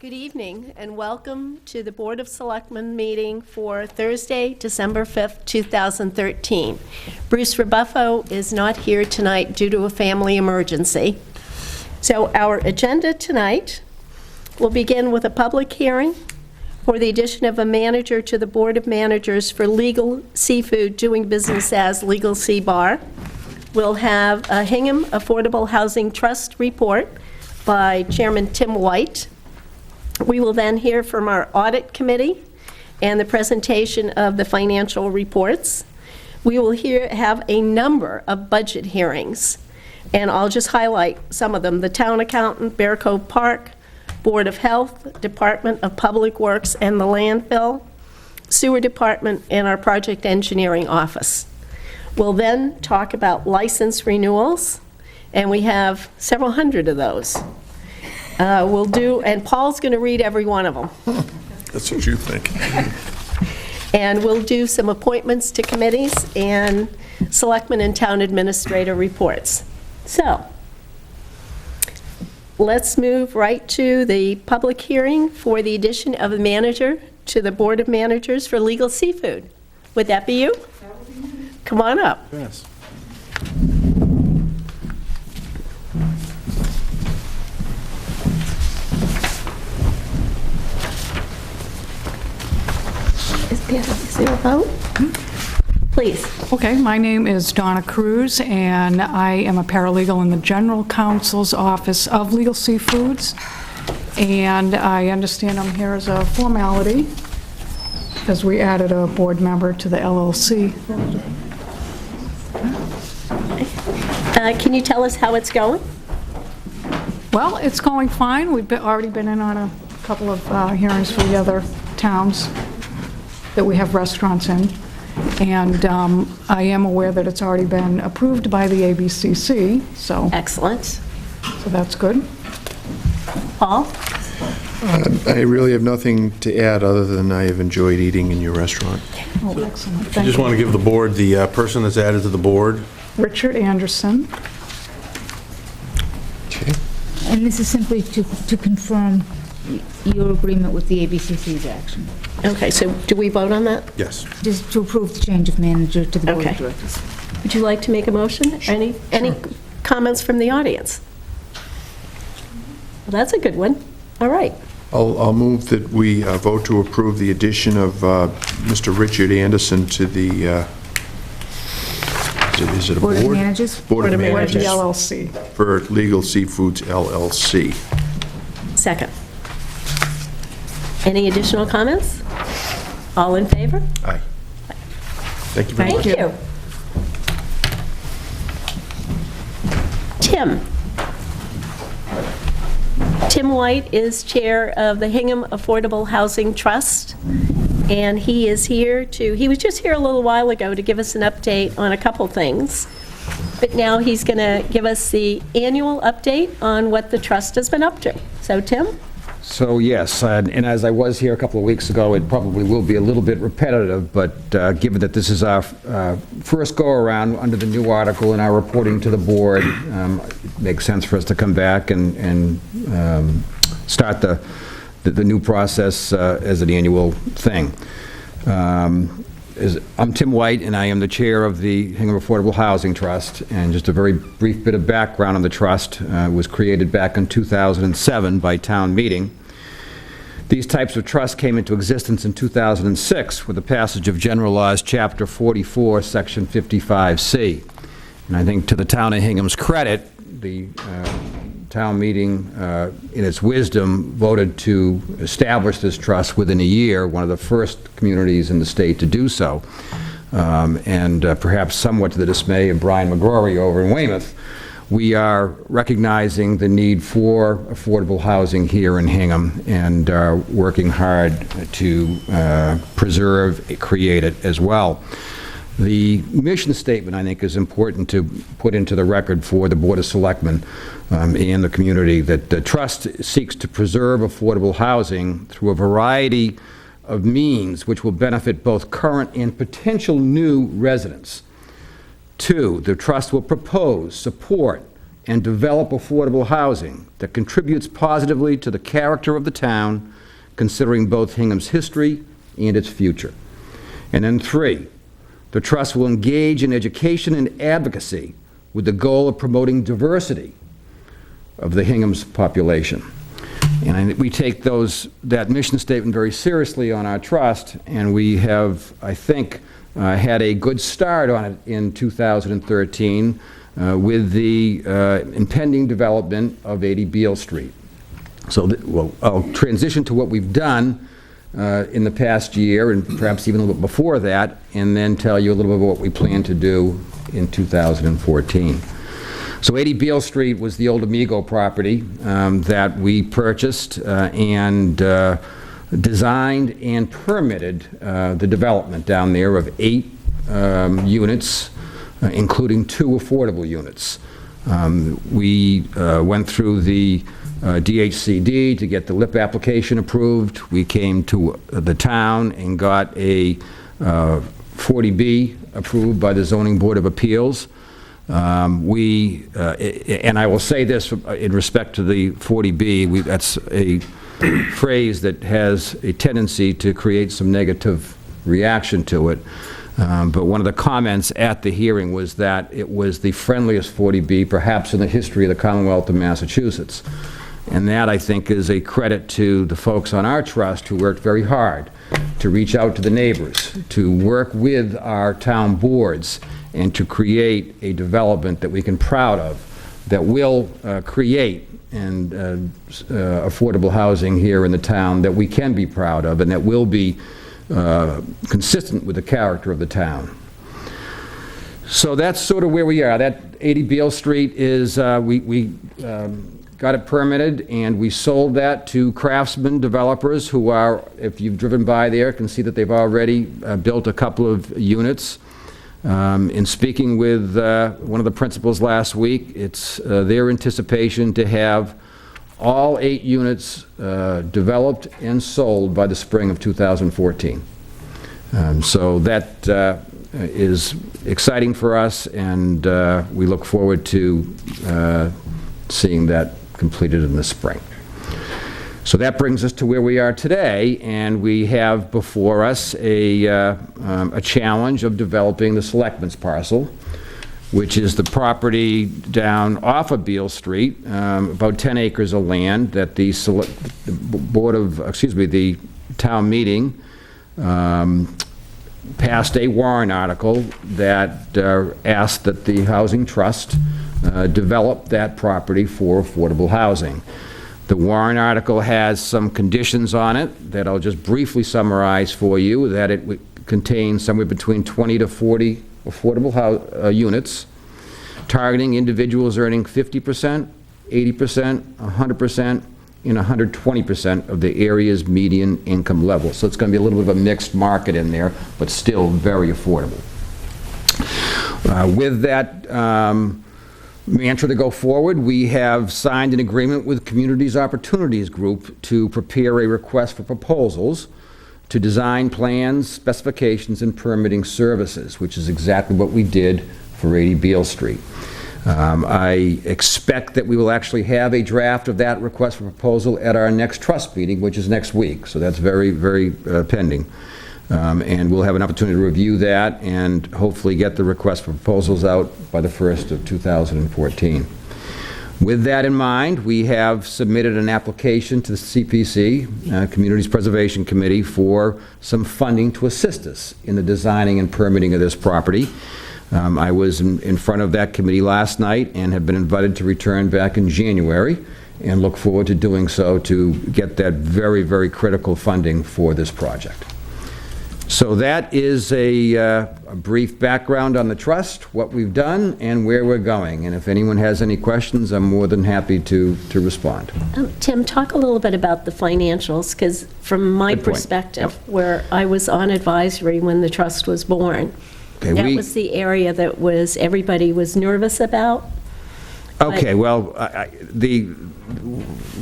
Good evening, and welcome to the Board of Selectmen meeting for Thursday, December 5th, 2013. Bruce Rebuffo is not here tonight due to a family emergency. So our agenda tonight will begin with a public hearing for the addition of a manager to the Board of Managers for Legal Seafood doing business as Legal Sea Bar. We'll have a Hingham Affordable Housing Trust report by Chairman Tim White. We will then hear from our audit committee and the presentation of the financial reports. We will have a number of budget hearings, and I'll just highlight some of them. The Town Accountant, Bear Cove Park, Board of Health, Department of Public Works and the Landfill, Sewer Department, and our Project Engineering Office. We'll then talk about license renewals, and we have several hundred of those. And Paul's going to read every one of them. That's what you think. And we'll do some appointments to committees and selectmen and town administrator reports. So, let's move right to the public hearing for the addition of a manager to the Board of Managers for Legal Seafood. Would that be you? Come on up. Yes. Is there a vote? Please. Okay, my name is Donna Cruz, and I am a paralegal in the General Counsel's Office of Legal Seafoods, and I understand I'm here as a formality, because we added a board member to the LLC. Can you tell us how it's going? Well, it's going fine. We've already been in on a couple of hearings for the other towns that we have restaurants in, and I am aware that it's already been approved by the ABCC, so Excellent. that's good. Paul? I really have nothing to add other than I have enjoyed eating in your restaurant. Oh, excellent. I Thank just you. want to give the board, the person that's added to the board, Richard Anderson. Okay. And this is simply to confirm your agreement with the ABCC's action, Okay, so do we vote on that? yes. just to approve the change of manager to the board Okay. of directors. Would you like to make a motion? Any comments from the audience? Well, that's a good one. All right. I'll move that we vote to approve the addition of Mr. Richard Anderson to the, is it a board? Board of Managers? Board of Board of With the Managers LLC. for Legal Seafoods LLC. Second. Any additional comments? All in favor? Aye. Thank you very much. Thank you. Tim White is chair of the Hingham Affordable Housing Trust, and he is here he was just here a little while ago to give us an update on a couple things, but now he's going to give us the annual update on what the trust has been up to. So, Tim? So, yes, and as I was here a couple of weeks ago, it probably will be a little bit repetitive, but given that this is our first go-around under the new article in our reporting to the board, it makes sense for us to come back and start the new process as an annual thing. I'm Tim White, and I am the chair of the Hingham Affordable Housing Trust, and just a very brief bit of background on the trust. It was created back in 2007 by town meeting. These types of trusts came into existence in 2006 with the passage of General Laws, Chapter 44, Section 55C. And I think to the town of Hingham's credit, the town meeting, in its wisdom, voted to establish this trust within a year, one of the first communities in the state to do so. And perhaps somewhat to the dismay of Brian McGrory over in Weymouth, we are recognizing the need for affordable housing here in Hingham and are working hard to preserve, create it as well. The mission statement, I think, is important to put into the record for the Board of Selectmen and the community, that the trust seeks to preserve affordable housing through a variety of means which will benefit both current and potential new residents. 2, the trust will propose, support, and develop affordable housing that contributes positively to the character of the town, considering both Hingham's history and its future. And then 3, the trust will engage in education and advocacy with the goal of promoting diversity of the Hingham's population. And we take that mission statement very seriously on our trust, and we have, I think, had a good start on it in 2013 with the impending development of 80 Beale Street. So I'll transition to what we've done in the past year, and perhaps even a little bit before that, and then tell you a little bit about what we plan to do in 2014. So 80 Beale Street was the old Amigo property that we purchased and designed and permitted the development down there of 8 units, including 2 affordable units. We went through the DHCD to get the LIP application approved. We came to the town and got a 40B approved by the Zoning Board of Appeals. And I will say this in respect to the 40B, that's a phrase that has a tendency to create some negative reaction to it. But one of the comments at the hearing was that it was the friendliest 40B perhaps in the history of the Commonwealth of Massachusetts. And that, I think, is a credit to the folks on our trust who worked very hard to reach out to the neighbors, to work with our town boards, and to create a development that we can proud of, that will create affordable housing here in the town that we can be proud of and that will be consistent with the character of the town. So that's sort of where we are. That 80 Beale Street is, we got it permitted, and we sold that to Craftsman developers who are, if you've driven by there, can see that they've already built a couple of units. In speaking with one of the principals last week, it's their anticipation to have all 8 units developed and sold by the spring of 2014. So that is exciting for us, and we look forward to seeing that completed in the spring. So that brings us to where we are today, and we have before us a challenge of developing the Selectmen's parcel, which is the property down off of Beale Street, about 10 acres of land that the town meeting passed a warrant article that asked that the Housing Trust develop that property for affordable housing. The warrant article has some conditions on it that I'll just briefly summarize for you, that it would contain somewhere between 20 to 40 affordable units, targeting individuals earning 50%, 80%, 100%, and 120% of the area's median income level. So it's going to be a little bit of a mixed market in there, but still very affordable. With that mantra to go forward, we have signed an agreement with Communities Opportunities Group to prepare a request for proposals to design plans, specifications, and permitting services, which is exactly what we did for 80 Beale Street. I expect that we will actually have a draft of that request for proposal at our next trust meeting, which is next week, so that's very, very pending. And we'll have an opportunity to review that and hopefully get the request for proposals out by the 1st of 2014. With that in mind, we have submitted an application to the CPC, Communities Preservation Committee, for some funding to assist us in the designing and permitting of this property. I was in front of that committee last night and have been invited to return back in January, and look forward to doing so to get that very, very critical funding for this project. So that is a brief background on the trust, what we've done, and where we're going. And if anyone has any questions, I'm more than happy to respond. Tim, talk a little bit about the financials, because from my Good point. perspective, where I was on advisory when the trust was born, Okay, that was the area that everybody was nervous about. Okay, well,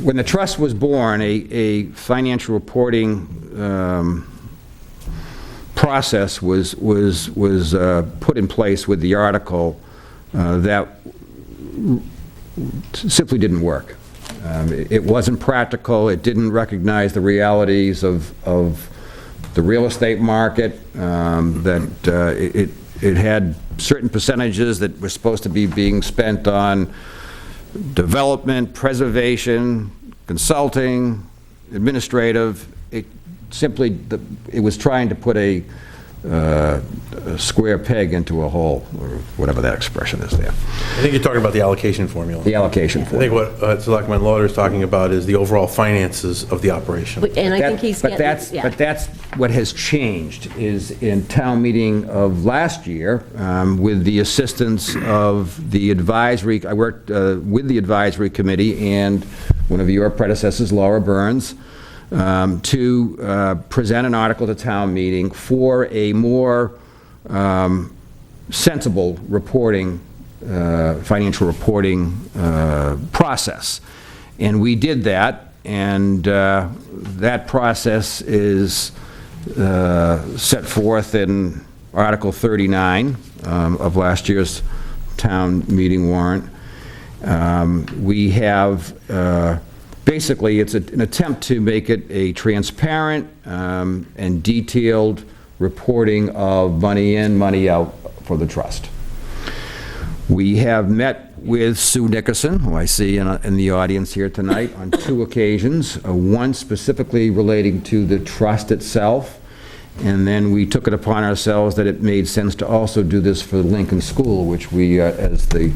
when the trust was born, a financial reporting process was put in place with the article that simply didn't work. It wasn't practical, it didn't recognize the realities of the real estate market, that it had certain percentages that were supposed to be being spent on development, preservation, consulting, administrative. It was trying to put a square peg into a hole, or whatever that expression is there. I think you're talking about the allocation formula. The allocation I formula. think what Selectman Lauder is talking about is the overall finances of the operation. And I think he's But getting, but that's what has changed, is in town meeting of last year, with the assistance of the advisory, I worked with the advisory committee and one of your predecessors, Laura Burns, to present an article to town meeting for a more sensible reporting, financial reporting process. And we did that, and that process is set forth in Article 39 of last year's town meeting warrant. We have, basically, it's an attempt to make it a transparent and detailed reporting of money in, money out for the trust. We have met with Sue Nickerson, who I see in the audience here tonight, on 2 occasions, one specifically relating to the trust itself, and then we took it upon ourselves that it made sense to also do this for Lincoln School, which we, as the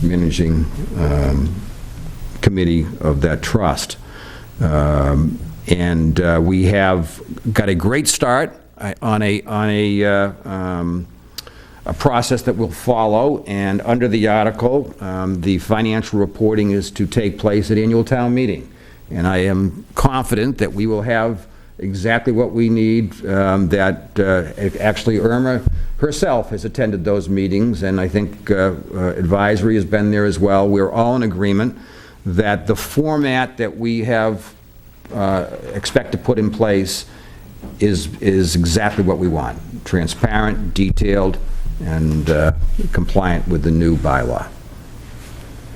managing committee of that trust. And we have got a great start on a process that will follow, and under the article, the financial reporting is to take place at annual town meeting. And I am confident that we will have exactly what we need, that actually Irma herself has attended those meetings, and I think advisory has been there as well. We're all in agreement that the format that we have expect to put in place is exactly what we want: transparent, detailed, and compliant with the new bylaw.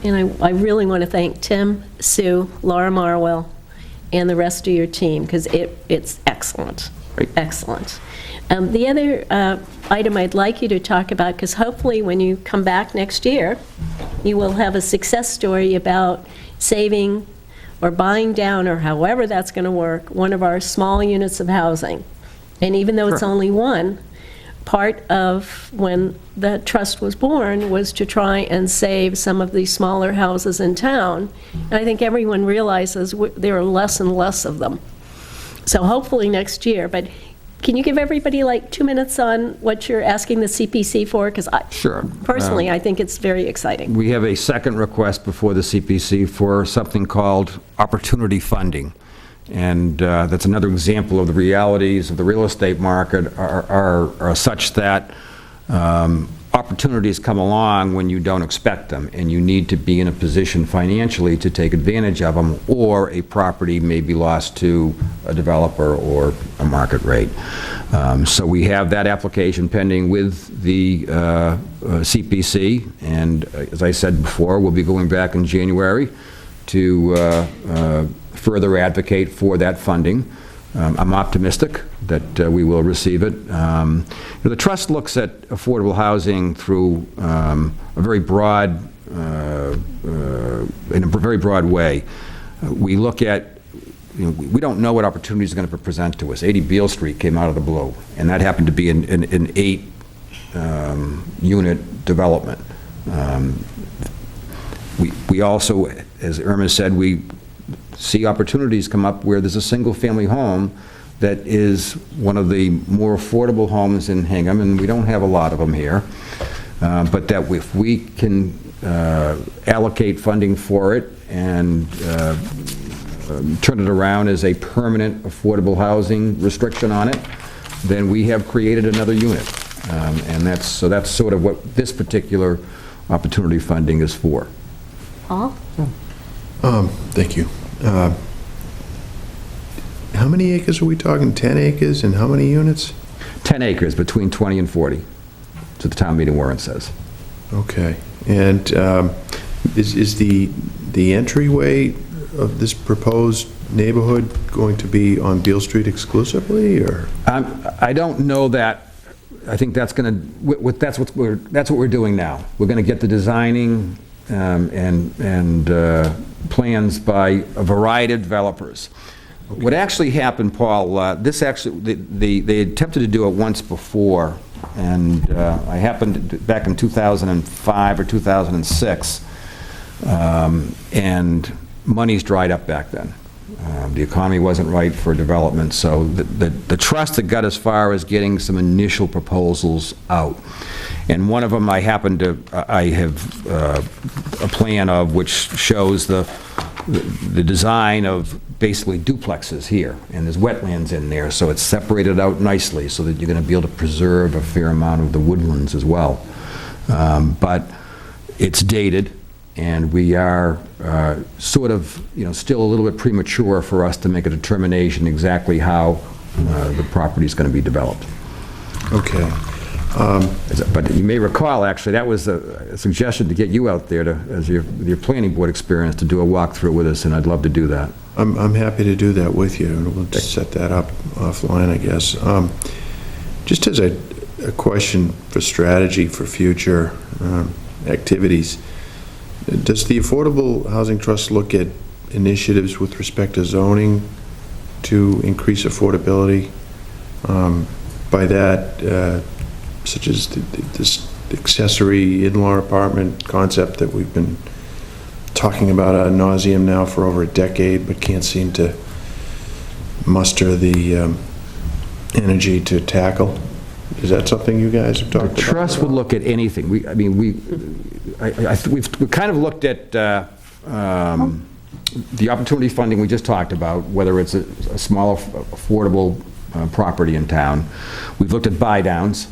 and I really want to thank Tim, Sue, Laura Marwell, and the rest of your team, because it's excellent. Great. Excellent. The other item I'd like you to talk about, because hopefully when you come back next year, you will have a success story about saving or buying down, or however that's going to work, one of our small units of housing. And even though it's Sure. only one, part of when the trust was born was to try and save some of the smaller houses in town. And I think everyone realizes there are less and less of them. So hopefully next year, but can you give everybody like 2 minutes on what you're asking the CPC for? Because Sure. personally, I think it's very exciting. We have a second request before the CPC for something called opportunity funding. And that's another example of the realities of the real estate market are such that opportunities come along when you don't expect them, and you need to be in a position financially to take advantage of them, or a property may be lost to a developer or a market rate. So we have that application pending with the CPC, and as I said before, we'll be going back in January to further advocate for that funding. I'm optimistic that we will receive it. The trust looks at affordable housing through a very broad, in a very broad way. We look at, we don't know what opportunities are going to present to us. 80 Beale Street came out of the blue, and that happened to be an 8-unit development. We also, as Irma said, we see opportunities come up where there's a single-family home that is one of the more affordable homes in Hingham, and we don't have a lot of them here, but that if we can allocate funding for it and turn it around as a permanent affordable housing restriction on it, then we have created another unit. And that's sort of what this particular opportunity funding is for. Paul? Thank you. How many acres are we talking? 10 acres, and how many units? 10 acres, between 20 and 40, so the town meeting warrant says. Okay. And Is the entryway of this proposed neighborhood going to be on Beale Street exclusively, or? I don't know that. I think that's going to, that's what we're doing now. We're going to get the designing and plans by a variety of developers. Okay. What actually happened, Paul, they attempted to do it once before, and I happened back in 2005 or 2006, and money's dried up back then. The economy wasn't right for development, so the trust that got as far as getting some initial proposals out. And one of them I have a plan of which shows the design of basically duplexes here, and there's wetlands in there, so it's separated out nicely so that you're going to be able to preserve a fair amount of the woodlands as well. But it's dated, and we are sort of, still a little bit premature for us to make a determination exactly how the property is going to be developed. Okay. But you may recall, actually, that was a suggestion to get you out there to, as your planning board experience, to do a walkthrough with us, and I'd love to do that. I'm happy to do that with you, and we'll set that up offline, I guess. Just as a question for strategy for future activities, does the Affordable Housing Trust look at initiatives with respect to zoning to increase affordability? By that, such as this accessory in-law apartment concept that we've been talking about ad nauseum now for over a decade, but can't seem to muster the energy to tackle. Is that something you guys have talked about? The trust would look at anything. We've kind of looked at the opportunity funding we just talked about, whether it's a small affordable property in town. We've looked at buy downs.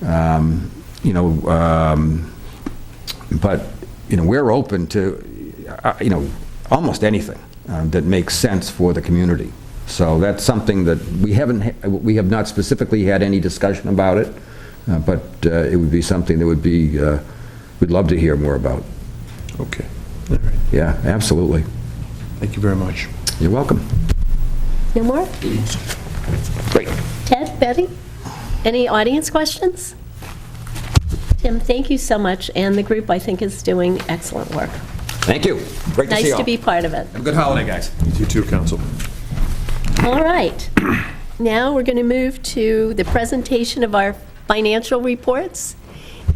But we're open to almost anything that makes sense for the community. So that's something that we have not specifically had any discussion about it, but it would be something that would be we'd love to hear more about. Okay. All right. Yeah, absolutely. Thank you very much. You're welcome. No more? Great. Ted, Betty, any audience questions? Tim, thank you so much, and the group, I think, is doing excellent work. Thank you. Great to see you Nice all. to be part of it. Have a good holiday, guys. You too, Council. All right. Now we're going to move to the presentation of our financial reports,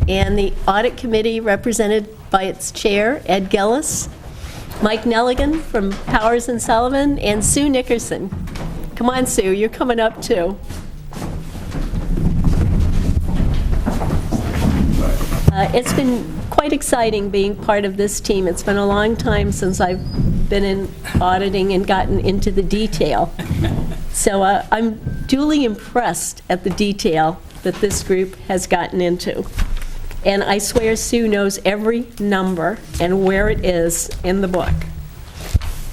and the Audit Committee, represented by its chair, Ed Gillis, Mike Nelligan from Powers & Sullivan, and Sue Nickerson. Come on, Sue, you're coming up, too. It's been quite exciting being part of this team. It's been a long time since I've been in auditing and gotten into the detail. So I'm duly impressed at the detail that this group has gotten into. And I swear Sue knows every number and where it is in the book.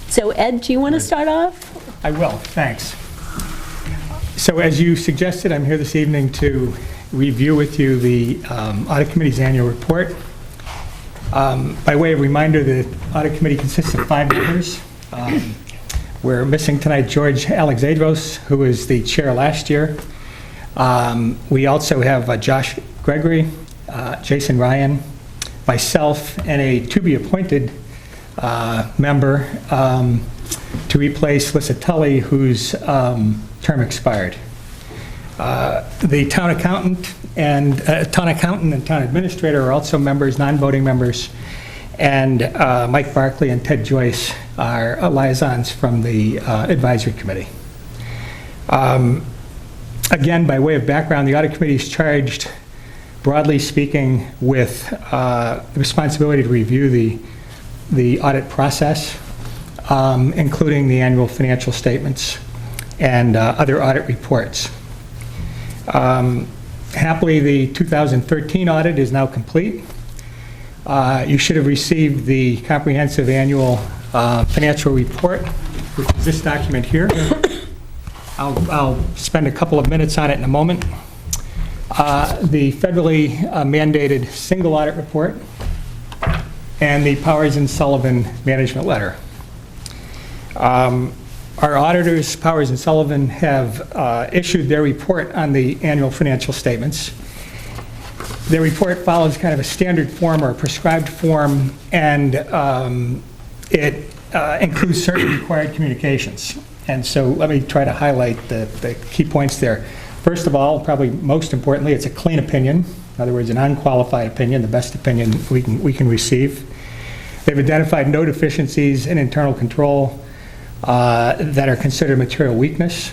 So Ed, do you want to start off? I will, thanks. So as you suggested, I'm here this evening to review with you the Audit Committee's annual report. By way of reminder, the Audit Committee consists of 5 members. We're missing tonight George Alexandros, who was the chair last year. We also have Josh Gregory, Jason Ryan, myself, and a to-be-appointed member to replace Lissa Tully, whose term expired. The town accountant and town administrator are also members, non-voting members, and Mike Barkley and Ted Joyce are liaisons from the advisory committee. Again, by way of background, the audit committee is charged, broadly speaking, with the responsibility to review the audit process, including the annual financial statements and other audit reports. Happily, the 2013 audit is now complete. You should have received the comprehensive annual financial report, which is this document here. I'll spend a couple of minutes on it in a moment. The federally mandated single audit report, and the Powers and Sullivan management letter. Our auditors, Powers and Sullivan, have issued their report on the annual financial statements. Their report follows kind of a standard form or a prescribed form, and it includes certain required communications. And so let me try to highlight the key points there. First of all, probably most importantly, it's a clean opinion. In other words, an unqualified opinion, the best opinion we can receive. They've identified no deficiencies in internal control that are considered material weakness.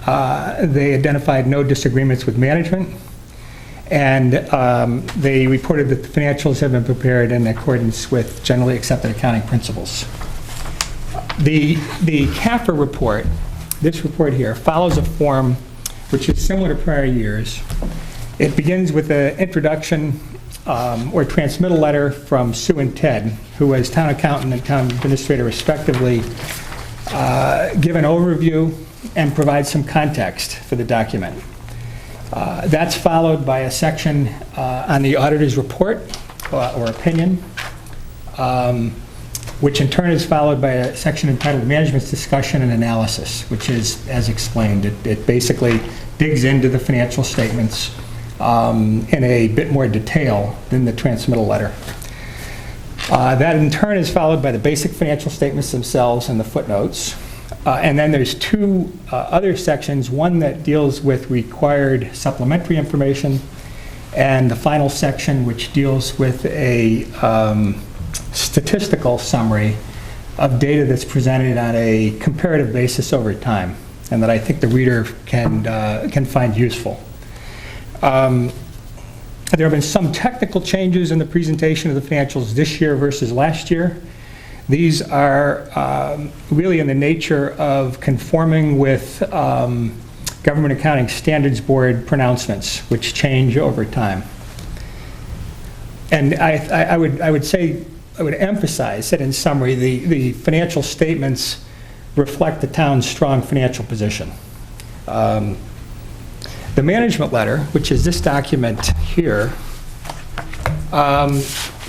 They identified no disagreements with management. And they reported that the financials have been prepared in accordance with generally accepted accounting principles. The CAFR report, this report here, follows a form which is similar to prior years. It begins with an introduction or transmittal letter from Sue and Ted, who as town accountant and town administrator respectively, give an overview and provide some context for the document. That's followed by a section on the auditor's report or opinion, which in turn is followed by a section entitled Management's Discussion and Analysis, which is, as explained, it basically digs into the financial statements in a bit more detail than the transmittal letter. That in turn is followed by the basic financial statements themselves and the footnotes. And then there's two other sections, one that deals with required supplementary information, and the final section which deals with a statistical summary of data that's presented on a comparative basis over time, and that I think the reader can find useful. There have been some technical changes in the presentation of the financials this year versus last year. These are really in the nature of conforming with Government Accounting Standards Board pronouncements, which change over time. And I would emphasize that in summary, the financial statements reflect the town's strong financial position. The management letter, which is this document here,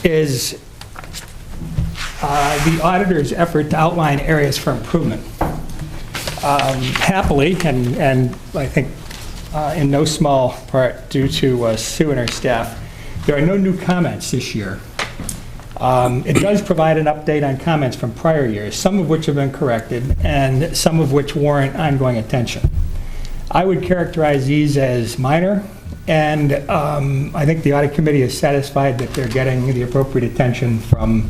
is the auditor's effort to outline areas for improvement. Happily, and I think in no small part due to Sue and her staff, there are no new comments this year. It does provide an update on comments from prior years, some of which have been corrected and some of which warrant ongoing attention. I would characterize these as minor, and I think the audit committee is satisfied that they're getting the appropriate attention from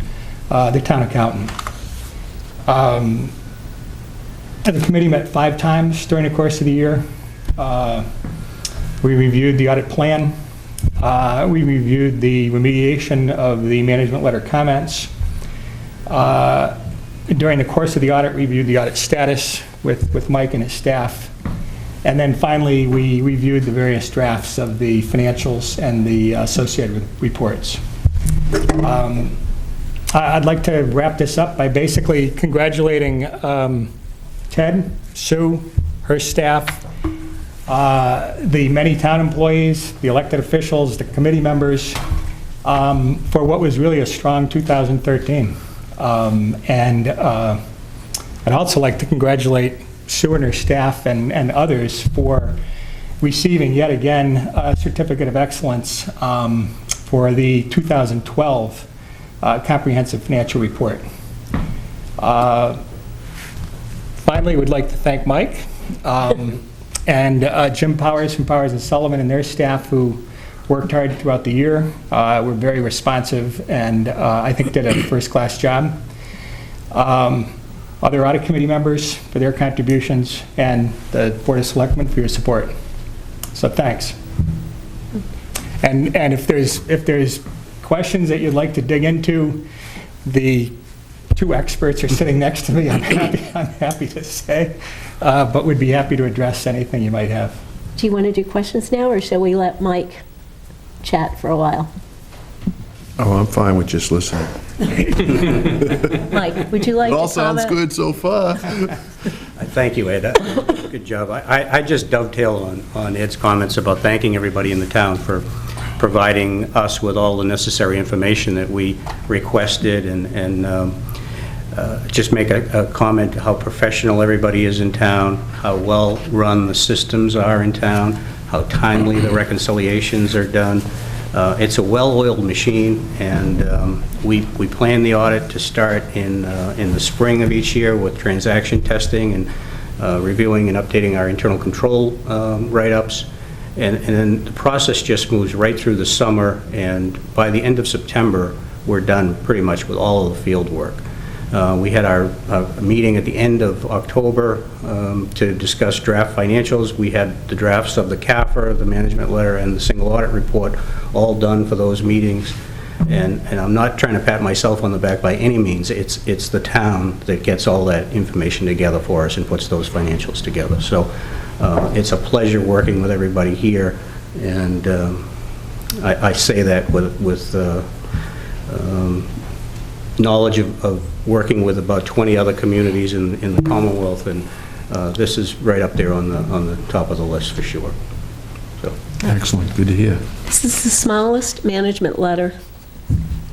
the town accountant. The committee met 5 times during the course of the year. We reviewed the audit plan. We reviewed the remediation of the management letter comments. During the course of the audit, reviewed the audit status with Mike and his staff. And then finally, we reviewed the various drafts of the financials and the associated reports. I'd like to wrap this up by basically congratulating Ted, Sue, her staff, the many town employees, the elected officials, the committee members, for what was really a strong 2013. And I'd also like to congratulate Sue and her staff and others for receiving yet again a Certificate of Excellence for the 2012 Comprehensive Financial Report. Finally, we'd like to thank Mike and Jim Powers from Powers and Sullivan and their staff who worked hard throughout the year, were very responsive, and I think did a first-class job. Other audit committee members for their contributions, and the Board of Selectmen for your support. So thanks. And if there's questions that you'd like to dig into, the 2 experts are sitting next to me. I'm happy to say, but would be happy to address anything you might have. Do you want to do questions now, or shall we let Mike chat for a while? Oh, I'm fine with just listening. Mike, would you like to comment? It all sounds good so far. Thank you, Ed. Good job. I just dovetail on Ed's comments about thanking everybody in the town for providing us with all the necessary information that we requested, and just make a comment how professional everybody is in town, how well-run the systems are in town, how timely the reconciliations are done. It's a well-oiled machine, and we plan the audit to start in the spring of each year with transaction testing and reviewing and updating our internal control write-ups. And then the process just moves right through the summer, and by the end of September, we're done pretty much with all of the field work. We had our meeting at the end of October to discuss draft financials. We had the drafts of the CAFR, the management letter, and the single audit report all done for those meetings. And I'm not trying to pat myself on the back by any means. It's the town that gets all that information together for us and puts those financials together. So it's a pleasure working with everybody here, and I say that with knowledge of working with about 20 other communities in the Commonwealth, and this is right up there on the top of the list for sure. So. Excellent, good to hear. This is the smallest management letter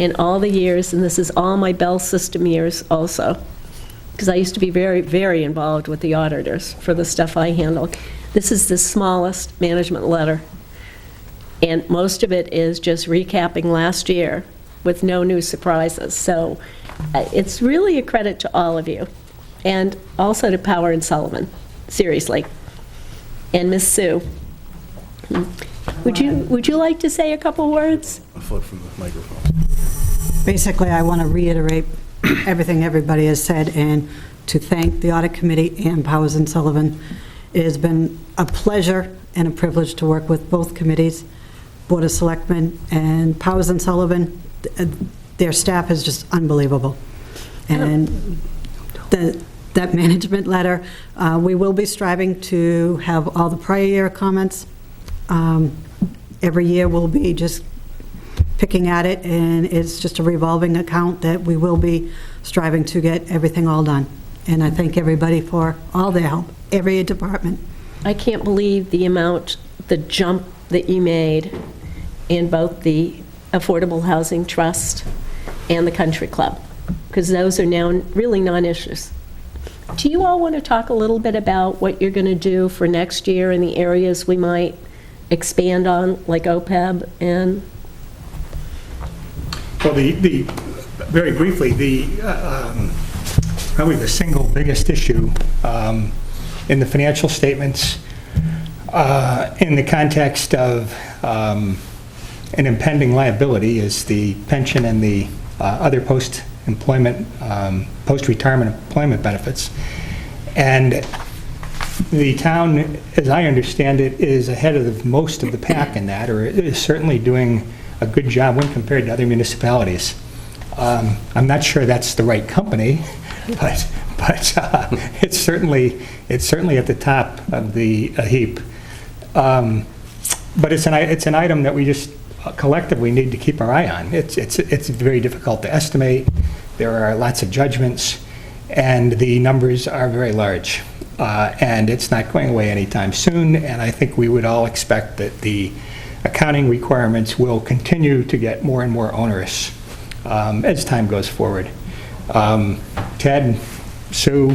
in all the years, and this is all my Bell system years also, because I used to be very, very involved with the auditors for the stuff I handled. This is the smallest management letter, and most of it is just recapping last year with no new surprises. So it's really a credit to all of you, and also to Power and Sullivan, seriously. And Miss Sue, would you like to say a couple words? A foot from the microphone. Basically, I want to reiterate everything everybody has said, and to thank the Audit Committee and Powers and Sullivan. It has been a pleasure and a privilege to work with both committees, Board of Selectmen and Powers and Sullivan. Their staff is just unbelievable. And that management letter, we will be striving to have all the prior year comments. Every year we'll be just picking at it, and it's just a revolving account that we will be striving to get everything all done. And I thank everybody for all their help, every department. I can't believe the jump that you made in both the Affordable Housing Trust and the Country Club, because those are now really non-issues. Do you all want to talk a little bit about what you're going to do for next year and the areas we might expand on, like OPEB and... Well, very briefly, probably the single biggest issue in the financial statements in the context of an impending liability is the pension and the other post-retirement employment benefits. And the town, as I understand it, is ahead of most of the pack in that, or is certainly doing a good job when compared to other municipalities. I'm not sure that's the right company, but it's certainly at the top of the heap. But it's an item that we just collectively need to keep our eye on. It's very difficult to estimate. There are lots of judgments, and the numbers are very large. And it's not going away anytime soon, and I think we would all expect that the accounting requirements will continue to get more and more onerous as time goes forward. Ted, Sue,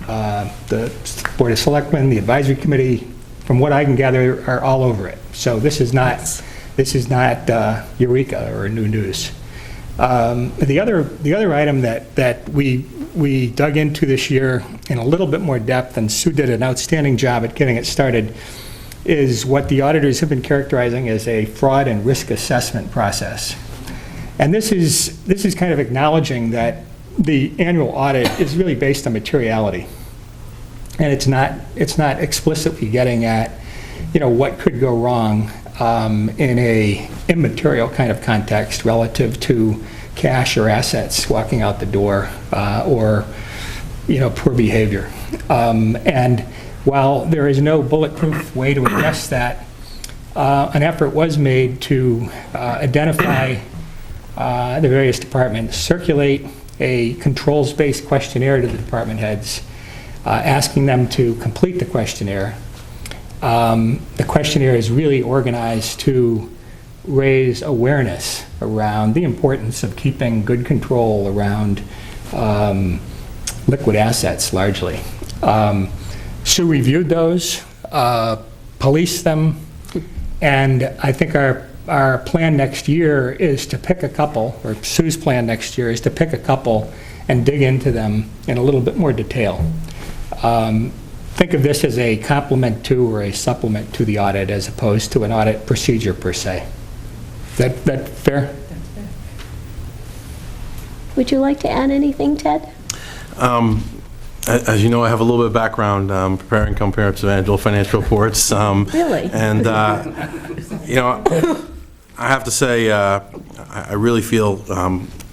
the Board of Selectmen, the Advisory Committee, from what I can gather, are all over it. So this is not eureka or new news. The other item that we dug into this year in a little bit more depth, and Sue did an outstanding job at getting it started, is what the auditors have been characterizing as a fraud and risk assessment process. And this is kind of acknowledging that the annual audit is really based on materiality, and it's not explicitly getting at what could go wrong in a immaterial kind of context relative to cash or assets walking out the door, or poor behavior. And while there is no bulletproof way to address that, an effort was made to identify the various departments, circulate a controls-based questionnaire to the department heads, asking them to complete the questionnaire. The questionnaire is really organized to raise awareness around the importance of keeping good control around liquid assets, largely. Sue reviewed those, policed them, and I think our plan next year is to pick a couple, or Sue's plan next year is to pick a couple and dig into them in a little bit more detail. Think of this as a complement to or a supplement to the audit as opposed to an audit procedure per se. Is that fair? Would you like to add anything, Ted? As you know, I have a little bit of background preparing comparative annual financial reports. Really? And, you know, I have to say, I really feel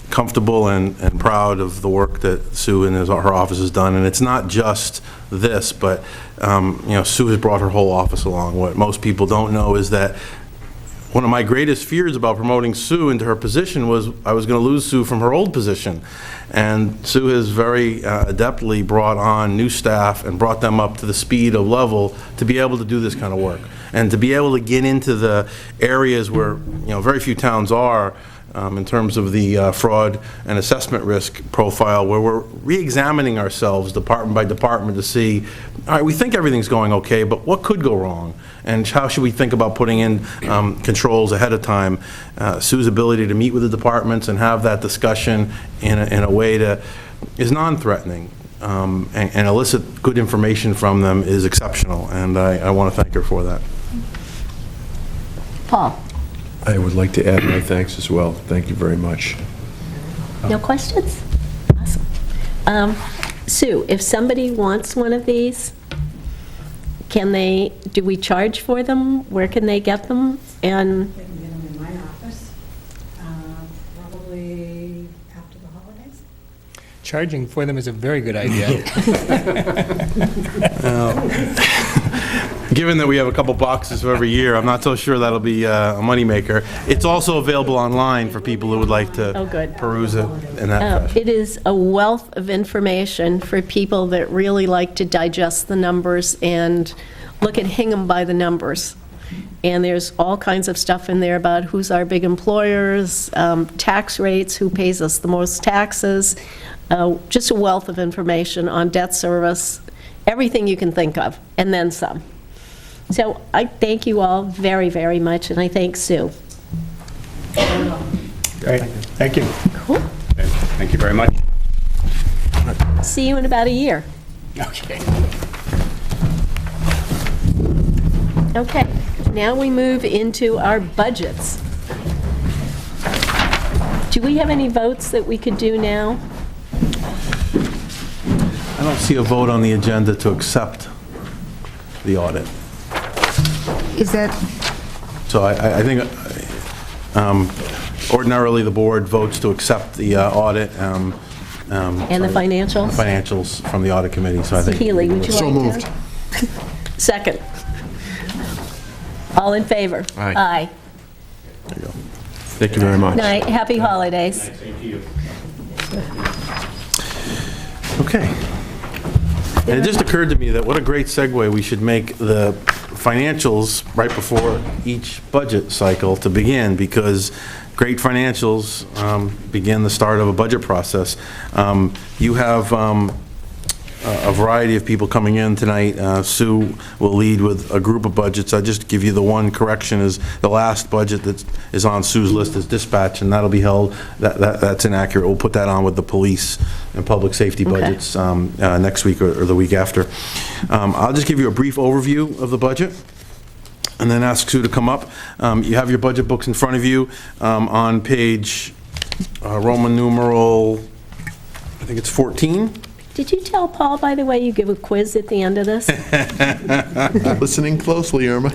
comfortable and proud of the work that Sue and her office has done. And it's not just this, but, you know, Sue has brought her whole office along. What most people don't know is that one of my greatest fears about promoting Sue into her position was I was going to lose Sue from her old position. And Sue has very adeptly brought on new staff and brought them up to the speed of level to be able to do this kind of work. And to be able to get into the areas where, you know, very few towns are in terms of the fraud and assessment risk profile, where we're re-examining ourselves department by department to see, all right, we think everything's going okay, but what could go wrong? And how should we think about putting in controls ahead of time? Sue's ability to meet with the departments and have that discussion in a way that is non-threatening and elicit good information from them is exceptional, and I want to thank her for that. Paul? I would like to add my thanks as well. Thank you very much. No questions? Awesome. Sue, if somebody wants one of these, do we charge for them? Where can they get them? And They can get them in my office, probably after the holidays. Charging for them is a very good idea. Given that we have a couple boxes for every year, I'm not so sure that'll be a moneymaker. It's also available online for people who would like to peruse it in that fashion. it is a wealth of information for people that really like to digest the numbers and look at Hingham by the numbers. And there's all kinds of stuff in there about who's our big employers, tax rates, who pays us the most taxes, just a wealth of information on debt service, everything you can think of, and then some. So I thank you all very, very much, and I thank Sue. Great, thank you. Cool. Thank you very much. See you in about a year. Okay. Okay, now we move into our budgets. Do we have any votes that we could do now? I don't see a vote on the agenda to accept the audit. Is that, So I think ordinarily the board votes to accept the audit. And the financials? Financials from the audit committee, so I think. Healy, would you like to? So moved. Second. All in favor? Aye. Aye. There you go. Thank you very much. Night, happy holidays. Okay. And it just occurred to me that what a great segue we should make the financials right before each budget cycle to begin, because great financials begin the start of a budget process. You have a variety of people coming in tonight. Sue will lead with a group of budgets. I just give you the one correction is the last budget that is on Sue's list is dispatch, and that'll be held, that's inaccurate. We'll put that on with the police and public safety budgets next week or the week after. I'll just give you a brief overview of the budget and then ask Sue to come up. You have your budget books in front of you on page Roman numeral, I think it's 14. Did you tell Paul, by the way, you give a quiz at the end of this? Listening closely, Irma.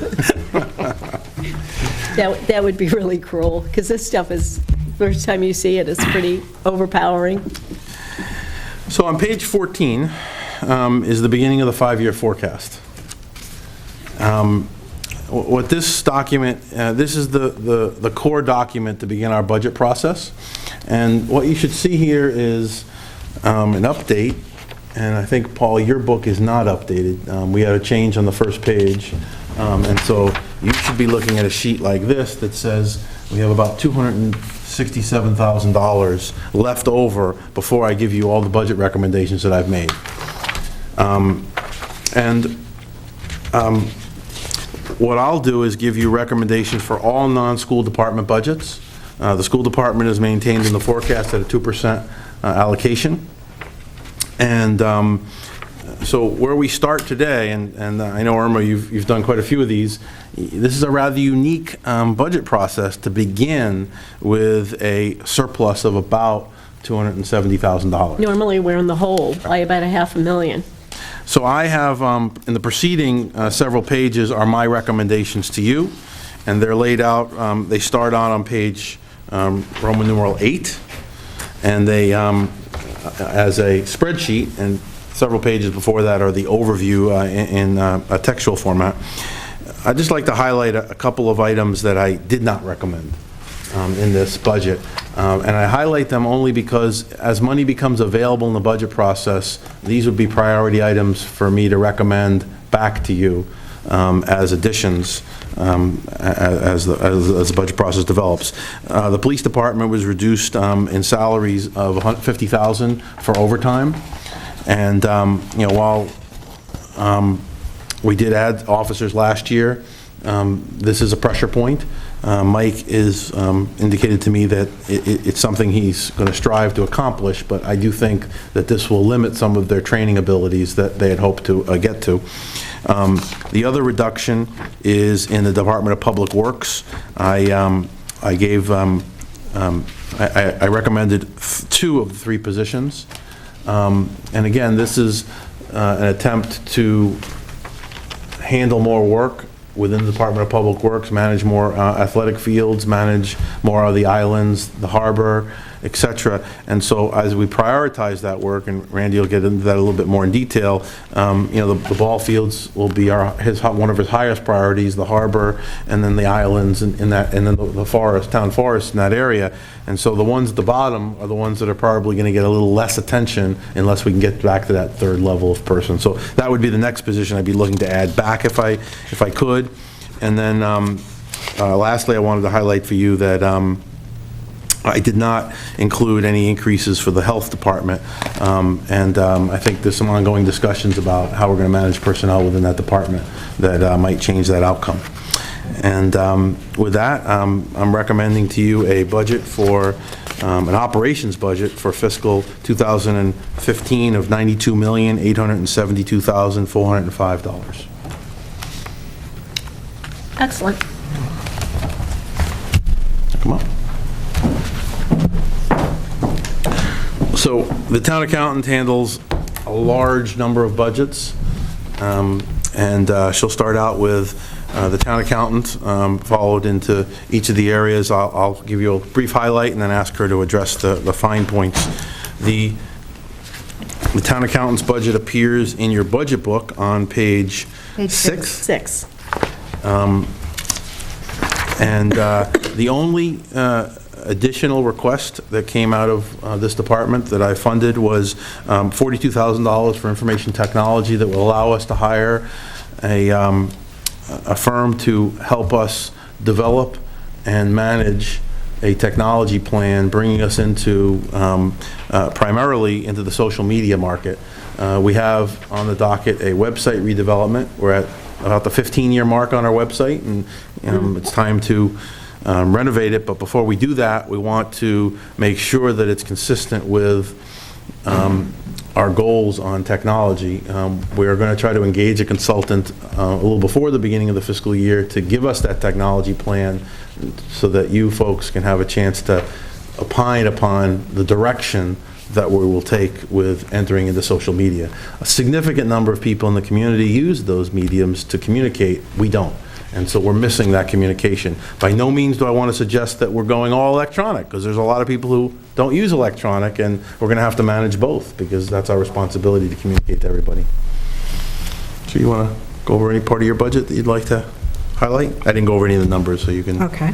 That would be really cruel, because this stuff is, first time you see it, it's pretty overpowering. So on page 14 is the beginning of the 5-year forecast. What this document, this is the core document to begin our budget process. And what you should see here is an update and I think, Paul, your book is not updated. We had a change on the first page, and so you should be looking at a sheet like this that says we have about $267,000 left over before I give you all the budget recommendations that I've made. What I'll do is give you recommendations for all non-school department budgets. The school department is maintained in the forecast at a 2% allocation. And so where we start today, and I know, Irma, you've done quite a few of these, this is a rather unique budget process to begin with a surplus of about $270,000. Normally, we're in the hole by about $500,000. So I have, in the preceding several pages are my recommendations to you, and they're laid out, they start on page Roman numeral 8, and they, as a spreadsheet, and several pages before that are the overview in a textual format. I'd just like to highlight a couple of items that I did not recommend in this budget. And I highlight them only because as money becomes available in the budget process, these would be priority items for me to recommend back to you as additions as the budget process develops. The police department was reduced in salaries of $150,000 for overtime. And, while we did add officers last year, this is a pressure point. Mike is indicated to me that it's something he's going to strive to accomplish, but I do think that this will limit some of their training abilities that they had hoped to get to. The other reduction is in the Department of Public Works. I recommended 2 of the 3 positions. And again, this is an attempt to handle more work within the Department of Public Works, manage more athletic fields, manage more of the islands, the harbor, et cetera. And so as we prioritize that work, and Randy will get into that a little bit more in detail, the ball fields will be one of his highest priorities, the harbor, and then the islands, and then the forest, town forest in that area. And so the ones at the bottom are the ones that are probably going to get a little less attention unless we can get back to that 3rd level of person. So that would be the next position I'd be looking to add back if I could. And then lastly, I wanted to highlight for you that I did not include any increases for the health department, and I think there's some ongoing discussions about how we're going to manage personnel within that department that might change that outcome. And with that, I'm recommending to you a budget for, an operations budget for fiscal 2015 of $92,872,405. Excellent. Come on. So the town accountant handles a large number of budgets, and she'll start out with the town accountant, followed into each of the areas. I'll give you a brief highlight and then ask her to address the fine points. The town accountant's budget appears in your budget book on page 6. 6. And the only additional request that came out of this department that I funded was $42,000 for information technology that will allow us to hire a firm to help us develop and manage a technology plan, bringing us into primarily into the social media market. We have on the docket a website redevelopment. We're at about the 15-year mark on our website, and it's time to renovate it. But before we do that, we want to make sure that it's consistent with our goals on technology. We're going to try to engage a consultant a little before the beginning of the fiscal year to give us that technology plan so that you folks can have a chance to opine upon the direction that we will take with entering into social media. A significant number of people in the community use those mediums to communicate. We don't. And so we're missing that communication. By no means do I want to suggest that we're going all electronic, because there's a lot of people who don't use electronic, and we're going to have to manage both, because that's our responsibility to communicate to everybody. So you want to go over any part of your budget that you'd like to highlight? I didn't go over any of the numbers, so you can... Okay.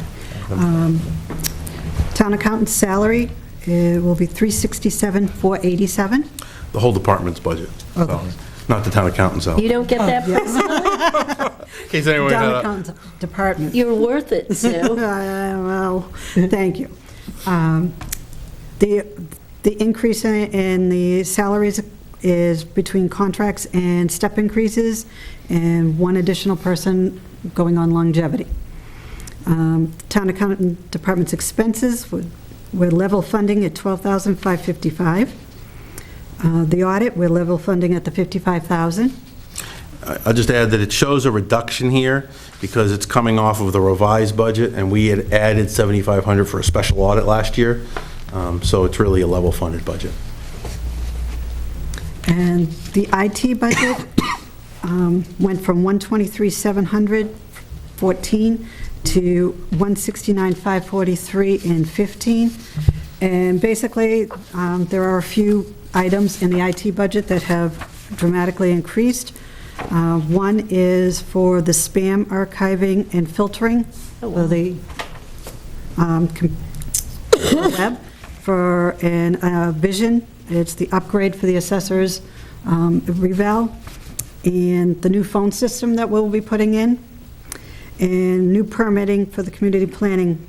Town accountant's salary will be $367,487. the whole department's budget. So, not the town accountant's salary. You don't get that personally? In case anyone Down had the a- accounts department. You're worth it, Sue. Well, thank you. The increase in the salaries is between contracts and step increases, and one additional person going on longevity. Town accountant department's expenses, we're level funding at $12,555. The audit, we're level funding at the $55,000. I'll just add that it shows a reduction here because it's coming off of the revised budget, and we had added $7,500 for a special audit last year. So it's really a level-funded budget. And the IT budget went from 123,714 to 169,543 in 15. And basically, there are a few items in the IT budget that have dramatically increased. One is for the spam archiving and filtering for the web for Vision. It's the upgrade for the assessors reval, and the new phone system that we'll be putting in, and new permitting for the community planning.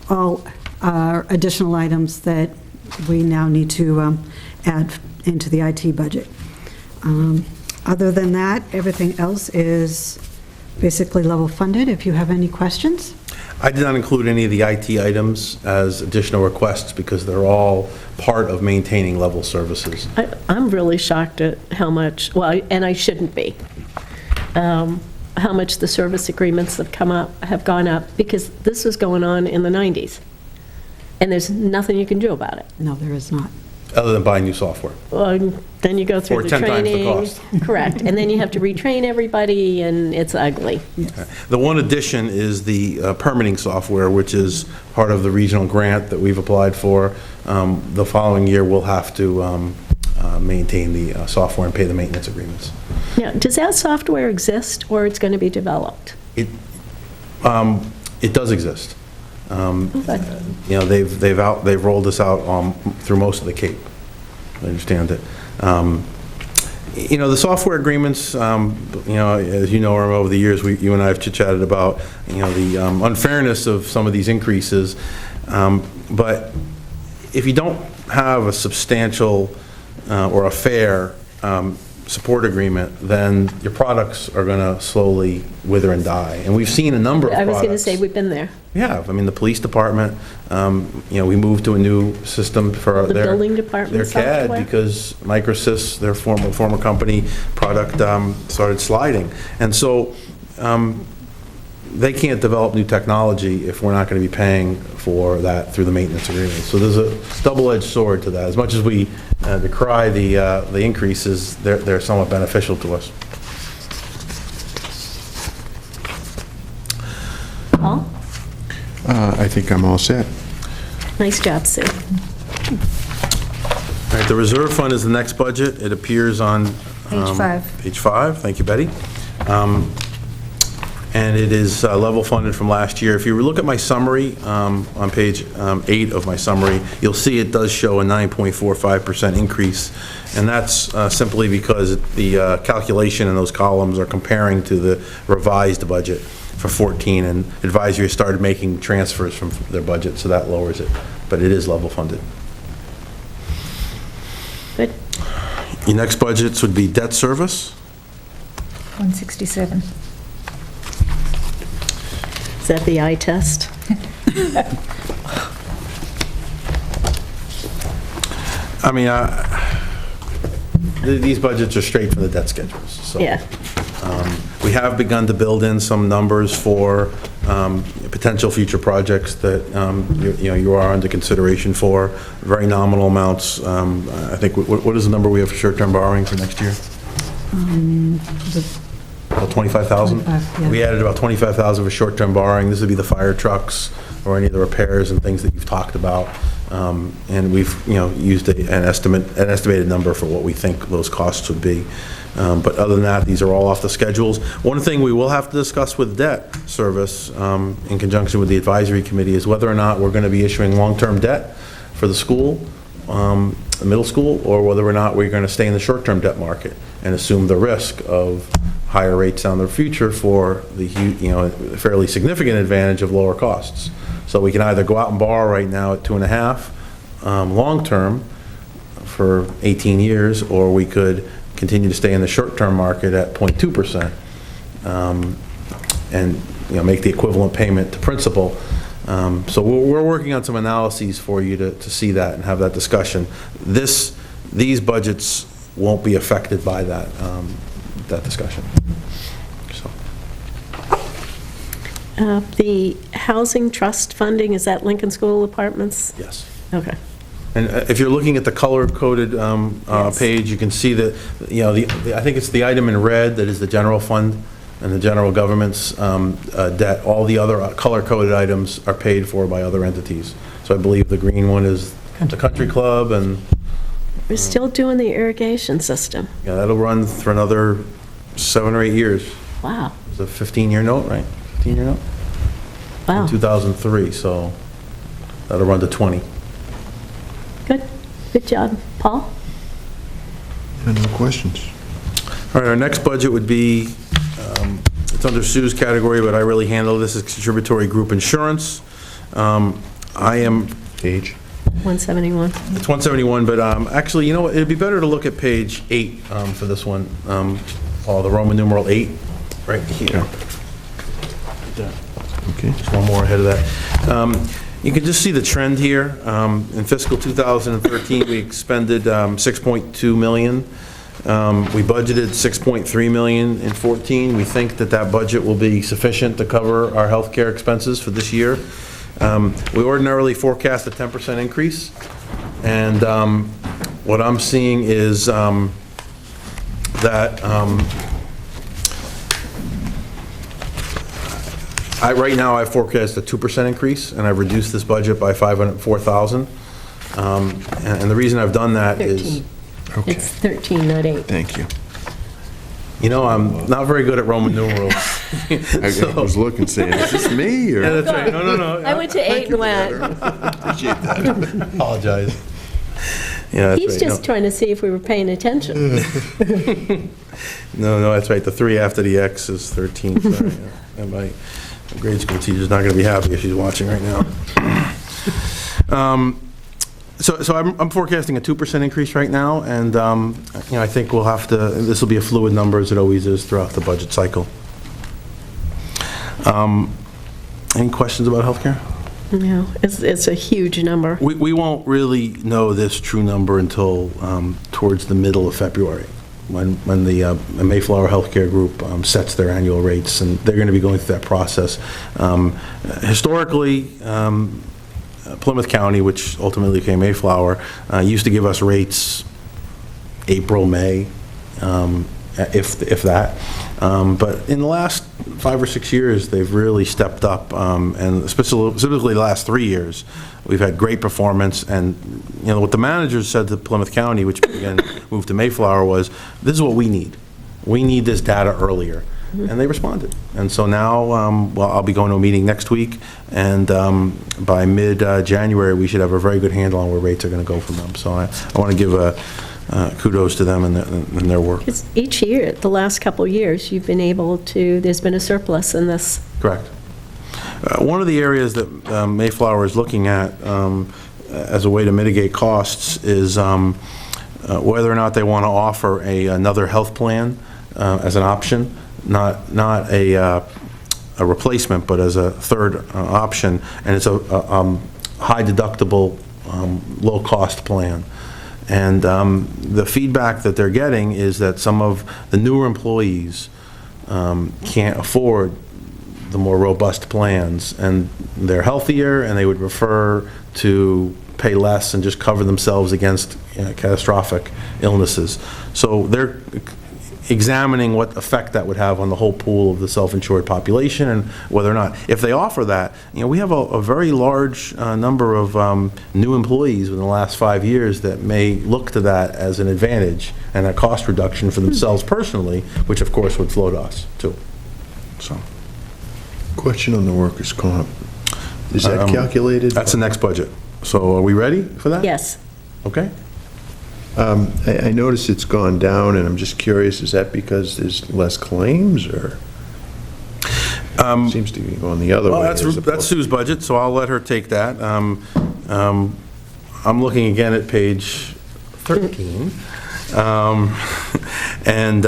All are additional items that we now need to add into the IT budget. Other than that, everything else is basically level funded. If you have any questions? I did not include any of the IT items as additional requests because they're all part of maintaining level services. I'm really shocked at how much, well, and I shouldn't be, how much the service agreements have gone up, because this was going on in the 90s, and there's nothing you can do about it. No, there is not. Other than buying new software. Well, then you go through Or the 10 times the training. cost. Correct, and then you have to retrain everybody, and it's ugly. The one addition is the permitting software, which is part of the regional grant that we've applied for. The following year, we'll have to maintain the software and pay the maintenance agreements. Now, does that software exist, or it's going to be developed? It does exist. Okay. You know, they've rolled this out through most of the Cape. I understand it. You know, the software agreements, you know, as you know, over the years, you and I have chit-chatted about, you know, the unfairness of some of these increases. But if you don't have a substantial or a fair support agreement, then your products are going to slowly wither and die. And we've seen a number of I products. was going to say, we've been there. Yeah, I mean, the police department, you know, we moved to a new system for The their... building department Their CAD, software? because Microsys, their former company product, started sliding. And so they can't develop new technology if we're not going to be paying for that through the maintenance agreement. So there's a double-edged sword to that. As much as we decry the increases, they're somewhat beneficial to us. Paul? I think I'm all set. Nice job, Sue. All right, the reserve fund is the next budget. It appears on... Page 5. Page 5, thank you, Betty. And it is level funded from last year. If you look at my summary, on page 8 of my summary, you'll see it does show a 9.45% increase. And that's simply because the calculation in those columns are comparing to the revised budget for 14, and advisory started making transfers from their budget, so that lowers it. But it is level funded. Good. Your next budgets would be debt service. 167. Is that the eye test? I mean, these budgets are straight from the debt schedules, so. Yeah. We have begun to build in some numbers for potential future projects that, you know, you are under consideration for, very nominal amounts. I think, what is the number we have for short-term borrowing for next year? About 25,000? 25, yeah. We added about 25,000 for short-term borrowing. This would be the fire trucks or any of the repairs and things that you've talked about. And we've, you know, used an estimated number for what we think those costs would be. But other than that, these are all off the schedules. One thing we will have to discuss with debt service in conjunction with the advisory committee is whether or not we're going to be issuing long-term debt for the school. the middle school, or whether or not we're going to stay in the short-term debt market and assume the risk of higher rates down the future for the, fairly significant advantage of lower costs. So we can either go out and borrow right now at 2.5, long-term for 18 years, or we could continue to stay in the short-term market at 0.2%, and, make the equivalent payment to principal. So we're working on some analyses for you to see that and have that discussion. These budgets won't be affected by that, that discussion. So. The housing trust funding, is that Lincoln School Apartments? Yes. Okay. And if you're looking at the color-coded Yes. page, you can see that, I think it's the item in red that is the general fund and the general government's debt. All the other color-coded items are paid for by other entities. So I believe the green one is the country club, and We're still doing the irrigation system. yeah, that'll run for another 7 or 8 years. Wow, It's a 15-year note, right? 15-year note? wow. 2003, so that'll run to 20. Good job. Paul? No questions. All right, our next budget would be, it's under Sue's category, but I really handle this as contributory group insurance. I am, Page? 171. it's 171, but actually, you know what, it'd be better to look at page 8 for this one, the Roman numeral 8, right here. Okay. Just one more ahead of that. You can just see the trend here. In fiscal 2013, we expended 6.2 million. We budgeted 6.3 million in 14. We think that budget will be sufficient to cover our healthcare expenses for this year. We ordinarily forecast a 10% increase, and what I'm seeing is that right now I forecast a 2% increase, and I've reduced this budget by 504,000. And the reason I've done that is, 13. Okay. It's 13, not 8. Thank you. I'm not very good at Roman numerals. I was looking, saying, is this me, or? Yeah, that's right. No. I went to 8 and went, Appreciate that. Apologize. Yeah, that's he's right. just trying to see if we were paying attention. No, that's right. The 3 after the X is 13. Sorry, yeah. And my grade school teacher's not going to be happy if she's watching right now. So I'm forecasting a 2% increase right now, and I think we'll have to. This will be a fluid number, as it always is throughout the budget cycle. Any questions about healthcare? No, it's a huge number. We won't really know this true number until towards the middle of February, when the Mayflower Healthcare Group sets their annual rates, and they're going to be going through that process. Historically, Plymouth County, which ultimately became Mayflower, used to give us rates April, May, if that. But in the last 5 or 6 years, they've really stepped up, and specifically the last 3 years, we've had great performance. And what the managers said to Plymouth County, which again moved to Mayflower, was, this is what we need. We need this data earlier. And they responded. And so now, I'll be going to a meeting next week, and by mid-January, we should have a very good handle on where rates are going to go from them. So I want to give kudos to them and their work. Because each year, the last couple of years, you've been able to, there's been a surplus in this. Correct. One of the areas that Mayflower is looking at as a way to mitigate costs is whether or not they want to offer another health plan as an option. Not a replacement, but as a third option, and it's a high deductible, low cost plan. And the feedback that they're getting is that some of the newer employees can't afford the more robust plans, and they're healthier, and they would prefer to pay less and just cover themselves against catastrophic illnesses. So they're examining what effect that would have on the whole pool of the self-insured population, and whether or not, if they offer that, we have a very large number of new employees within the last 5 years that may look to that as an advantage and a cost reduction for themselves personally, which of course would flow to us too. So, Question on the workers' comp. Is that calculated? that's the next budget. So are we ready for that? Yes. Okay. I noticed it's gone down, and I'm just curious, is that because there's less claims, or? Seems to be going the other way. Well, as that's opposed- Sue's budget, so I'll let her take that. I'm looking again at page 13. And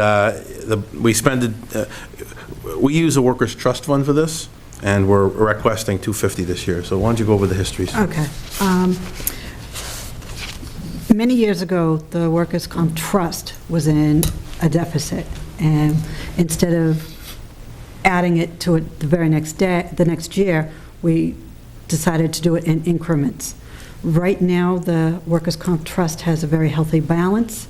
we use a workers' trust fund for this, and we're requesting $250 this year. So why don't you go over the histories? Okay. Many years ago, the Workers' Comp Trust was in a deficit, and instead of adding it to it the very next day, the next year, we decided to do it in increments. Right now, the Workers' Comp Trust has a very healthy balance,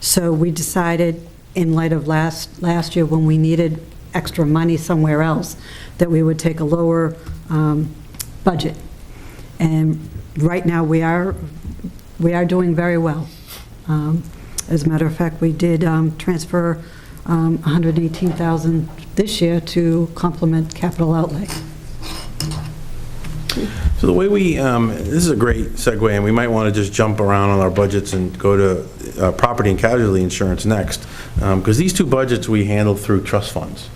so we decided, in light of last year, when we needed extra money somewhere else, that we would take a lower budget. And right now, we are doing very well. As a matter of fact, we did transfer $118,000 this year to complement capital outlay. So the way this is a great segue, and we might want to just jump around on our budgets and go to property and casualty insurance next, because these two budgets we handle through trust funds.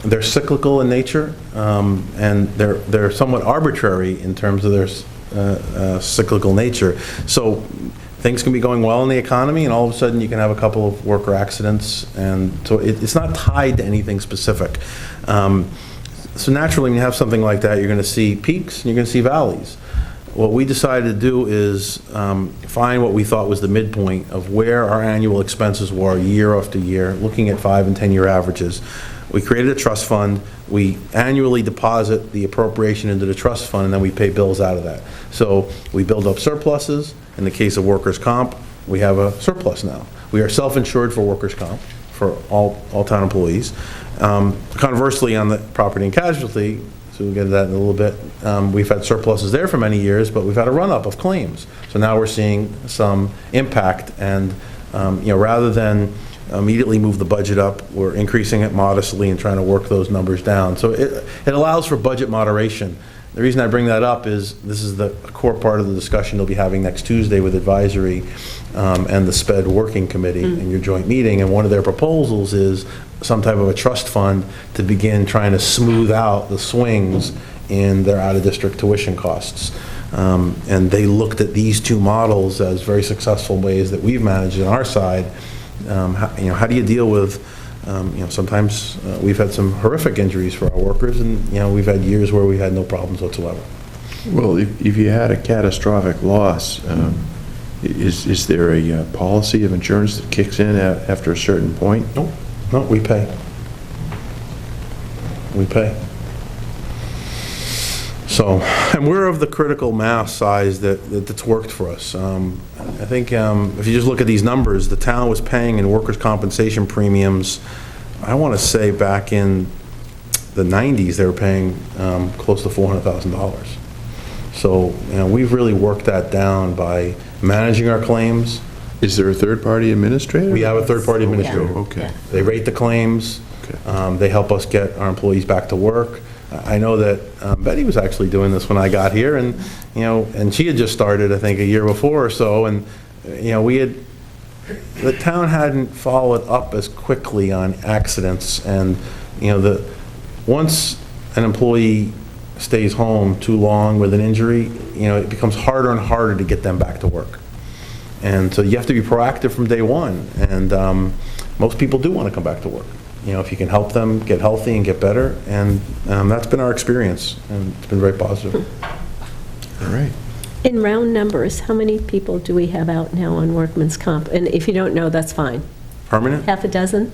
They're cyclical in nature, and they're somewhat arbitrary in terms of their cyclical nature. So things can be going well in the economy, and all of a sudden you can have a couple of worker accidents, and so it's not tied to anything specific. So naturally, when you have something like that, you're going to see peaks and you're going to see valleys. What we decided to do is find what we thought was the midpoint of where our annual expenses were year after year, looking at 5- and 10-year averages. We created a trust fund. We annually deposit the appropriation into the trust fund, and then we pay bills out of that. So we build up surpluses. In the case of workers' comp, we have a surplus now. We are self-insured for workers' comp for all town employees. Conversely, on the property and casualty, so we'll get to that in a little bit, we've had surpluses there for many years, but we've had a run-up of claims. So now we're seeing some impact, and rather than immediately move the budget up, we're increasing it modestly and trying to work those numbers down. So it allows for budget moderation. The reason I bring that up is this is the core part of the discussion you'll be having next Tuesday with advisory and the SPED working committee in your joint meeting, and one of their proposals is some type of a trust fund to begin trying to smooth out the swings in their out-of-district tuition costs. And they looked at these two models as very successful ways that we've managed on our side. How do you deal with, sometimes we've had some horrific injuries for our workers, and, we've had years where we had no problems whatsoever. Well, if you had a catastrophic loss, is there a policy of insurance that kicks in after a certain point? No, we pay. We pay. So, and we're of the critical mass size that's worked for us. I think if you just look at these numbers, the town was paying in workers' compensation premiums, I want to say back in the 90s, they were paying close to $400,000. So, we've really worked that down by managing our claims. Is there a third-party administrator? We have a third-party administrator. Oh, okay. They rate the claims. Okay. They help us get our employees back to work. I know that Betty was actually doing this when I got here, and and she had just started, I think, a year before or so, and the town hadn't followed up as quickly on accidents, and once an employee stays home too long with an injury, it becomes harder and harder to get them back to work. And so you have to be proactive from day one, and most people do want to come back to work. If you can help them get healthy and get better, and that's been our experience, and it's been very positive. All right. In round numbers, how many people do we have out now on workman's comp? And if you don't know, that's fine. Permanent? Half a dozen?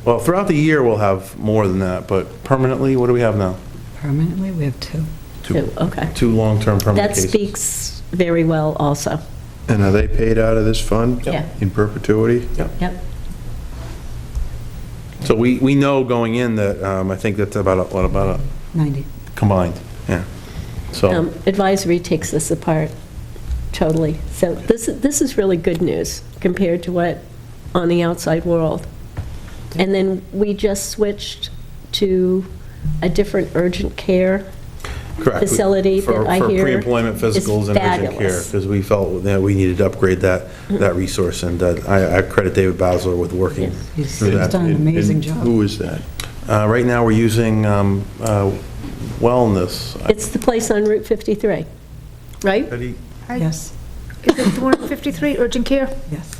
Well, throughout the year, we'll have more than that, but permanently, what do we have now? Permanently, we have two. Two, okay. 2 long-term permanent That cases. speaks very well also. And are they paid out of this fund? Yeah. In perpetuity? Yep. So we know going in that, I think that's about a 90. combined, yeah. So, Advisory takes this apart totally. So this is really good news compared to what on the outside world. And then we just switched to a different urgent care. Correct. facility that I hear For pre-employment is physicals and urgent care, fabulous. because we felt that we needed to upgrade that resource, and I credit David Basler with working He's through that. done an amazing And job. who is that? Right now, we're using Wellness. It's the place on Route 53, right? Yes, Is it the one at 53, urgent care? yes.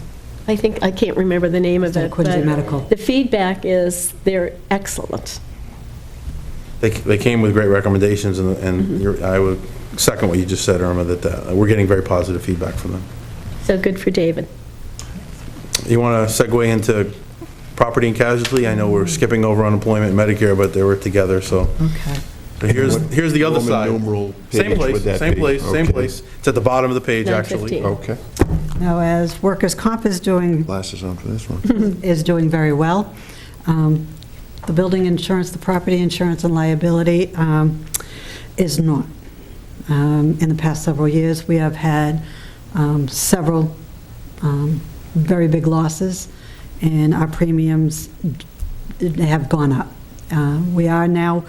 I think, I can't remember the name of at it. Quincy but Medical. The feedback is they're excellent. They came with great recommendations, and I would second what you just said, Irma, that we're getting very positive feedback from them. So good for David. You want to segue into property and casualty? I know we're skipping over unemployment and Medicare, but they were together, so. Okay. But here's the other Roman side. numeral Same page place, would that same be? place, same Okay. place. It's at the bottom of the page, actually. 915. Okay. Now, as workers' comp is doing Glasses on for this one. is doing very well. The building insurance, the property insurance and liability is not. In the past several years, we have had several very big losses, and our premiums have gone up. We are now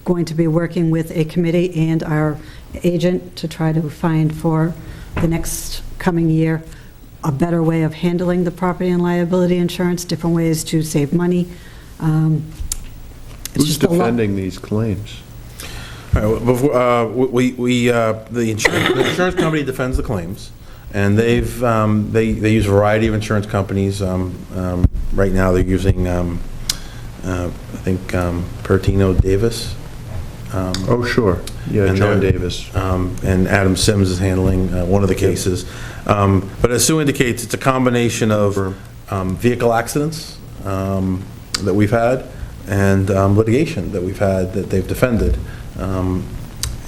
going to be working with a committee and our agent to try to find for the next coming year a better way of handling the property and liability insurance, different ways to save money. It's Who's just a lot. defending these claims? All right, well, before, the insurance company defends the claims, and they use a variety of insurance companies. Right now, they're using, I think, Pertino Davis. Oh, sure. Yeah, And John they're- Davis. And Adam Sims is handling one of the cases. But as Sue indicates, it's a combination of vehicle accidents that we've had and litigation that we've had that they've defended.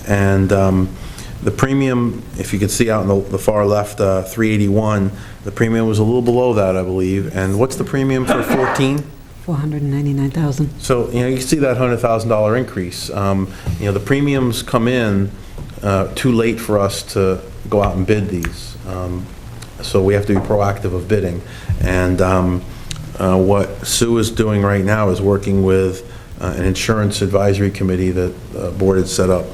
And the premium, if you can see out in the far left, 381, the premium was a little below that, I believe. And what's the premium for 14? 499,000. So, you see that $100,000 increase. The premiums come in too late for us to go out and bid these. So we have to be proactive of bidding. And what Sue is doing right now is working with an insurance advisory committee that the board had set up,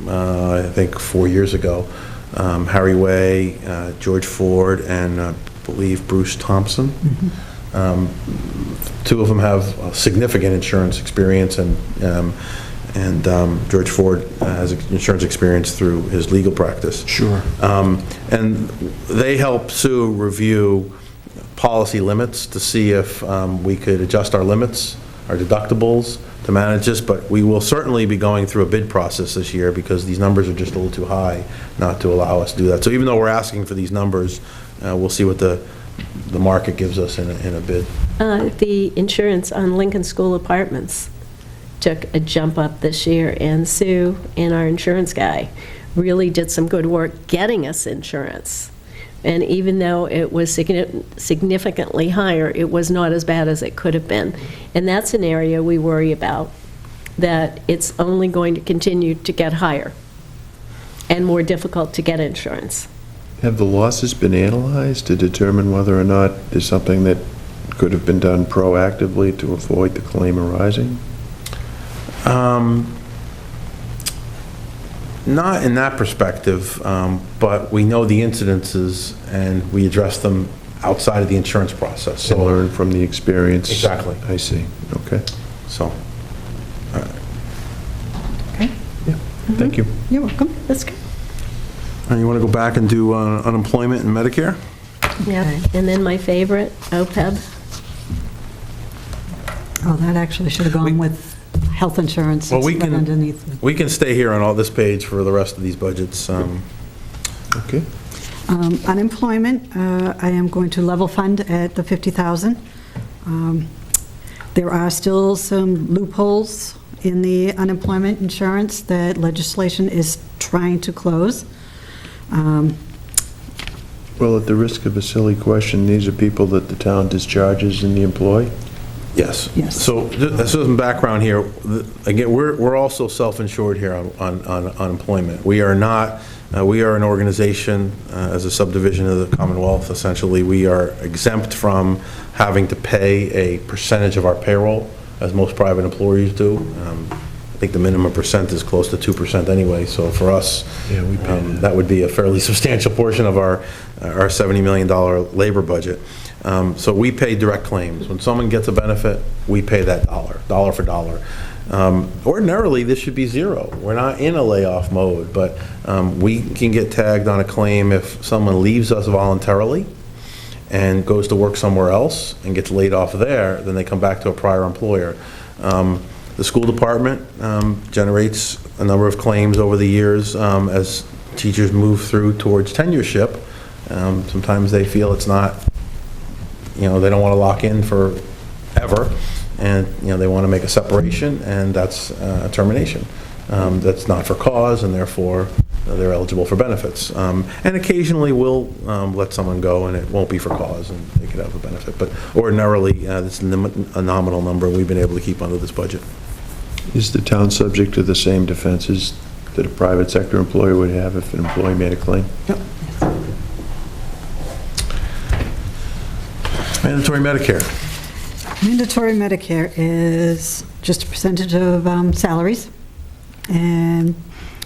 I think, 4 years ago. Harry Way, George Ford, and I believe Bruce Thompson. Two of them have significant insurance experience, and George Ford has insurance experience through his legal practice. Sure. And they help Sue review policy limits to see if we could adjust our limits, our deductibles, to manage this, but we will certainly be going through a bid process this year because these numbers are just a little too high not to allow us to do that. So even though we're asking for these numbers, we'll see what the market gives us in a bid. The insurance on Lincoln School Apartments took a jump up this year, and Sue and our insurance guy really did some good work getting us insurance. And even though it was significantly higher, it was not as bad as it could have been. And that's an area we worry about, that it's only going to continue to get higher and more difficult to get insurance. Have the losses been analyzed to determine whether or not there's something that could have been done proactively to avoid the claim arising? Not in that perspective, but we know the incidences and we address them outside of the insurance process. To So, learn from the experience? Exactly. I see, okay. so, Okay, Thank you. you're welcome. That's good. you want to go back and do unemployment and Medicare? Yeah. And then my favorite, OPEB. Oh, that actually should have gone with health insurance. Well, It's we right can- underneath. We can stay here on all this page for the rest of these budgets. Okay. Unemployment, I am going to level fund at the 50,000. There are still some loopholes in the unemployment insurance that legislation is trying to close. Well, at the risk of a silly question, these are people that the town discharges in the employ? Yes. Yes. So, just some background here. Again, we're also self-insured here on unemployment. We are not, we are an organization as a subdivision of the Commonwealth, essentially. We are exempt from having to pay a percentage of our payroll, as most private employees do. I think the minimum percent is close to 2% anyway, so for us, Yeah, we pay that. that would be a fairly substantial portion of our $70 million labor budget. So we pay direct claims. When someone gets a benefit, we pay that dollar for dollar. Ordinarily, this should be zero. We're not in a layoff mode, but we can get tagged on a claim if someone leaves us voluntarily and goes to work somewhere else and gets laid off there, then they come back to a prior employer. The school department generates a number of claims over the years as teachers move through towards tenureship. Sometimes they feel it's not, they don't want to lock in forever, and, they want to make a separation, and that's a termination. That's not for cause, and therefore, they're eligible for benefits. And occasionally, we'll let someone go, and it won't be for cause, and they could have a benefit. But ordinarily, this is a nominal number we've been able to keep under this budget. Is the town subject to the same defenses that a private sector employer would have if an employee made a claim? Yep. Mandatory Medicare. Mandatory Medicare is just a percentage of salaries. And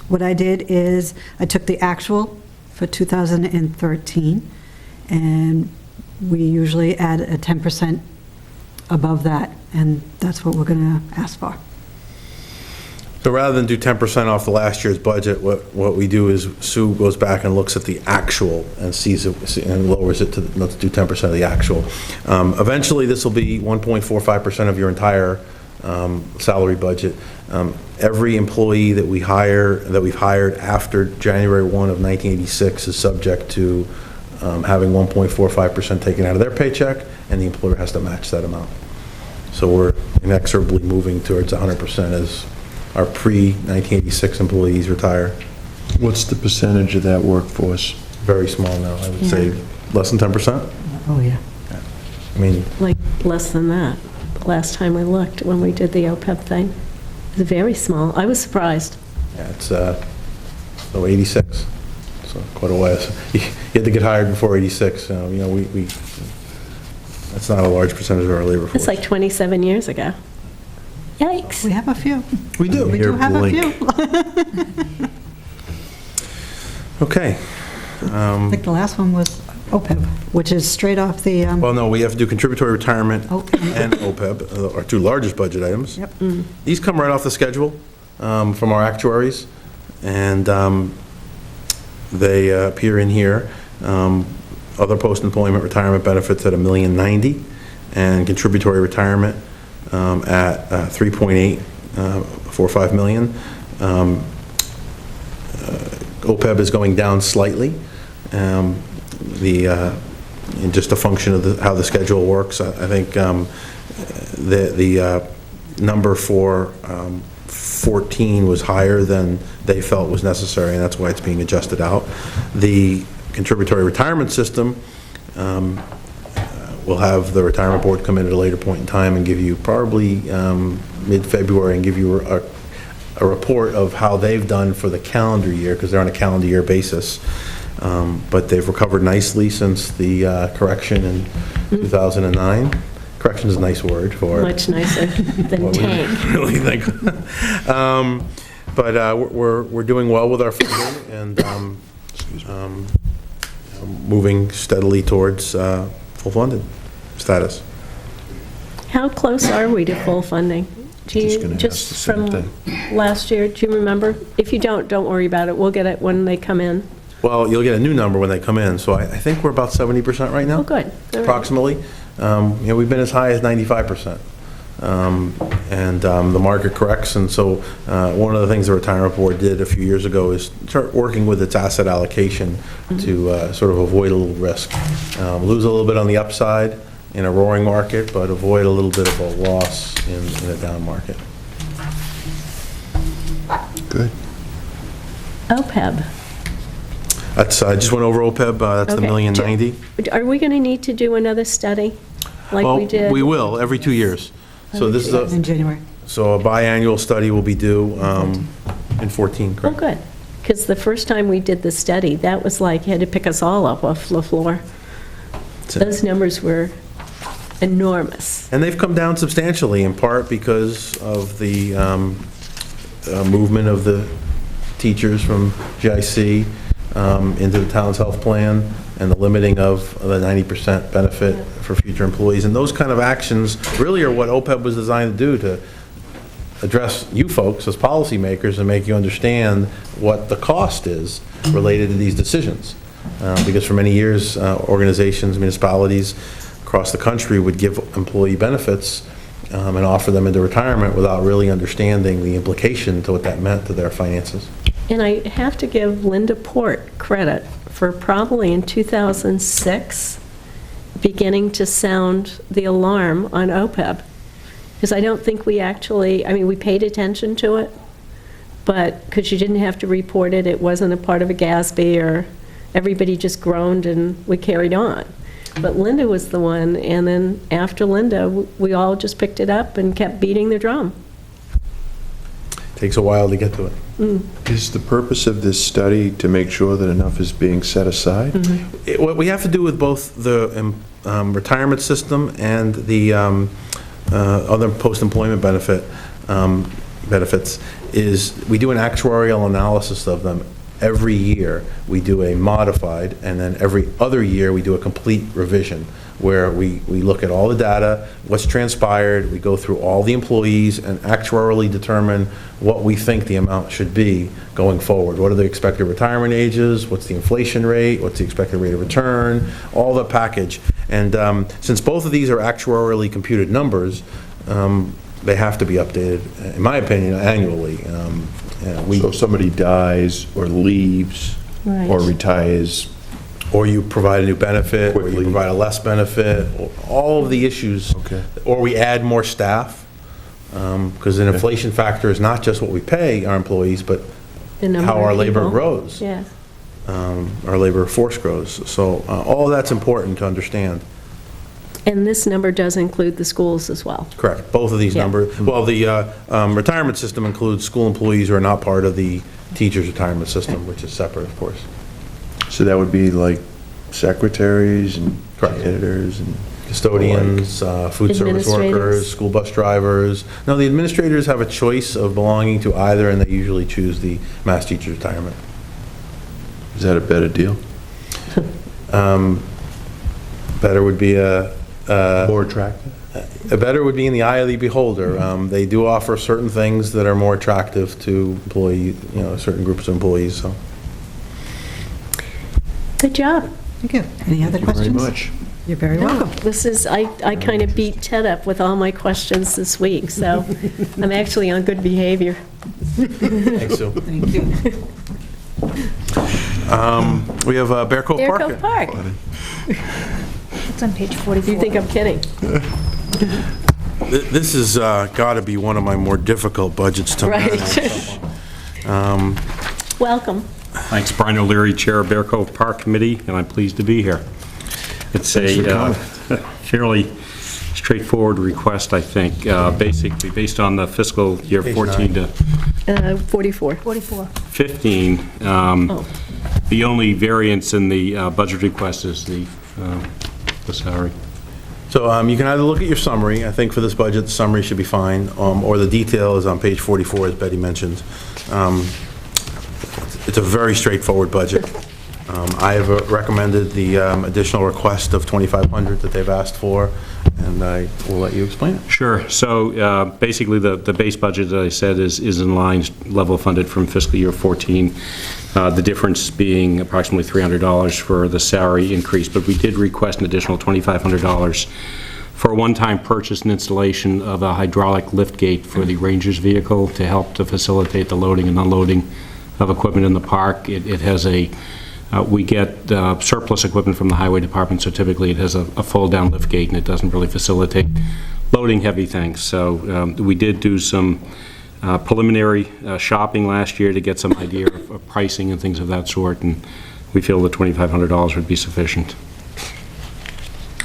what I did is I took the actual for 2013, and we usually add a 10% above that, and that's what we're going to ask for. So rather than do 10% off the last year's budget, what we do is Sue goes back and looks at the actual and sees it and lowers it to, let's do 10% of the actual. Eventually, this will be 1.45% of your entire salary budget. Every employee that we've hired after January 1 of 1986 is subject to having 1.45% taken out of their paycheck, and the employer has to match that amount. So we're inexorably moving towards 100% as our pre-1986 employees retire. What's the percentage of that workforce? Very small now, I would say less than 10%. Oh, yeah. I mean, Like, less than that. The last time we looked, when we did the OPEB thing, it was very small. I was surprised. yeah, it's 86, so quite a while. You had to get hired before 86, we that's not a large percentage of our labor force. It's like 27 years ago. Yikes. We have a few. We do. We do have a Blink. few. Okay. I think the last one was OPEB, which is straight off the, Well, no, we have to do contributory retirement Oh. and OPEB, our two largest budget items. Yep. These come right off the schedule from our actuaries, and they appear in here. Other post-employment retirement benefits at $1,090,000, and contributory retirement at $3.845 million. OPEB is going down slightly. Just a function of how the schedule works. I think the number for 14 was higher than they felt was necessary, and that's why it's being adjusted out. The contributory retirement system will have the retirement board come in at a later point in time and give you probably mid-February and give you a report of how they've done for the calendar year, because they're on a calendar year basis. But they've recovered nicely since the correction in 2009. Correction is a nice word for Much nicer than what we tank. really think. But we're doing well with our funding and moving steadily towards full funded status. How close are we to full funding? Do Just you, gonna ask just the same from thing. last year, do you remember? If you don't worry about it. We'll get it when they come in. Well, you'll get a new number when they come in, so I think we're about 70% right now. Oh, good. All right. Approximately. We've been as high as 95%. And the market corrects, and so one of the things the retirement board did a few years ago is start working with its asset allocation to sort of avoid a little risk. Lose a little bit on the upside in a roaring market, but avoid a little bit of a loss in a down market. Good. OPEB. That's, I just went over OPEB, that's the Okay. $1,090,000. Are we going to need to do another study like we did? Well, we will, every 2 years. So this is in a, January. so a biannual study will be due in 14, Oh, correct? good. Because the first time we did the study, that was like, you had to pick us all up off the floor. That's it. Those numbers were enormous. And they've come down substantially, in part because of the movement of the teachers from GIC into the town's health plan, and the limiting of the 90% benefit for future employees. And those kind of actions really are what OPEB was designed to do, to address you folks as policymakers and make you understand what the cost is related to these decisions. Because for many years, organizations, municipalities across the country would give employee benefits and offer them into retirement without really understanding the implication to what that meant to their finances. And I have to give Linda Port credit for probably in 2006 beginning to sound the alarm on OPEB. Because I don't think we actually, I mean, we paid attention to it, but because you didn't have to report it, it wasn't a part of a GASB, or everybody just groaned and we carried on. But Linda was the one, and then after Linda, we all just picked it up and kept beating the drum. Takes a while to get to it. Is the purpose of this study to make sure that enough is being set aside? What we have to do with both the retirement system and the other post-employment benefits is we do an actuarial analysis of them. Every year, we do a modified, and then every other year, we do a complete revision, where we look at all the data, what's transpired, we go through all the employees and actuarially determine what we think the amount should be going forward. What are the expected retirement ages? What's the inflation rate? What's the expected rate of return? All the package. And since both of these are actuarially computed numbers, they have to be updated, in my opinion, annually. So if somebody dies or leaves Right. or retires, Or you provide a new benefit, or you Quickly. provide a less benefit, or all of the issues. Okay. Or we add more staff, because an inflation factor is not just what we pay our employees, but The number how our of labor people. grows. Yes. Our labor force grows. So all of that's important to understand. And this number does include the schools as well. Correct. Both of these Yeah. numbers, well, the retirement system includes school employees who are not part of the teacher's retirement system, which is separate, of course. so that would be like secretaries and Correct. janitors and... Custodians, food service Administrators. workers, school bus drivers. No, the administrators have a choice of belonging to either, and they usually choose the Mass Teacher's Retirement. Is that a better deal? Better would be More attractive? a better would be in the eye of the beholder. They do offer certain things that are more attractive to certain groups of employees, so. Good job. Thank you. Any other Thank you very questions? much. You're very welcome. This is, I kind of beat Ted up with all my questions this week, so I'm actually on good behavior. Thanks, Sue. Thank you. We have Bear Cove Bear Park. Cove Park. It's on page 44. You think I'm kidding? This has got to be one of my more difficult budgets to manage. Right. Welcome. Thanks, Brian O'Leary, Chair of Bear Cove Park Committee, and I'm pleased to be here. It's a fairly straightforward request, I think, basically based on the fiscal year Page 14 to 44. 44. 15. The only variance in the budget request is the salary. So you can either look at your summary. I think for this budget, the summary should be fine, or the detail is on page 44, as Betty mentioned. It's a very straightforward budget. I have recommended the additional request of $2,500 that they've asked for, and I will let you explain it. Sure. So basically, the base budget, as I said, is in line, level funded from fiscal year 14. The difference being approximately $300 for the salary increase, but we did request an additional $2,500 for a one-time purchase and installation of a hydraulic lift gate for the Ranger's vehicle to help to facilitate the loading and unloading of equipment in the park. It has we get surplus equipment from the highway department, so typically it has a fold-down lift gate, and it doesn't really facilitate loading heavy things. So we did do some preliminary shopping last year to get some idea of pricing and things of that sort, and we feel the $2,500 would be sufficient.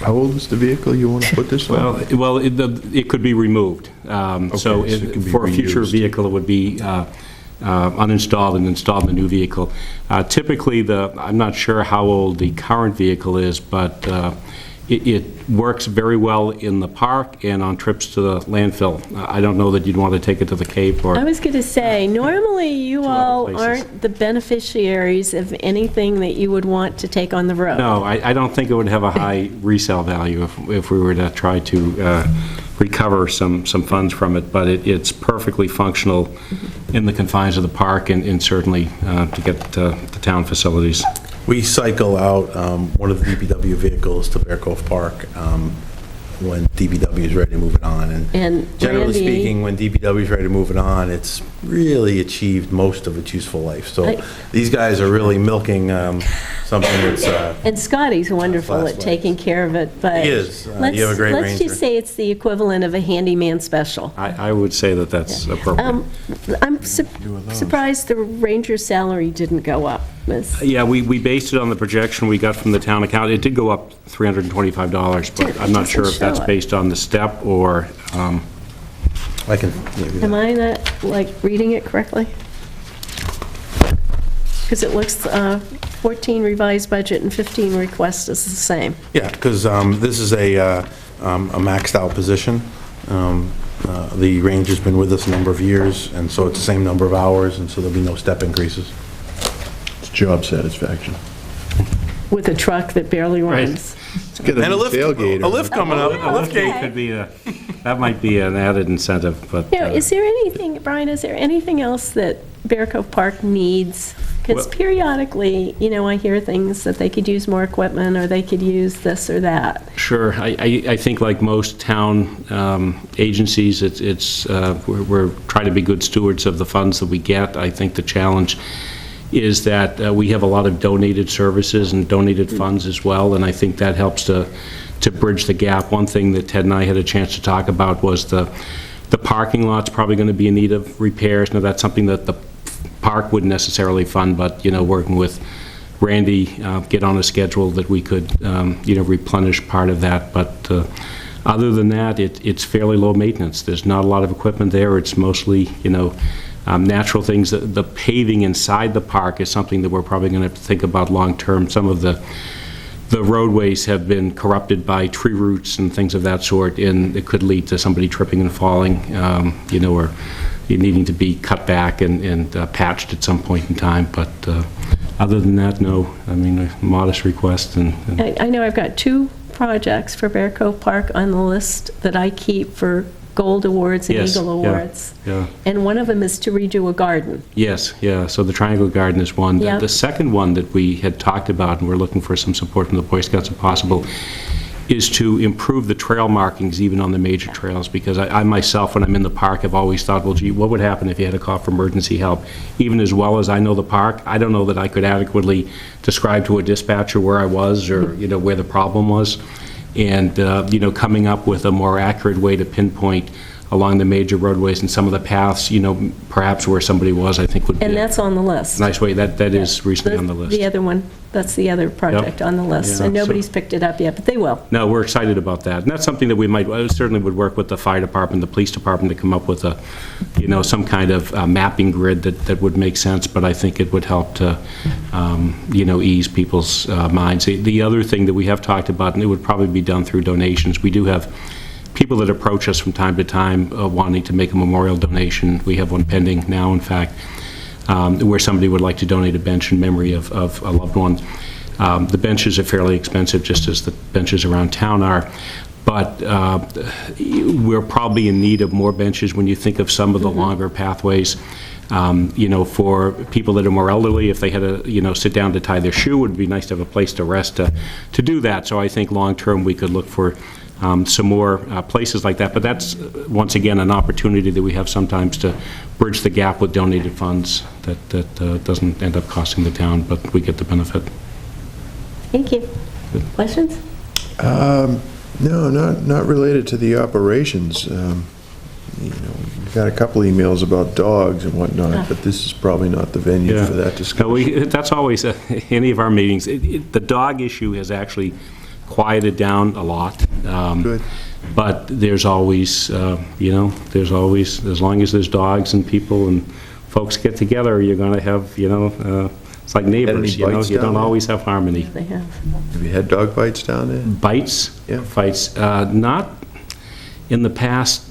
How old is the vehicle you want to put this on? Well, it could be removed. So it can be for a future reused. vehicle, it would be uninstalled and installed in a new vehicle. Typically, I'm not sure how old the current vehicle is, but it works very well in the park and on trips to the landfill. I don't know that you'd want to take it to the Cape or... I was going to say, normally you other all places. aren't the beneficiaries of anything that you would want to take on the road. No, I don't think it would have a high resale value if we were to try to recover some funds from it, but it's perfectly functional in the confines of the park and certainly to get the town facilities. We cycle out one of the DPW vehicles to Bear Cove Park when DPW is ready to move it on. And Generally Randy- speaking, when DPW is ready to move it on, it's really achieved most of its useful life. So these guys are really milking something that's... And Scotty's wonderful Last at taking care of it, but... He is. You have a let's- great Let's ranger. just say it's the equivalent of a handyman special. I would say that that's appropriate. I'm surprised the ranger's salary didn't go up. Yeah, we based it on the projection we got from the town account. It did go up $325, but I'm not sure if that's based on the step or... I can... Am I not, like, reading it correctly? Because it looks, 14 revised budget and 15 request is the same. Yeah, because this is a maxed-out position. The ranger's been with us a number of years, and so it's the same number of hours, and so there'll be no step increases. It's job satisfaction. With a truck that barely Right. runs. And a lift coming up. A lift gate could be that might be an added incentive, but... You know, is there anything, Brian, is there anything else that Bear Cove Park needs? Because Well- periodically, you know, I hear things that they could use more equipment, or they could use this or that. Sure. I think like most town agencies, we're trying to be good stewards of the funds that we get. I think the challenge is that we have a lot of donated services and donated funds as well, and I think that helps to bridge the gap. One thing that Ted and I had a chance to talk about was the parking lot's probably going to be in need of repairs. Now, that's something that the park wouldn't necessarily fund, but, you know, working with Randy, get on a schedule that we could, replenish part of that. But other than that, it's fairly low maintenance. There's not a lot of equipment there. It's mostly, natural things. The paving inside the park is something that we're probably going to have to think about long-term. Some of the roadways have been corrupted by tree roots and things of that sort, and it could lead to somebody tripping and falling, or needing to be cut back and patched at some point in time. But other than that, no. I mean, a modest request. I know I've got 2 projects for Bear Cove Park on the list that I keep for Gold Awards and Yes, Eagle yeah, Awards. yeah. And one of them is to redo a garden. Yes, yeah, so the Triangle Garden is one. Yeah. The second one that we had talked about, and we're looking for some support from the Boy Scouts if possible, is to improve the trail markings even on the major trails, because I myself, when I'm in the park, have always thought, well, gee, what would happen if you had to call for emergency help? Even as well as I know the park, I don't know that I could adequately describe to a dispatcher where I was or, where the problem was. And, coming up with a more accurate way to pinpoint along the major roadways and some of the paths, perhaps where somebody was, I think would be And a that's on the list. nice way. That is recently on the list. The other one, that's the other project on the list. Yeah, And so- nobody's picked it up yet, but they will. No, we're excited about that. And that's something that we certainly would work with the fire department, the police department to come up with some kind of mapping grid that would make sense, but I think it would help to, ease people's minds. The other thing that we have talked about, and it would probably be done through donations, we do have people that approach us from time to time wanting to make a memorial donation. We have one pending now, in fact, where somebody would like to donate a bench in memory of a loved one. The benches are fairly expensive, just as the benches around town are, but we're probably in need of more benches when you think of some of the longer pathways. For people that are more elderly, if they had to, sit down to tie their shoe, it would be nice to have a place to rest to do that. So I think long-term we could look for some more places like that. But that's, once again, an opportunity that we have sometimes to bridge the gap with donated funds that doesn't end up costing the town, but we get the benefit. Thank you. Questions? No, not related to the operations. We've got a couple emails about dogs and whatnot, but this is probably not the venue for that discussion. No, that's always, any of our meetings, the dog issue has actually quieted down a lot. Good. But there's always, there's always, as long as there's dogs and people and folks get together, you're going to have, It's like neighbors, you know, bites you down don't there? always have harmony. They have. Have you had dog bites down there? Bites? Yeah. Fights? Not in the past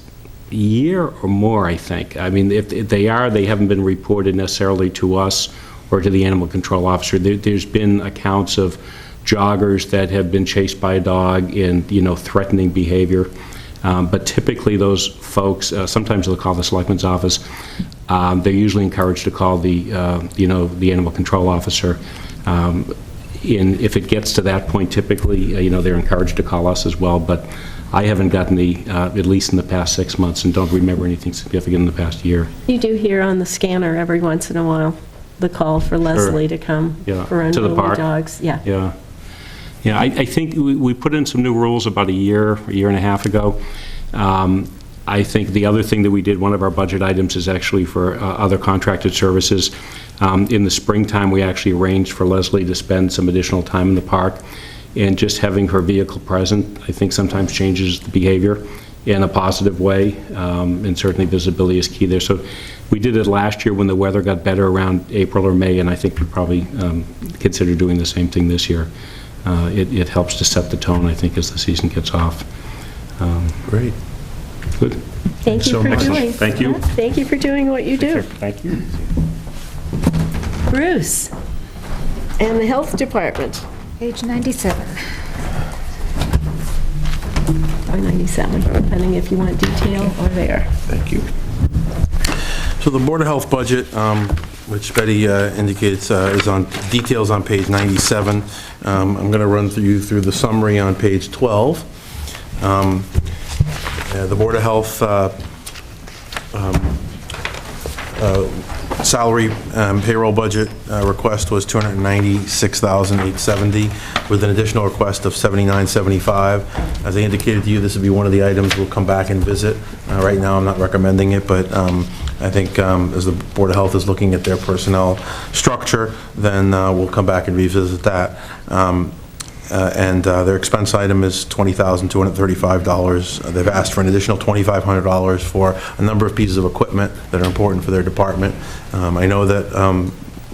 year or more, I think. I mean, if they are, they haven't been reported necessarily to us or to the animal control officer. There's been accounts of joggers that have been chased by a dog in, you know, threatening behavior. But typically those folks, sometimes they'll call the selectman's office. They're usually encouraged to call the, you know, the animal control officer. If it gets to that point, typically, you know, they're encouraged to call us as well. But I haven't gotten at least in the past 6 months, and don't remember anything significant in the past year. You do hear on the scanner every once in a while, the call for Leslie to come Yeah, for to the unruly park. dogs. Yeah. Yeah. Yeah, I think we put in some new rules about a year and a half ago. I think the other thing that we did, one of our budget items, is actually for other contracted services. In the springtime, we actually arranged for Leslie to spend some additional time in the park, and just having her vehicle present, I think sometimes changes the behavior in a positive way, and certainly visibility is key there. So we did it last year when the weather got better around April or May, and I think we probably consider doing the same thing this year. It helps to set the tone, I think, as the season gets off. Great. Good. Thank you so for much. doing. Thank you. Thank you for doing what you do. Thank you. Bruce, and the Health Department, Page 97. or 97, depending if you want detail or there. Thank you. So the Board of Health budget, which Betty indicates is on, details on page 97. I'm going to run through the summary on page 12. The Board of Health salary payroll budget request was $296,870, with an additional request of $79,75. As I indicated to you, this would be one of the items we'll come back and visit. Right now, I'm not recommending it, but I think as the Board of Health is looking at their personnel structure, then we'll come back and revisit that. And their expense item is $20,235. They've asked for an additional $2,500 for a number of pieces of equipment that are important for their department. I know that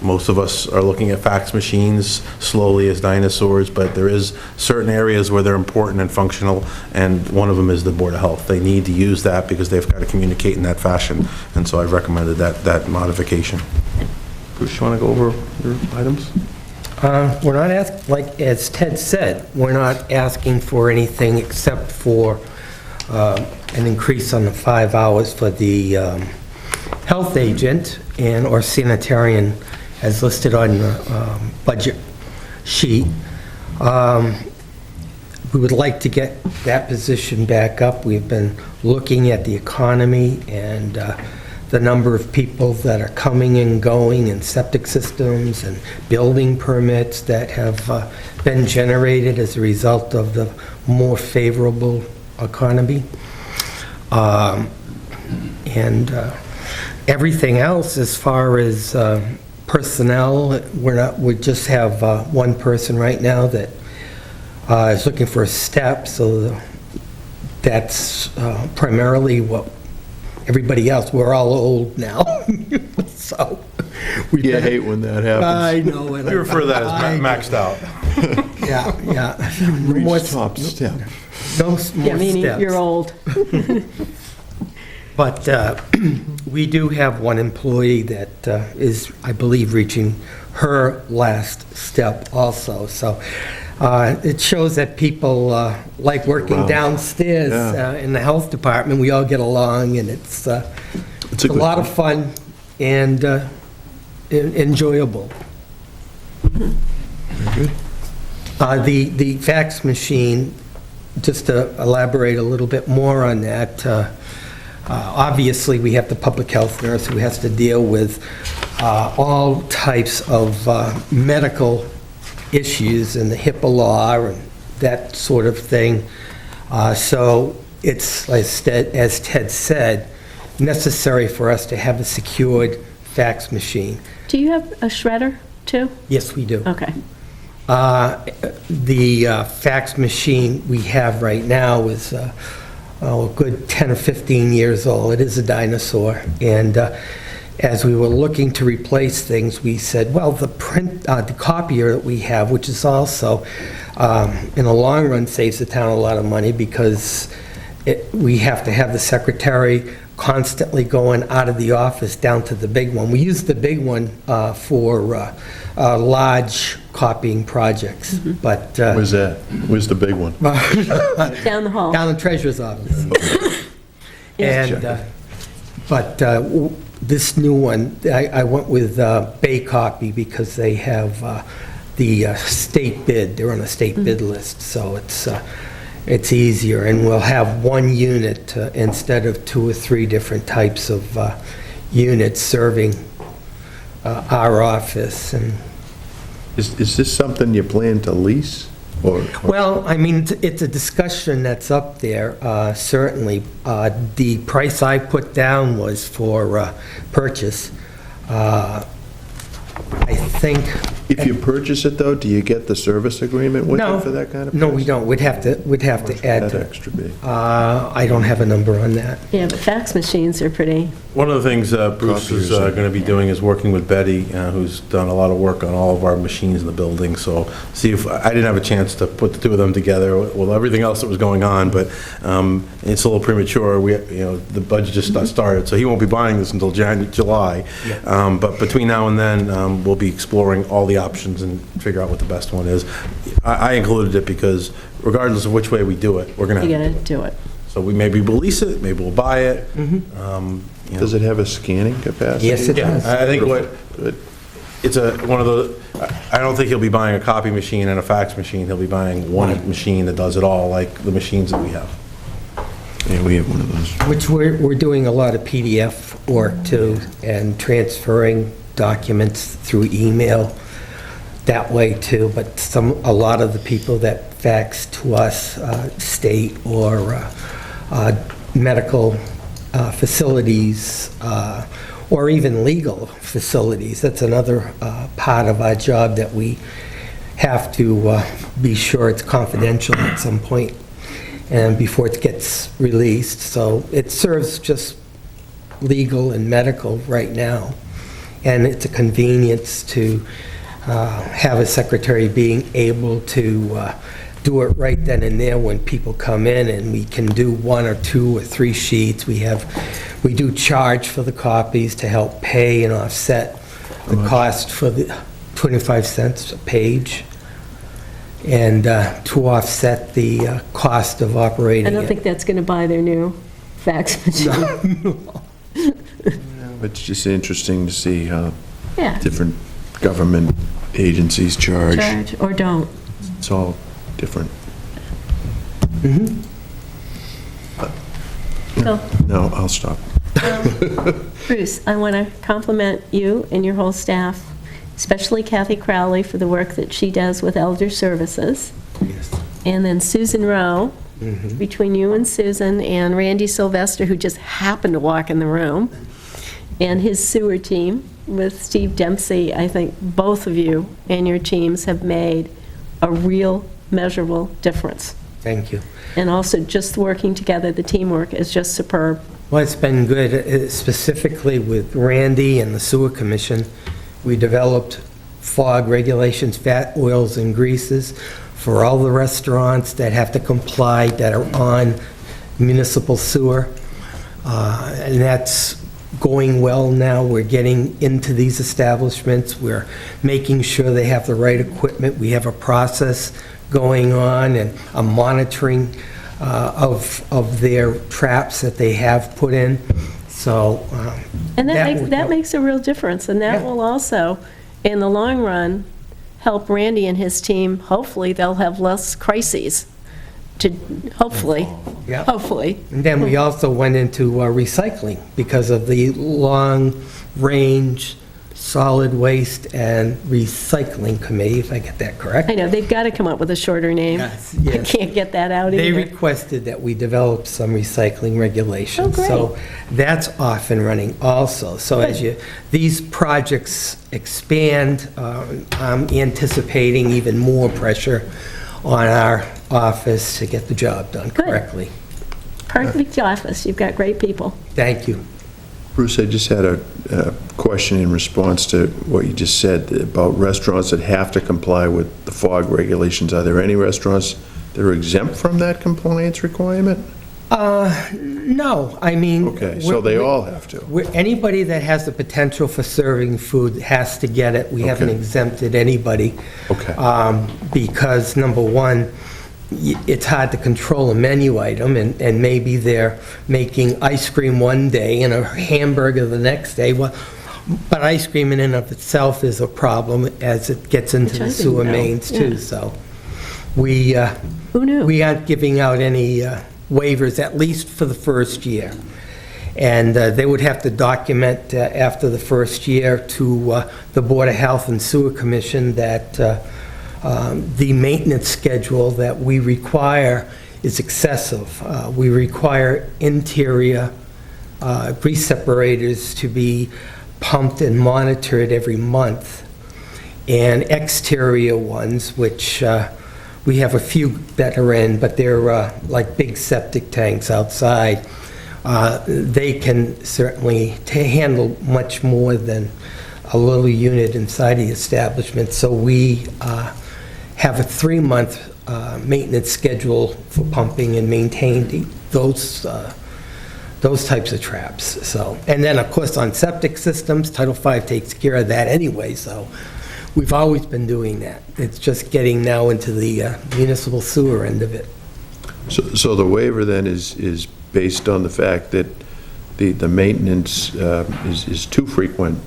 most of us are looking at fax machines slowly as dinosaurs, but there is certain areas where they're important and functional, and one of them is the Board of Health. They need to use that because they've got to communicate in that fashion, and so I've recommended that modification. Bruce, you want to go over your items? We're not asking, like as Ted said, we're not asking for anything except for an increase on the 5 hours for the health agent and or sanitarian as listed on the budget sheet. We would like to get that position back up. We've been looking at the economy and the number of people that are coming and going, and septic systems and building permits that have been generated as a result of the more favorable economy. And everything else, as far as personnel, we just have one person right now that is looking for a step, so that's primarily what everybody else, we're all old now, so. You hate when that happens. I know. We refer to that as maxed out. Yeah. Reach top step. No more Yeah, meaning steps. you're old. But we do have one employee that is, I believe, reaching her last step also. So it shows that people like working Around. downstairs Yeah. in the health department. We all get along, and it's a good lot of fun and enjoyable. Very good. The fax machine, just to elaborate a little bit more on that, obviously, we have the public health nurse who has to deal with all types of medical issues and the HIPAA law and that sort of thing. So it's, as Ted said, necessary for us to have a secured fax machine. Do you have a shredder, too? Yes, we do. Okay. The fax machine we have right now is a good 10 or 15 years old. It is a dinosaur, and as we were looking to replace things, we said, well, the copier that we have, which is also, in the long run, saves the town a lot of money because we have to have the secretary constantly going out of the office down to the big one. We use the big one for large copying projects, but... Where's that? Where's the big one? Down the hall. Down in the treasurer's office. And, but this new one, I went with Bay Copy because they have the state bid. They're on a state bid list, so it's easier. And we'll have one unit instead of 2 or 3 different types of units serving our office. And Is this something you plan to lease? well, I mean, it's a discussion that's up there, certainly. The price I put down was for purchase. I think... If you purchase it, though, do you get the service agreement with No. it for that kind of price? No, we don't. We'd have to add That to it. extra bit. I don't have a number on that. Yeah, but fax machines are pretty, One of the things Bruce is Copiers. going to be doing is working with Betty, who's done a lot of work on all of our machines in the building, so see if, I didn't have a chance to put the two of them together with everything else that was going on, but it's a little premature. The budget just started, so he won't be buying this until July. But between now and then, we'll be exploring all the options and figure out what the best one is. I included it because regardless of which way we do it, we're going to you have to gotta do it. So maybe we'll lease it, maybe we'll buy it. Does it have a scanning capacity? Yes, it does. I think it's one of the, I don't think he'll be buying a copy machine and a fax machine. He'll be buying one machine that does it all, like the machines that we have. Yeah, we have one of those. Which we're doing a lot of PDF work too, and transferring documents through email that way too, but a lot of the people that fax to us, state or medical facilities, or even legal facilities. That's another part of our job that we have to be sure it's confidential at some point and before it gets released. So it serves just legal and medical right now, and it's a convenience to have a secretary being able to do it right then and there when people come in, and we can do 1 or 2 or 3 sheets. We do charge for the copies to help pay and offset the cost for the 25 cents a page, and to offset the cost of operating I don't it. think that's gonna buy their new fax machine. It's just interesting to see how Yeah, different government agencies charge. charge or don't. It's all different. So, No, I'll stop. Bruce, I want to compliment you and your whole staff, especially Kathy Crowley for the work that she does with Elder Services. Yes. And then Susan Rowe, between you and Susan, and Randy Sylvester, who just happened to walk in the room, and his sewer team with Steve Dempsey. I think both of you and your teams have made a real measurable difference. Thank you. And also, just working together, the teamwork is just superb. Well, it's been good, specifically with Randy and the Sewer Commission. We developed fog regulations, fat oils and greases for all the restaurants that have to comply, that are on municipal sewer. And that's going well now. We're getting into these establishments. We're making sure they have the right equipment. We have a process going on and a monitoring of their traps that they have put in. So And that would that help. makes a real difference, and that Yeah. will also, in the long run, help Randy and his team. Hopefully, they'll have less crises, hopefully. Yeah. Hopefully. And then we also went into recycling because of the long-range solid waste and recycling committee, if I get that correct. I know, they've got to come up with a shorter name. Yes, I yes. can't get that out They either. requested that we develop some recycling regulations. Oh, great. So that's off and running also. So as these projects expand, I'm anticipating even more pressure on our office to get the job done Good. correctly. Perfect office, you've got great people. Thank you. Bruce, I just had a question in response to what you just said about restaurants that have to comply with the fog regulations. Are there any restaurants that are exempt from that compliance requirement? No, I mean... Okay, so they all have to. Anybody that has the potential for serving food has to get it. We haven't Okay. exempted anybody. Okay. Because, number one, it's hard to control a menu item, and maybe they're making ice cream one day and a hamburger the next day. Well, but ice cream in and of itself is a problem as it gets into Which I the didn't sewer know, mains, yeah. too, so we... Who knew? We aren't giving out any waivers, at least for the first year. And they would have to document after the first year to the Board of Health and Sewer Commission that the maintenance schedule that we require is excessive. We require interior grease separators to be pumped and monitored every month, and exterior ones, which we have a few that are in, but they're like big septic tanks outside. They can certainly handle much more than a little unit inside the establishment. So we have a 3-month maintenance schedule for pumping and maintaining those types of traps. So, and then, of course, on septic systems, Title V takes care of that anyway, so we've always been doing that. It's just getting now into the municipal sewer end of it. So the waiver then is based on the fact that the maintenance is too frequent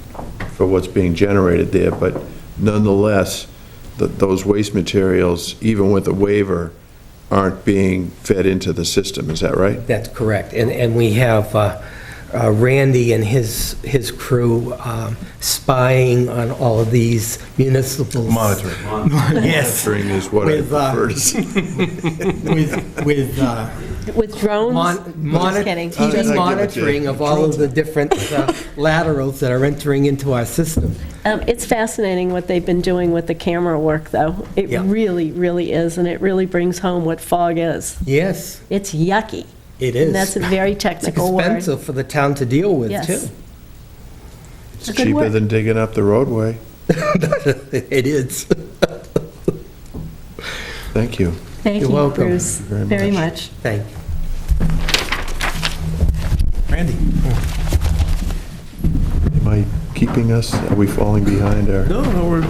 for what's being generated there, but nonetheless, those waste materials, even with a waiver, aren't being fed into the system, is that right? That's correct. And we have Randy and his crew spying on all of these municipal... Monitoring. Yes. Monitoring is what I With, prefer to say. With drones? Just kidding. TV Just- monitoring of all of the different laterals that are entering into our system. It's fascinating what they've been doing with the camera work, though. It Yeah. really, really is, and it really brings home what fog is. Yes, It's yucky. it is. And that's a very It's technical word. expensive for the town to deal with, Yes. too. It's a good cheaper word. than digging up the roadway. It is. Thank you. Thank You're you, welcome. Bruce, very much. Thank you. Randy? Am I keeping us, are we falling behind our? No, we're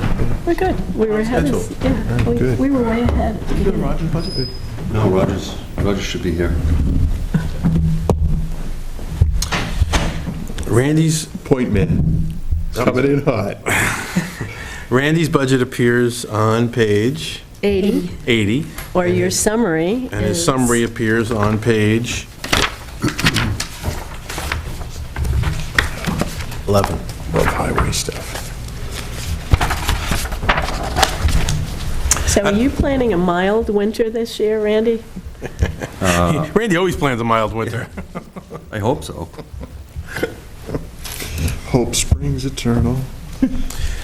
We're good. We were ahead of, Schedule. yeah, good. we were way ahead. good. Roger's budget? No, Rogers should be here. Randy's point man, coming in hot. Randy's budget appears on page 80, 80, or your summary and his is- summary appears on page 11. Love highway stuff. So are you planning a mild winter this year, Randy? Randy always plans a mild winter. I hope so. Hope springs eternal.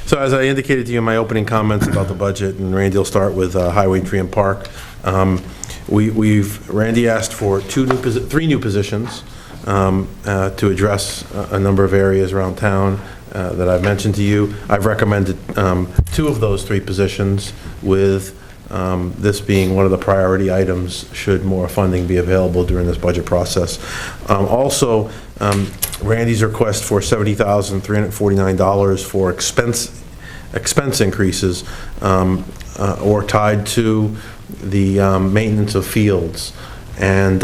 So as I indicated to you in my opening comments about the budget, and Randy will start with Highway, Tree, and Park, Randy asked for 3 new positions to address a number of areas around town that I've mentioned to you. I've recommended 2 of those 3 positions, with this being one of the priority items should more funding be available during this budget process. Also, Randy's request for $70,349 for expense increases or tied to the maintenance of fields. And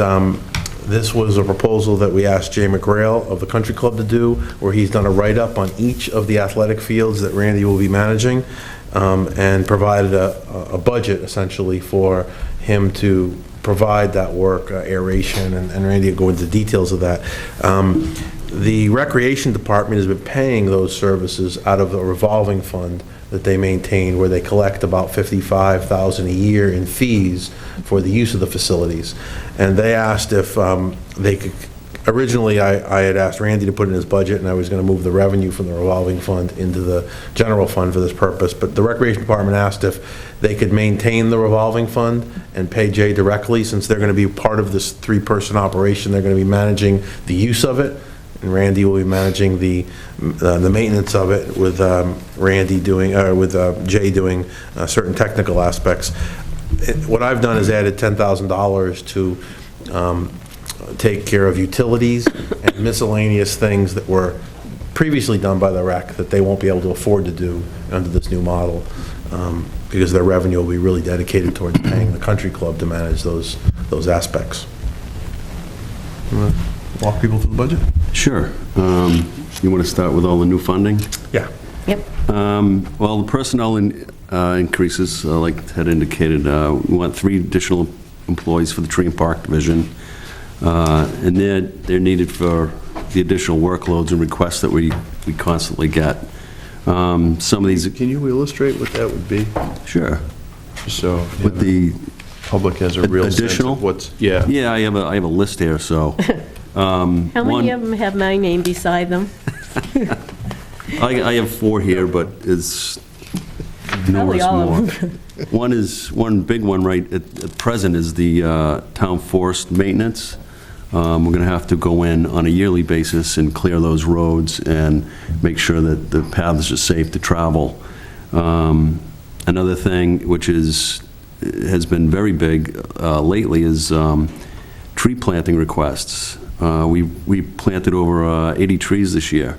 this was a proposal that we asked Jay McGrail of the Country Club to do, where he's done a write-up on each of the athletic fields that Randy will be managing, and provided a budget essentially for him to provide that work, aeration, and Randy will go into details of that. The Recreation Department has been paying those services out of a revolving fund that they maintain, where they collect about $55,000 a year in fees for the use of the facilities. And they asked if they could, originally I had asked Randy to put in his budget, and I was going to move the revenue from the revolving fund into the general fund for this purpose, but the Recreation Department asked if they could maintain the revolving fund and pay Jay directly, since they're going to be part of this 3-person operation. They're going to be managing the use of it, and Randy will be managing the maintenance of it, with Randy doing, with Jay doing certain technical aspects. What I've done is added $10,000 to take care of utilities and miscellaneous things that were previously done by the rec that they won't be able to afford to do under this new model, because their revenue will be really dedicated towards paying the country club to manage those aspects. You want to walk people through the budget? Sure. You want to start with all the new funding? Yeah. Yep. Well, the personnel increases, like Ted indicated, we want 3 additional employees for the tree and park division, and they're needed for the additional workloads and requests that we constantly get. Some of these... Can you illustrate what that would be? Sure. So With the public has a real additional? sense of what's... Yeah. Yeah, I have a list here, so... How many of them have my name beside them? I have 4 here, but it's numerous all more. of One big one right at present is the town forest maintenance. We're going to have to go in on a yearly basis and clear those roads and make sure that the paths are safe to travel. Another thing which has been very big lately is tree planting requests. We planted over 80 trees this year.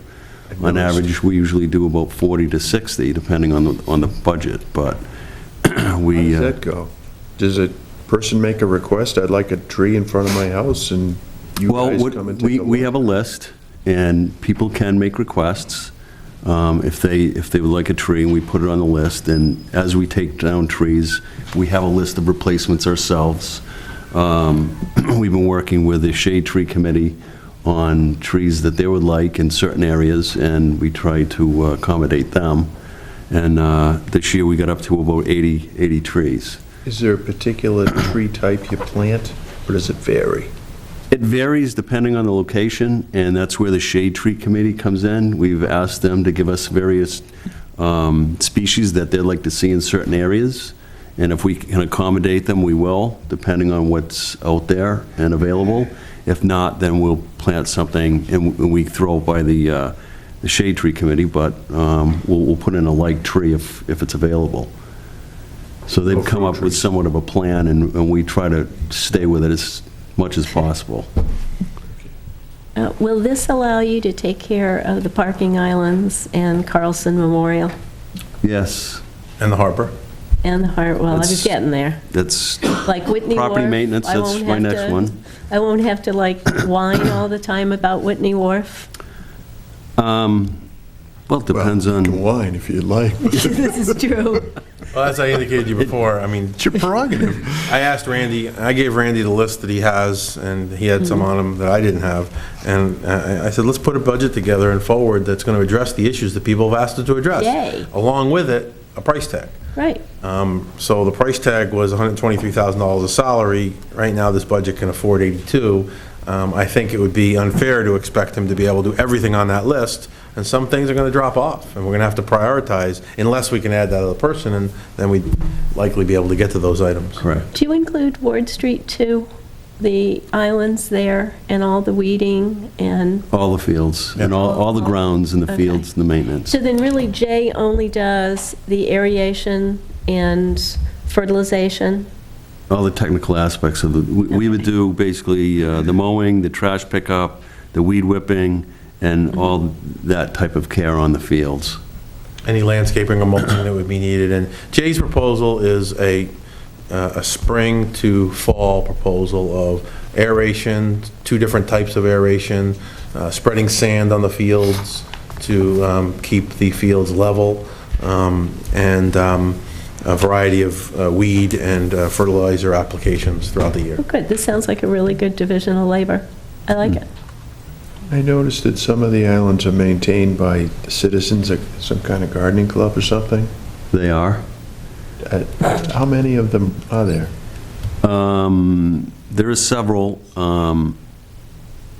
On average, we usually do about 40 to 60, depending on the budget, but we... How does that go? Does a person make a request, I'd like a tree in front of my house, and you guys come and take a look? We have a list, and people can make requests if they would like a tree, and we put it on the list, and as we take down trees, we have a list of replacements ourselves. We've been working with the Shade Tree Committee on trees that they would like in certain areas, and we try to accommodate them. And this year, we got up to about 80 trees. Is there a particular tree type you plant, or does it vary? It varies depending on the location, and that's where the Shade Tree Committee comes in. We've asked them to give us various species that they'd like to see in certain areas, and if we can accommodate them, we will, depending on what's out there and available. If not, then we'll plant something, and we throw it by the Shade Tree Committee, but we'll put in a like tree if it's available. So they've come up with somewhat of a plan, and we try to stay with it as much as possible. Will this allow you to take care of the parking islands and Carlson Memorial Yes. And the harbor? and the Well, I was getting there. That's Like Whitney Wharf. property maintenance, I that's won't my have next to- one. I won't have to like whine all the time about Whitney Wharf. Well, it depends You can on, whine if you'd like. This is true. Well, as I indicated to you before, I mean, It's your prerogative. I asked Randy, I gave Randy the list that he has, and he had some on him that I didn't have, and I said, let's put a budget together and forward that's going to address the issues that people have asked us to address. Yay. Along with it, a price tag. Right. So the price tag was $123,000 a salary. Right now, this budget can afford 82. I think it would be unfair to expect him to be able to do everything on that list, and some things are going to drop off, and we're going to have to prioritize unless we can add that other person, and then we'd likely be able to get to those items. correct. Do you include Ward Street too? The islands there and all the weeding and, All the fields, and all the grounds and the Okay. fields and the maintenance. so then really Jay only does the aeration and fertilization? All the technical aspects of we would do basically the mowing, the trash pickup, the weed whipping, and all that type of care on the fields. Any landscaping or mulching that would be needed, and Jay's proposal is a spring to fall proposal of aeration, 2 different types of aeration, spreading sand on the fields to keep the fields level, and a variety of weed and fertilizer applications throughout the year. Oh, good. This sounds like a really good division of labor. I like it. I noticed that some of the islands are maintained by the citizens, like some kind of gardening club or something. They are. How many of them are there? There are several.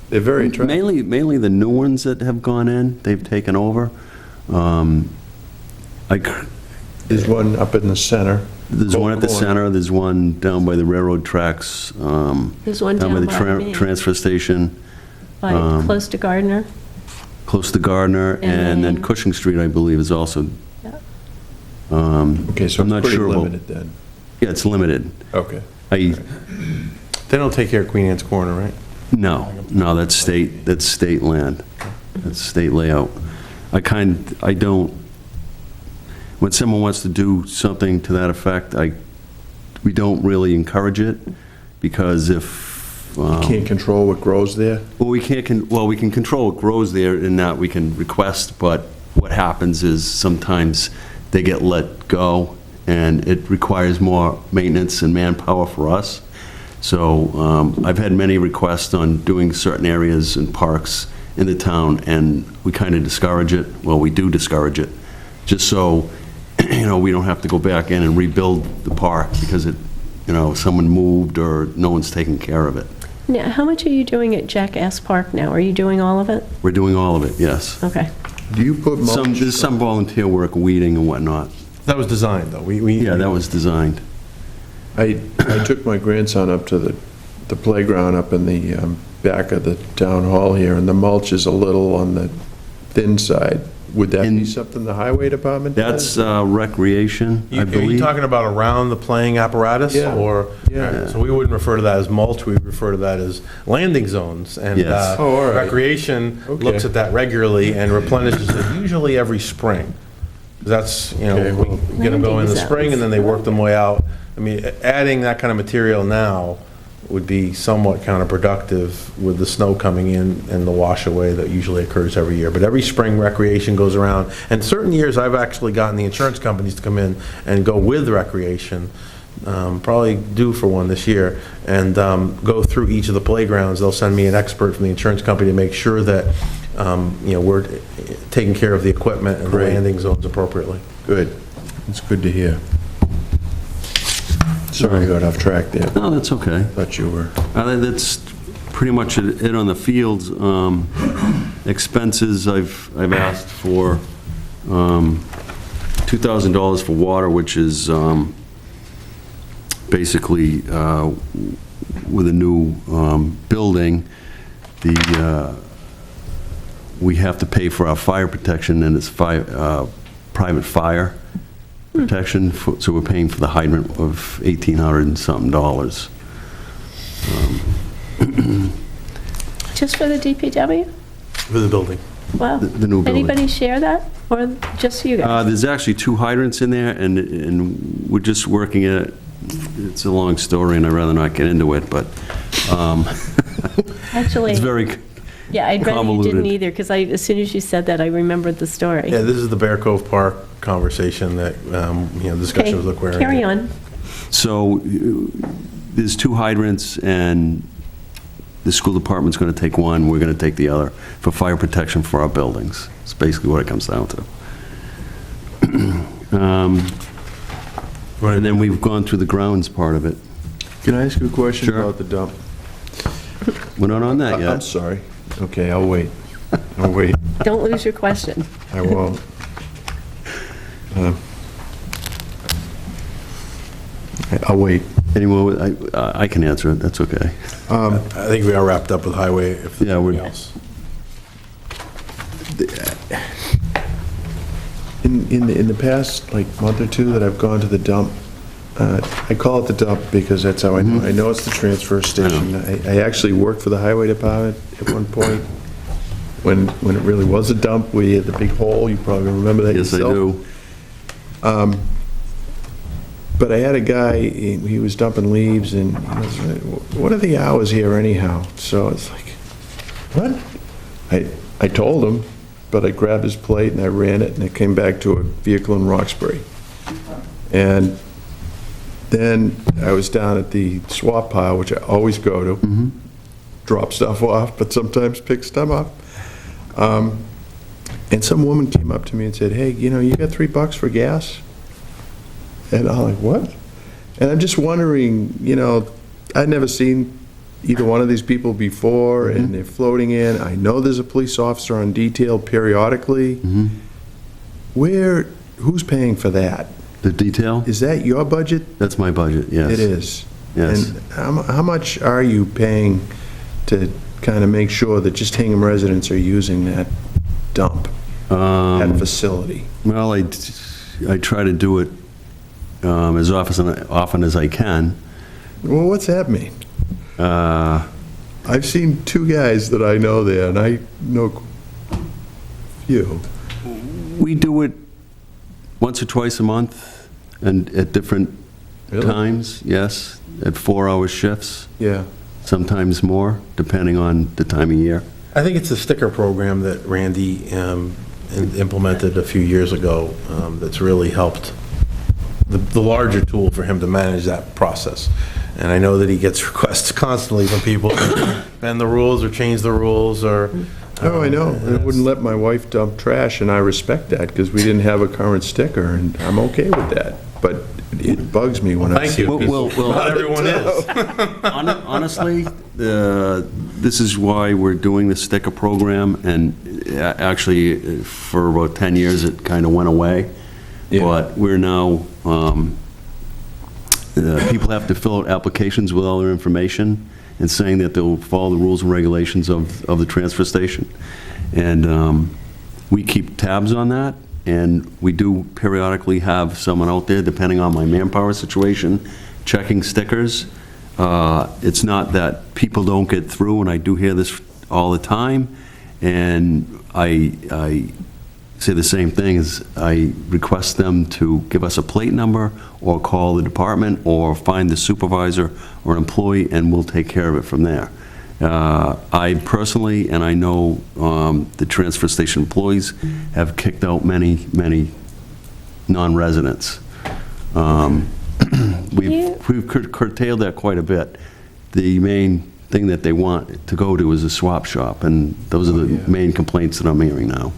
They're very attractive. Mainly the new ones that have gone in, they've taken over. There's one up in the center. There's one at the Corner. center, there's one down by the railroad tracks. There's one Down by down the by me. transfer station. By, close to Gardner? Close to Gardner, and then then- Cushing Street, I believe, is also, Yeah. Okay, so I'm it's not pretty sure about- limited then. yeah, it's limited. Okay. They don't take care of Queen Anne's Corner, right? No, that's state land. That's state layout. I don't, when someone wants to do something to that effect, we don't really encourage it, because if... Can't control what grows there? Well, we can control what grows there in that we can request, but what happens is sometimes they get let go, and it requires more maintenance and manpower for us. So I've had many requests on doing certain areas and parks in the town, and we kind of discourage it. Well, we do discourage it, just so, we don't have to go back in and rebuild the park because someone moved or no one's taking care of it. Now, how much are you doing at Jackass Park now? Are you doing all of it? We're doing all of it, yes. Okay. Do you put mulch? There's some volunteer work, weeding and whatnot. That was designed, though. Yeah, that was designed. I took my grandson up to the playground up in the back of the town hall here, and the mulch is a little on the thin side. Would that be something the highway department does? That's recreation, I Are you believe. talking about around the playing apparatus? Yeah. Or, Yeah. all right, so we wouldn't refer to that as mulch, we refer to that as landing zones. And Yes. Oh, all right. Recreation Okay. looks at that regularly and replenishes it usually every spring. That's, Okay, well- we get them going in the Landing spring and then they work their way out. I mean, adding that kind of material now would be somewhat counterproductive with the snow coming in and the wash away that usually occurs every year. But every spring, recreation goes around. And certain years, I've actually gotten the insurance companies to come in and go with recreation, probably due for one this year, and go through each of the playgrounds. They'll send me an expert from the insurance company to make sure that, we're taking care of the equipment and the Great. landing zones appropriately. Good. It's good to hear. Sorry I got off track there. No, that's okay. Thought you were. That's pretty much it on the fields. Expenses, I've asked for $2,000 for water, which is basically with a new building, we have to pay for our fire protection, and it's private fire protection, so we're paying for the hydrant of $1,800 and something dollars. Just for the DPW? For the building. Wow. The new building. Anybody share that, or just you guys? There's actually 2 hydrants in there, and we're just working it. It's a long story, and I'd rather not get into it, but Actually, it's very yeah, I'd rather you convoluted. didn't either, because as soon as you said that, I remembered the story. Yeah, this is the Bear Cove Park conversation that, discussion with Okay, Aquarium. carry on. So there's 2 hydrants, and the school department's going to take one, we're going to take the other, for fire protection for our buildings. It's basically what it comes down to. And then we've gone through the grounds part of it. Can I ask you a question Sure. about the dump? We're not on that I'm yet. sorry. Okay, I'll wait. I'll wait. Don't lose your question. I won't. I'll wait. Anyway, I can answer it, that's okay. I think we are wrapped up with highway, if there's Yeah, we're- nothing else. In the past, like, month or two that I've gone to the dump, I call it the dump because that's how I know. I know it's the transfer station. I actually worked for the highway department at one point, when it really was a dump. We had the big hole, you probably remember that Yes, I yourself. do. But I had a guy, he was dumping leaves, and he was, what are the hours here anyhow? So it's like, what? I told him, but I grabbed his plate and I ran it, and it came back to a vehicle in Roxbury. And then I was down at the swap pile, which I always go to, drop stuff off, but sometimes pick stuff up. And some woman came up to me and said, hey, you got $3 for gas? And I'm like, what? And I'm just wondering, I'd never seen either one of these people before, and they're floating in. I know there's a police officer on detail periodically. Who's paying for that? The detail? Is that your budget? That's my budget, yes. It is. Yes. And how much are you paying to kind of make sure that just Hingham residents are using that dump, that facility? Well, I try to do it as often as I can. Well, what's that mean? I've seen 2 guys that I know there, and I know few. We do it once or twice a month, and at different Really? times, yes, at 4-hour shifts, Yeah. sometimes more, depending on the time of year. I think it's the sticker program that Randy implemented a few years ago that's really helped, the larger tool for him to manage that process. And I know that he gets requests constantly from people to bend the rules or change the rules or... Oh, I know. And it wouldn't let my wife dump trash, and I respect that, because we didn't have a current sticker, and I'm okay with that. But it bugs me when I Thank see you. people. Not everyone is. Honestly, this is why we're doing the sticker program, and actually, for about 10 years, it kind of went away. Yeah. But we're now, people have to fill out applications with all their information and saying that they'll follow the rules and regulations of the transfer station. And we keep tabs on that, and we do periodically have someone out there, depending on my manpower situation, checking stickers. It's not that people don't get through, and I do hear this all the time, and I say the same thing, is I request them to give us a plate number or call the department or find the supervisor or employee, and we'll take care of it from there. I personally, and I know the transfer station employees, have kicked out many non-residents. We've curtailed that quite a bit. The main thing that they want to go to is a swap shop, and those are the main complaints that I'm hearing now.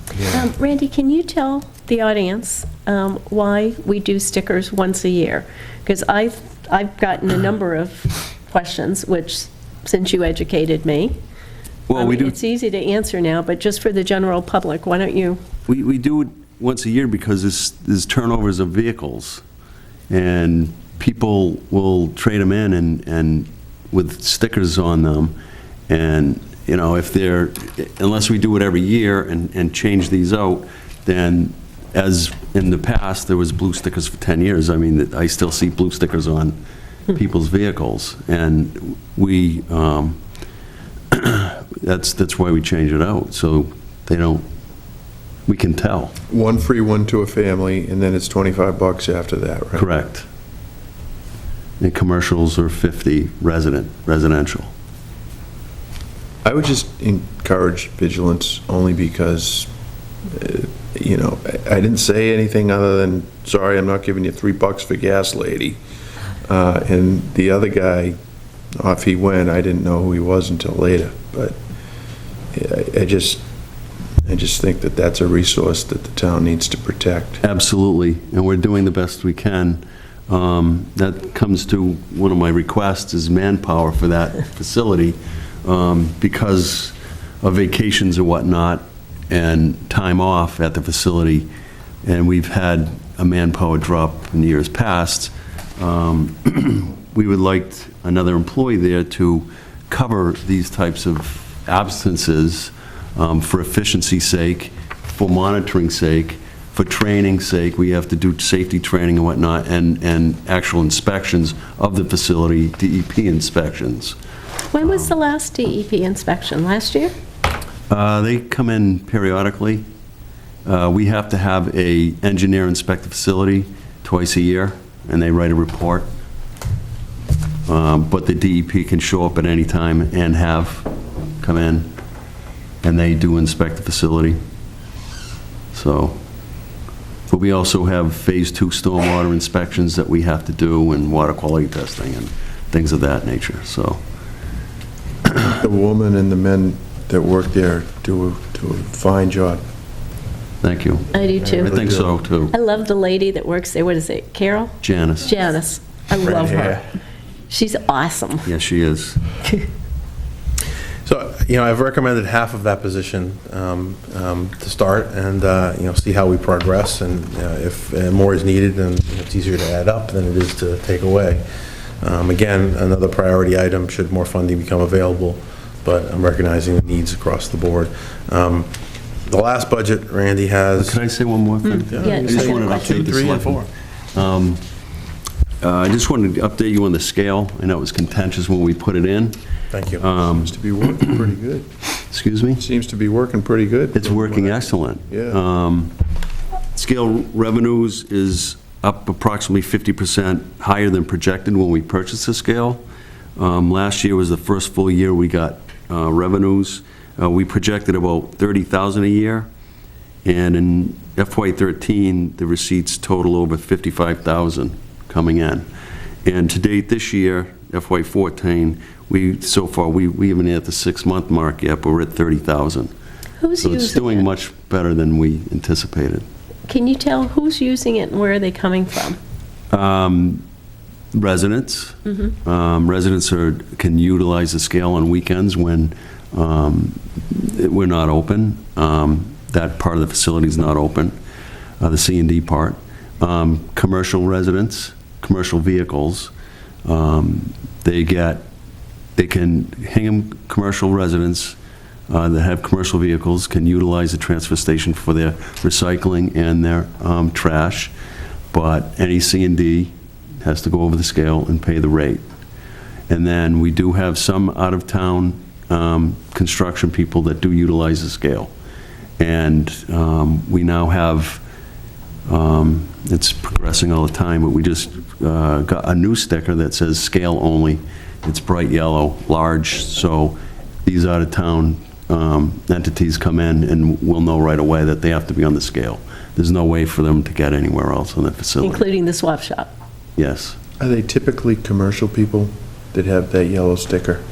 Randy, can you tell the audience why we do stickers once a year? Because I've gotten a number of questions, which, since you educated me, Well, we do. It's easy to answer now, but just for the general public, why don't you? We do it once a year because there's turnovers of vehicles, and people will trade them in and with stickers on them, and, you know, if they're, unless we do it every year and change these out, then, as in the past, there was blue stickers for 10 years. I mean, I still see blue stickers on people's vehicles, and we, that's why we change it out, so they don't, we can tell. One free one to a family, and then it's $25 after that, right? Correct. And commercials are 50 residential. I would just encourage vigilance only because, you know, I didn't say anything other than, sorry, I'm not giving you $3 for gas, lady. And the other guy, off he went. I didn't know who he was until later. But I just think that that's a resource that the town needs to protect. Absolutely, and we're doing the best we can. That comes to one of my requests is manpower for that facility, because of vacations and whatnot and time off at the facility, and we've had a manpower drop in years past. We would like another employee there to cover these types of absences for efficiency's sake, for monitoring's sake, for training's sake. We have to do safety training and whatnot, and actual inspections of the facility, DEP inspections. When was the last DEP inspection? Last year? They come in periodically. We have to have an engineer inspect the facility twice a year, and they write a report. But the DEP can show up at any time and have come in, and they do inspect the facility. So, but we also have Phase 2 stormwater inspections that we have to do, and water quality testing and things of that nature, so. The woman and the men that work there do a fine job. Thank you. I do too. I think so, too. I love the lady that works there. What is it, Carol? Janice. Janice. I love her. She's awesome. Yes, she is. So, you know, I've recommended half of that position to start and, you know, see how we progress, and if more is needed, then it's easier to add up than it is to take away. Again, another priority item, should more funding become available, but I'm recognizing the needs across the board. The last budget, Randy has... Can I say one more thing? Yeah, I just wanted to Two, update the 3, and selectmen. 4. I just wanted to update you on the scale. I know it was contentious when we put it in. Thank you. Seems to be working pretty good. Excuse me? Seems to be working pretty good. It's working excellent. Yeah. Scale revenues is up approximately 50% higher than projected when we purchased the scale. Last year was the first full year we got revenues. We projected about 30,000 a year, and in FY13, the receipts total over 55,000 coming in. And to date this year, FY14, we haven't hit the 6-month mark yet, but we're at 30,000. Who's So using it's doing it? much better than we anticipated. Can you tell who's using it and where are they coming from? Residents. Residents can utilize the scale on weekends when we're not open. That part of the facility is not open, the C&D part. Commercial residents, commercial vehicles, Hingham commercial residents that have commercial vehicles can utilize the transfer station for their recycling and their trash, but any C&D has to go over the scale and pay the rate. And then we do have some out-of-town construction people that do utilize the scale. And we now have, it's progressing all the time, but we just got a new sticker that says scale only. It's bright yellow, large, so these out-of-town entities come in and we'll know right away that they have to be on the scale. There's no way for them to get anywhere else in the facility. Including the swap shop? Yes. Are they typically commercial people that have that yellow sticker?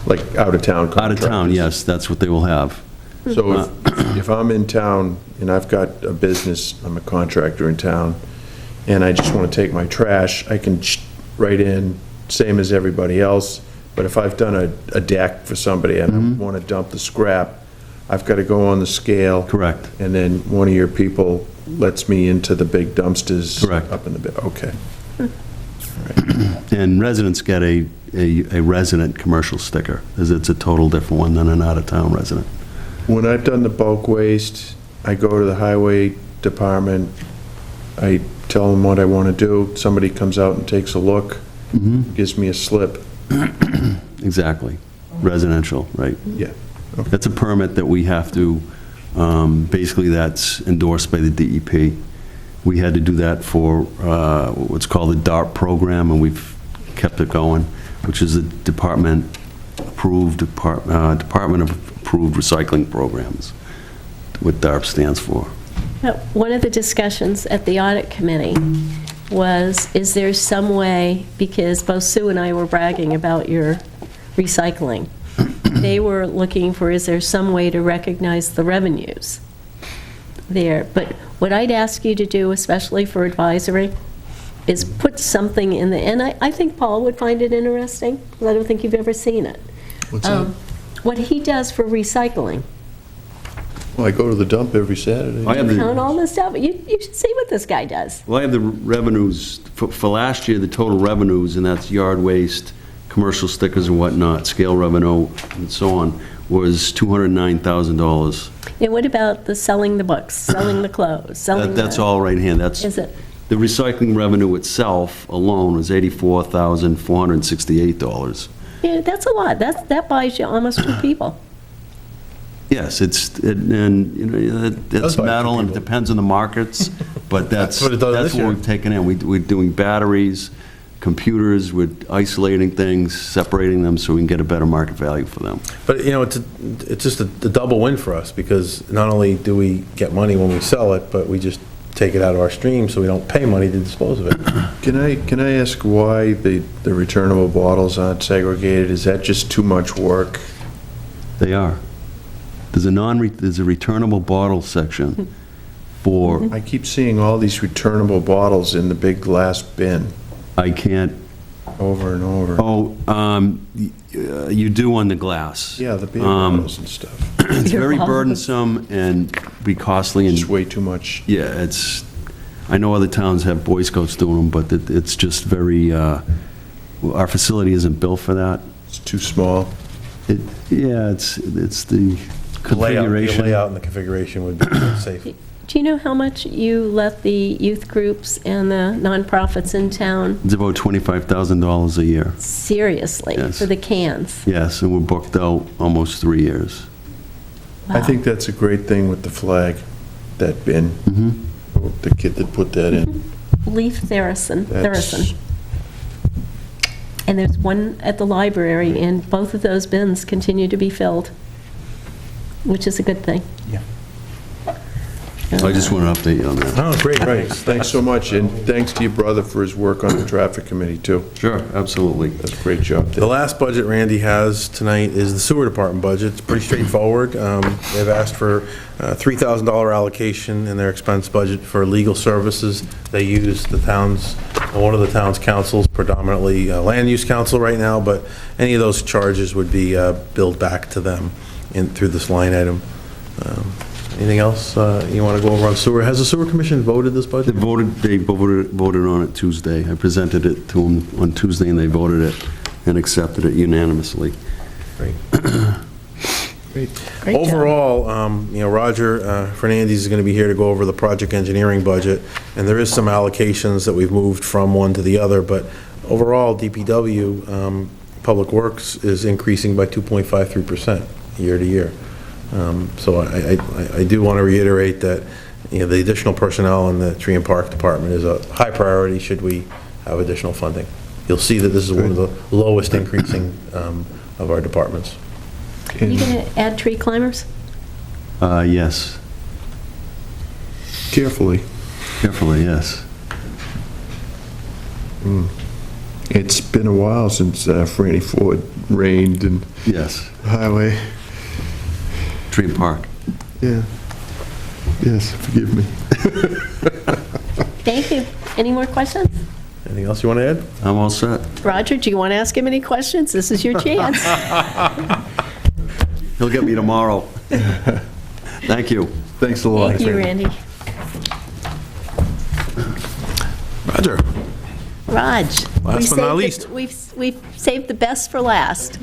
Like out-of-town contractors? Out-of-town, yes, that's what they will have. So if I'm in town and I've got a business, I'm a contractor in town, and I just want to take my trash, I can write in, same as everybody else, but if I've done a deck for somebody and I want to dump the scrap, I've got to go on the scale. Correct. And then one of your people lets me into the big dumpsters. Correct. Up in the, okay. And residents get a resident commercial sticker. It's a total different one than an out-of-town resident. When I've done the bulk waste, I go to the highway department, I tell them what I want to do, somebody comes out and takes a look, gives me a slip. Exactly. Residential, right. Yeah. Okay. That's a permit that we have to, basically that's endorsed by the DEP. We had to do that for what's called the DARP program, and we've kept it going, which is a Department of Approved Recycling Programs, what DARP stands for. Now, one of the discussions at the audit committee was, is there some way, because both Sue and I were bragging about your recycling, they were looking for, is there some way to recognize the revenues there? But what I'd ask you to do, especially for advisory, is put something in the, and I think Paul would find it interesting, because I don't think you've ever seen it. What's that? What he does for recycling. Well, I go to the dump every Saturday. I have the- Count all this stuff. You should see what this guy does. Well, I have the revenues, for last year, the total revenues, and that's yard waste, commercial stickers and whatnot, scale revenue, and so on, was $209,000. And what about the selling the books, selling the clothes, selling That's the... all right hand. That's, Is it? the recycling revenue itself alone was $84,468. Yeah, that's a lot. That buys you almost two people. Yes, it's metal, and it depends on the markets, but that's what it does that's this what year. we've taken in. We're doing batteries, computers, we're isolating things, separating them so we can get a better market value for them. But, it's just a double win for us, because not only do we get money when we sell it, but we just take it out of our stream, so we don't pay money to dispose of it. Can I ask why the returnable bottles aren't segregated? Is that just too much work? They are. There's a returnable bottle section for, I keep seeing all these returnable bottles in the big glass bin I can't, over and over. you do on the glass. Yeah, the beer bottles and stuff. It's very burdensome and be costly, and Just way too much. yeah, I know other towns have Boy Scouts doing them, but it's just very, our facility isn't built for that. It's too small. Yeah, it's the The configuration. layout and the configuration would be safe. Do you know how much you let the youth groups and the nonprofits in town, It's about $25,000 a year. seriously, Yes. for the cans? Yes, and we're booked out almost 3 years. I think that's a great thing with the flag, that bin. The kid that put that in. Leaf Theracin. That's- And there's one at the library, and both of those bins continue to be filled, which is a good thing. Yeah. I just want to update you on that. Oh, great, Right, thanks so much, and thanks to your brother for his work on the traffic committee, too. Sure, absolutely. That's a great job The there. last budget Randy has tonight is the sewer department budget. It's pretty straightforward. They've asked for a $3,000 allocation in their expense budget for legal services. They use the town's, one of the town's councils, predominantly land use council right now, but any of those charges would be billed back to them through this line item. Anything else you want to go over on sewer? Has the sewer commission voted this budget? They voted on it Tuesday. I presented it to them on Tuesday, and they voted it and accepted it unanimously. Great. Great job. Overall, Roger Fernandez is going to be here to go over the project engineering budget, and there is some allocations that we've moved from one to the other, but overall, DPW, Public Works is increasing by 2.53% year to year. So I do want to reiterate that, the additional personnel in the Tree and Park Department is a high priority should we have additional funding. You'll see that this is one of the lowest increasing of our departments. Are you going to add tree climbers? Yes, Carefully. carefully, yes. It's been a while since Franny Ford rained and Yes. highway. Tree Park. Yeah. Yes, forgive me. Thank you. Any more questions? Anything else you want to add? I'm all set. Roger, do you want to ask him any questions? This is your chance. He'll get me tomorrow. Thank you. Thanks a lot. Thank you, Randy. Roger. Raj. Last but not least. We've saved the best for last.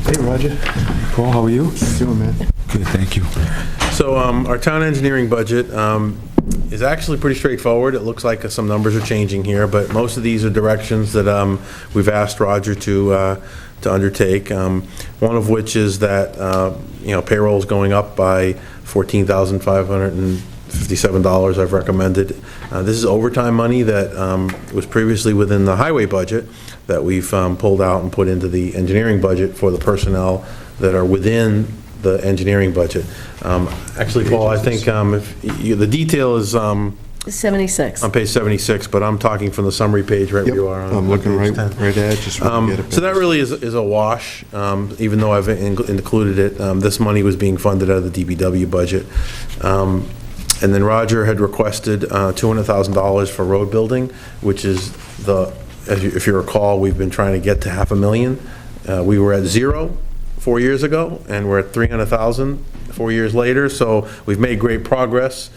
Hey, Roger. Paul, how are you? How you doing, man? Good, thank you. So our town engineering budget is actually pretty straightforward. It looks like some numbers are changing here, but most of these are directions that we've asked Roger to undertake. One of which is that, payroll is going up by $14,557 I've recommended. This is overtime money that was previously within the highway budget that we've pulled out and put into the engineering budget for the personnel that are within the engineering budget. Actually, Paul, I think the detail is on 76. page 76, but I'm talking from the summary page right where you are. I'm looking page right 10. at it, just want to get it. So that really is a wash, even though I've included it. This money was being funded out of the DPW budget. And then Roger had requested $200,000 for road building, which is if you recall, we've been trying to get to $500,000. We were at zero 4 years ago, and we're at $300,000 4 years later, so we've made great progress.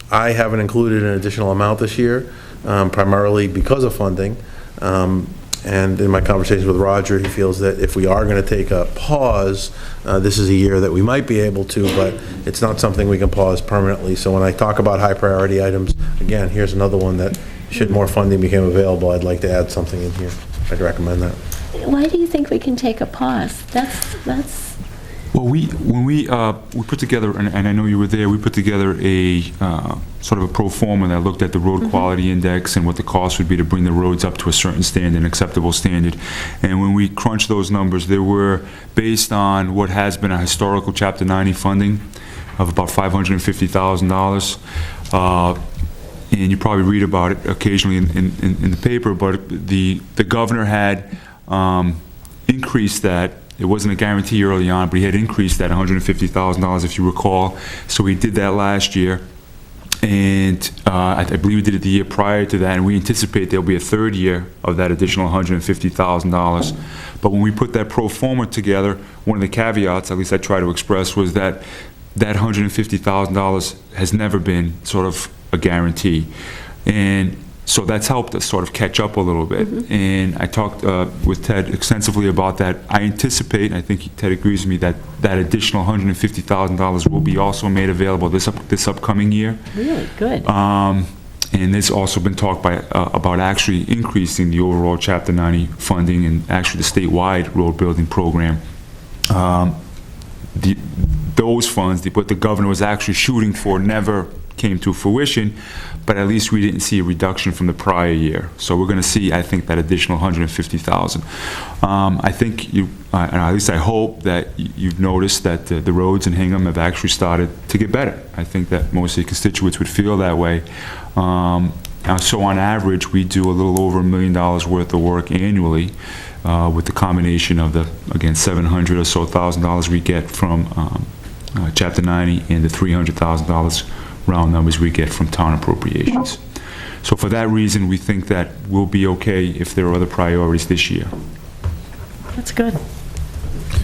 I haven't included an additional amount this year, primarily because of funding. And in my conversations with Roger, he feels that if we are going to take a pause, this is a year that we might be able to, but it's not something we can pause permanently. So when I talk about high priority items, again, here's another one that, should more funding become available, I'd like to add something in here. I'd recommend that. Why do you think we can take a pause? That's. Well, when we put together, and I know you were there, we put together a sort of a pro forma that looked at the road quality index and what the cost would be to bring the roads up to a certain standard, an acceptable standard. And when we crunched those numbers, they were based on what has been a historical Chapter 90 funding of about $550,000. And you probably read about it occasionally in the paper, but the governor had increased that. It wasn't a guarantee early on, but he had increased that $150,000, if you recall. So we did that last year, and I believe we did it the year prior to that, and we anticipate there'll be a third year of that additional $150,000. But when we put that pro forma together, one of the caveats, at least I try to express, was that that $150,000 has never been sort of a guarantee. And so that's helped us sort of catch up a little bit. And I talked with Ted extensively about that. I anticipate, and I think Ted agrees with me, that that additional $150,000 will be also made available this upcoming year. Really good. And there's also been talk about actually increasing the overall Chapter 90 funding and actually the statewide road building program. Those funds, what the governor was actually shooting for, never came to fruition, but at least we didn't see a reduction from the prior year. So we're going to see, I think, that additional $150,000. I think and at least I hope that you've noticed that the roads in Hingham have actually started to get better. I think that most of the constituents would feel that way. So on average, we do a little over $1 million worth of work annually with the combination of the, again, $700,000 or so we get from Chapter 90 and the $300,000 round numbers we get from town appropriations. So for that reason, we think that we'll be okay if there are other priorities this year. That's good.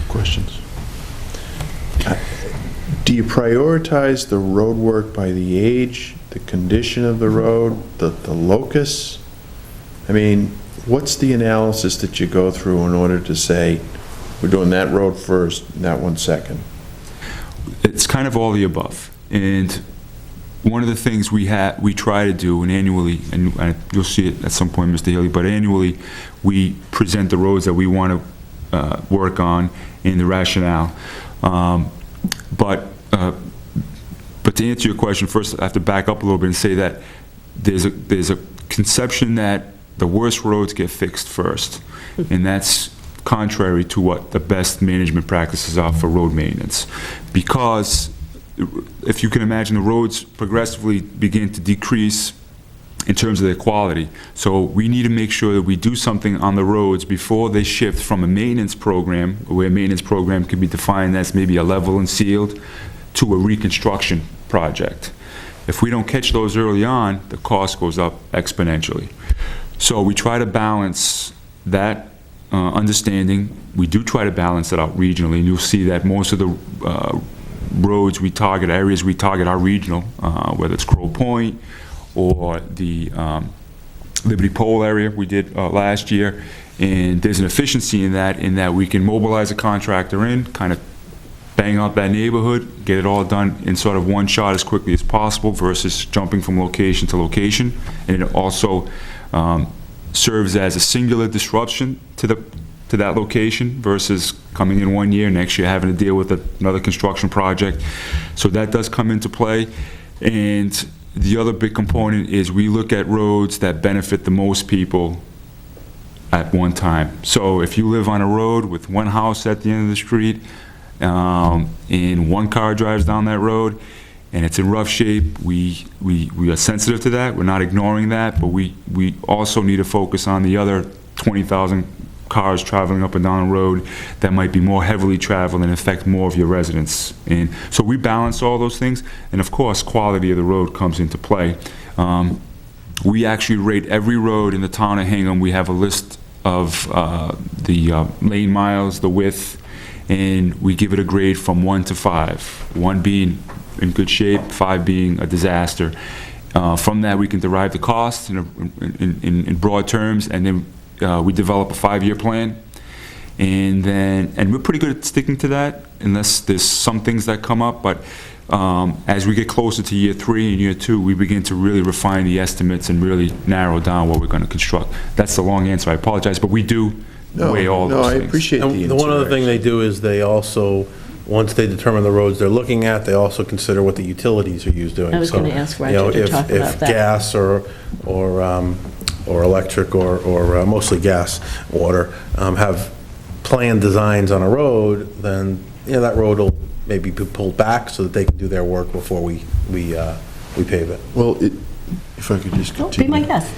Questions? Do you prioritize the road work by the age, the condition of the road, the locus? I mean, what's the analysis that you go through in order to say, we're doing that road first, and that one second? It's kind of all the above. And one of the things we try to do, and annually, and you'll see it at some point, Mr. Haley, but annually we present the roads that we want to work on and the rationale. But to answer your question, first I have to back up a little bit and say that there's a conception that the worst roads get fixed first, and that's contrary to what the best management practices are for road maintenance. Because if you can imagine, the roads progressively begin to decrease in terms of their quality. So we need to make sure that we do something on the roads before they shift from a maintenance program, where a maintenance program could be defined as maybe a level and sealed, to a reconstruction project. If we don't catch those early on, the cost goes up exponentially. So we try to balance that understanding. We do try to balance it out regionally, and you'll see that most of the roads we target, areas we target, are regional, whether it's Crow Point or the Liberty Pole area we did last year. And there's an efficiency in that we can mobilize a contractor in, kind of bang out that neighborhood, get it all done in sort of one shot as quickly as possible versus jumping from location to location. And it also serves as a singular disruption to that location versus coming in one year, next year having to deal with another construction project. So that does come into play. And the other big component is we look at roads that benefit the most people at one time. So if you live on a road with one house at the end of the street, and one car drives down that road and it's in rough shape, we are sensitive to that. We're not ignoring that, but we also need to focus on the other 20,000 cars traveling up and down the road that might be more heavily traveled and affect more of your residents. And so we balance all those things, and of course quality of the road comes into play. We actually rate every road in the town of Hingham. We have a list of the lane miles, the width, and we give it a grade from 1 to 5, 1 being in good shape, 5 being a disaster. From that we can derive the cost in broad terms, and then we develop a 5-year plan, and we're pretty good at sticking to that unless there's some things that come up. But as we get closer to year 3 and year 2, we begin to really refine the estimates and really narrow down what we're going to construct. That's the long answer, I apologize, but we do weigh all those things. I appreciate the answer. The one other thing they do is they also, once they determine the roads they're looking at, they also consider what the utilities are used doing. I was going to ask Roger to talk about that. If gas or electric or mostly gas, water, have planned designs on a road, then that road will maybe be pulled back so that they can do their work before we pave it. Well, if I could just continue. Be my guest.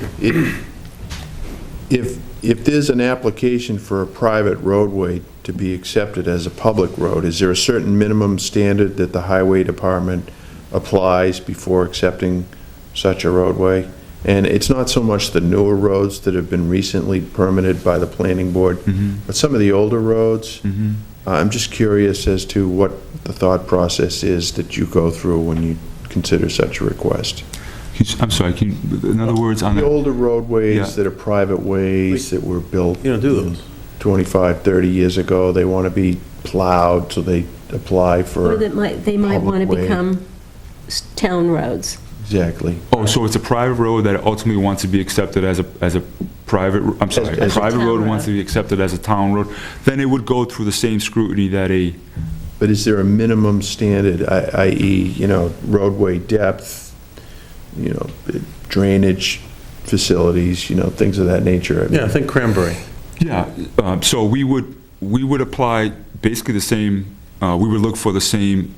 If there's an application for a private roadway to be accepted as a public road, is there a certain minimum standard that the highway department applies before accepting such a roadway? And it's not so much the newer roads that have been recently permitted by the planning board, but some of the older roads. I'm just curious as to what the thought process is that you go through when you consider such a request. I'm sorry, in other words, on The the... older roadways Yeah. that are private ways that were built. You don't do those. 25, 30 years ago, they want to be plowed, so they apply for. Or they might want to public way. become town roads. Exactly. Oh, so it's a private road that ultimately wants to be accepted as a private, I'm sorry, a As a private town road road. wants to be accepted as a town road, then it would go through the same scrutiny that a, But is there a minimum standard, i.e., roadway depth, drainage facilities, things of that nature? I mean, Yeah, I think Cranberry. yeah, so we would apply basically the same, we would look for the same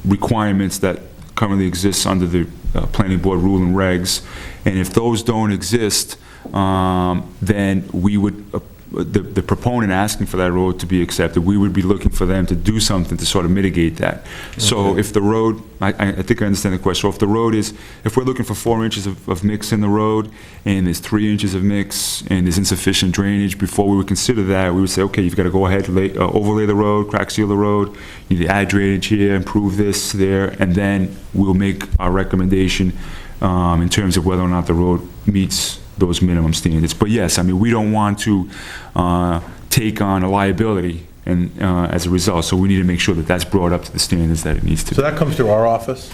requirements that currently exists under the planning board rule and regs, and if those don't exist, then we would, the proponent asking for that road to be accepted, we would be looking for them to do something to sort of mitigate that. So if the road, I think I understand the question, so if the road is, if we're looking for 4 inches of mix in the road, and there's 3 inches of mix, and there's insufficient drainage, before we would consider that, we would say, okay, you've got to go ahead, overlay the road, crack seal the road, you need to add drainage here, improve this, there, and then we'll make our recommendation in terms of whether or not the road meets those minimum standards. But yes, I mean, we don't want to take on a liability and as a result, so we need to make sure that that's brought up to the standards that it needs to So be. that comes through our office?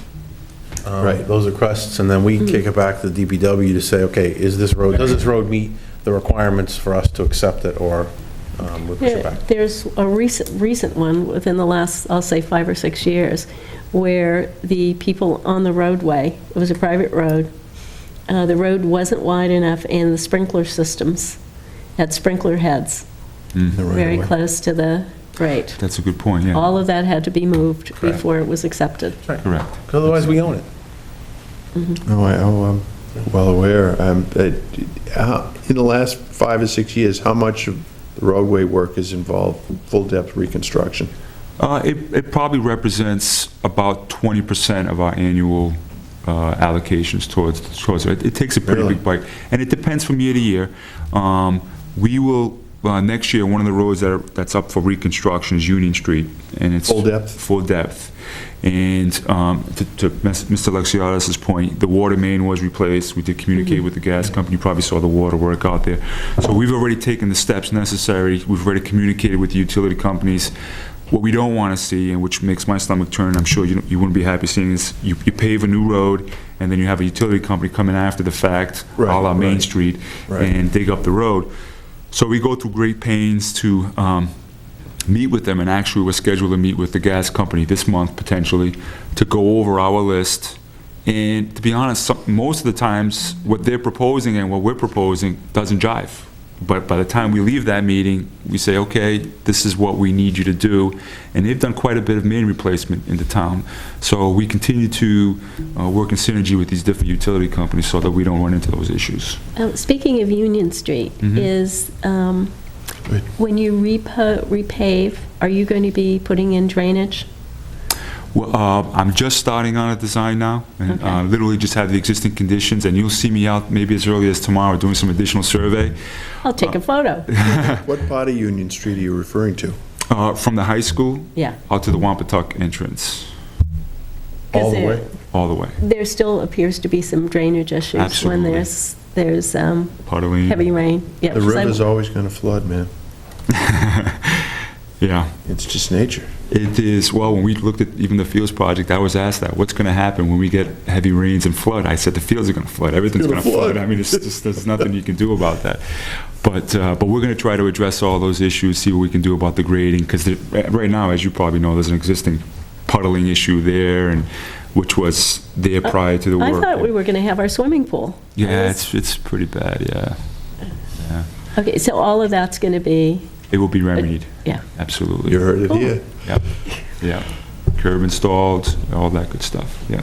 Right. Those requests, and then we kick it back to the DPW to say, okay, does this road meet the requirements for us to accept it, or we push it back? There's a recent one within the last, I'll say, 5 or 6 years, where the people on the roadway, it was a private road, the road wasn't wide enough, and the sprinkler systems had sprinkler heads very close to the grate. That's a good point, yeah. All of that had to be moved Correct. before it was accepted. Correct. 'Cause otherwise, we own it. I'm well aware. In the last 5 or 6 years, how much of the roadway work is involved full-depth reconstruction? It probably represents about 20% of our annual allocations towards it. It takes a pretty Really? big bite, and it depends from year to year. We will, next year, one of the roads that's up for reconstruction is Union Street, and it's... Full depth? Full depth. And to Mr. Alexiadis' point, the water main was replaced. We did communicate with the gas company. You probably saw the water work out there. So we've already taken the steps necessary. We've already communicated with the utility companies. What we don't want to see, and which makes my stomach turn, I'm sure you wouldn't be happy seeing, is you pave a new road, and then you have a utility company come in after the fact, a la Main Right. Street, Right. and dig up the road. So we go through great pains to meet with them, and actually we're scheduled to meet with the gas company this month, potentially, to go over our list. And to be honest, most of the times, what they're proposing and what we're proposing doesn't jive. But by the time we leave that meeting, we say, okay, this is what we need you to do. And they've done quite a bit of main replacement in the town. So we continue to work in synergy with these different utility companies so that we don't run into those issues. Speaking of Union Street, is, when you repave, are you going to be putting in drainage? Well, I'm just starting on a design now, and Okay. literally just have the existing conditions, and you'll see me out maybe as early as tomorrow doing some additional survey. I'll take a photo. What part of Union Street are you referring to? From the high school Yeah. out to the Wampatuck entrance, All the way? all the way. There still appears to be some drainage issues when Absolutely. there's Puddling. heavy rain. Yeah, The 'cause I- river's always going to flood, man. Yeah. It's just nature. It is, well, when we looked at even the fields project, I was asked that, what's going to happen when we get heavy rains and flood? I said, the fields are going to flood, everything's going to flood. I mean, it's just, there's nothing you can do about that. But we're going to try to address all those issues, see what we can do about the grading, because right now, as you probably know, there's an existing puddling issue there, and which was there prior to the work. I thought we were going to have our swimming pool. Yeah, it's pretty bad, yeah. Okay, so all of that's going to be, It will be remedied, yeah. absolutely. You heard it here. Yep, yeah. Curb installed, all that good stuff, yeah.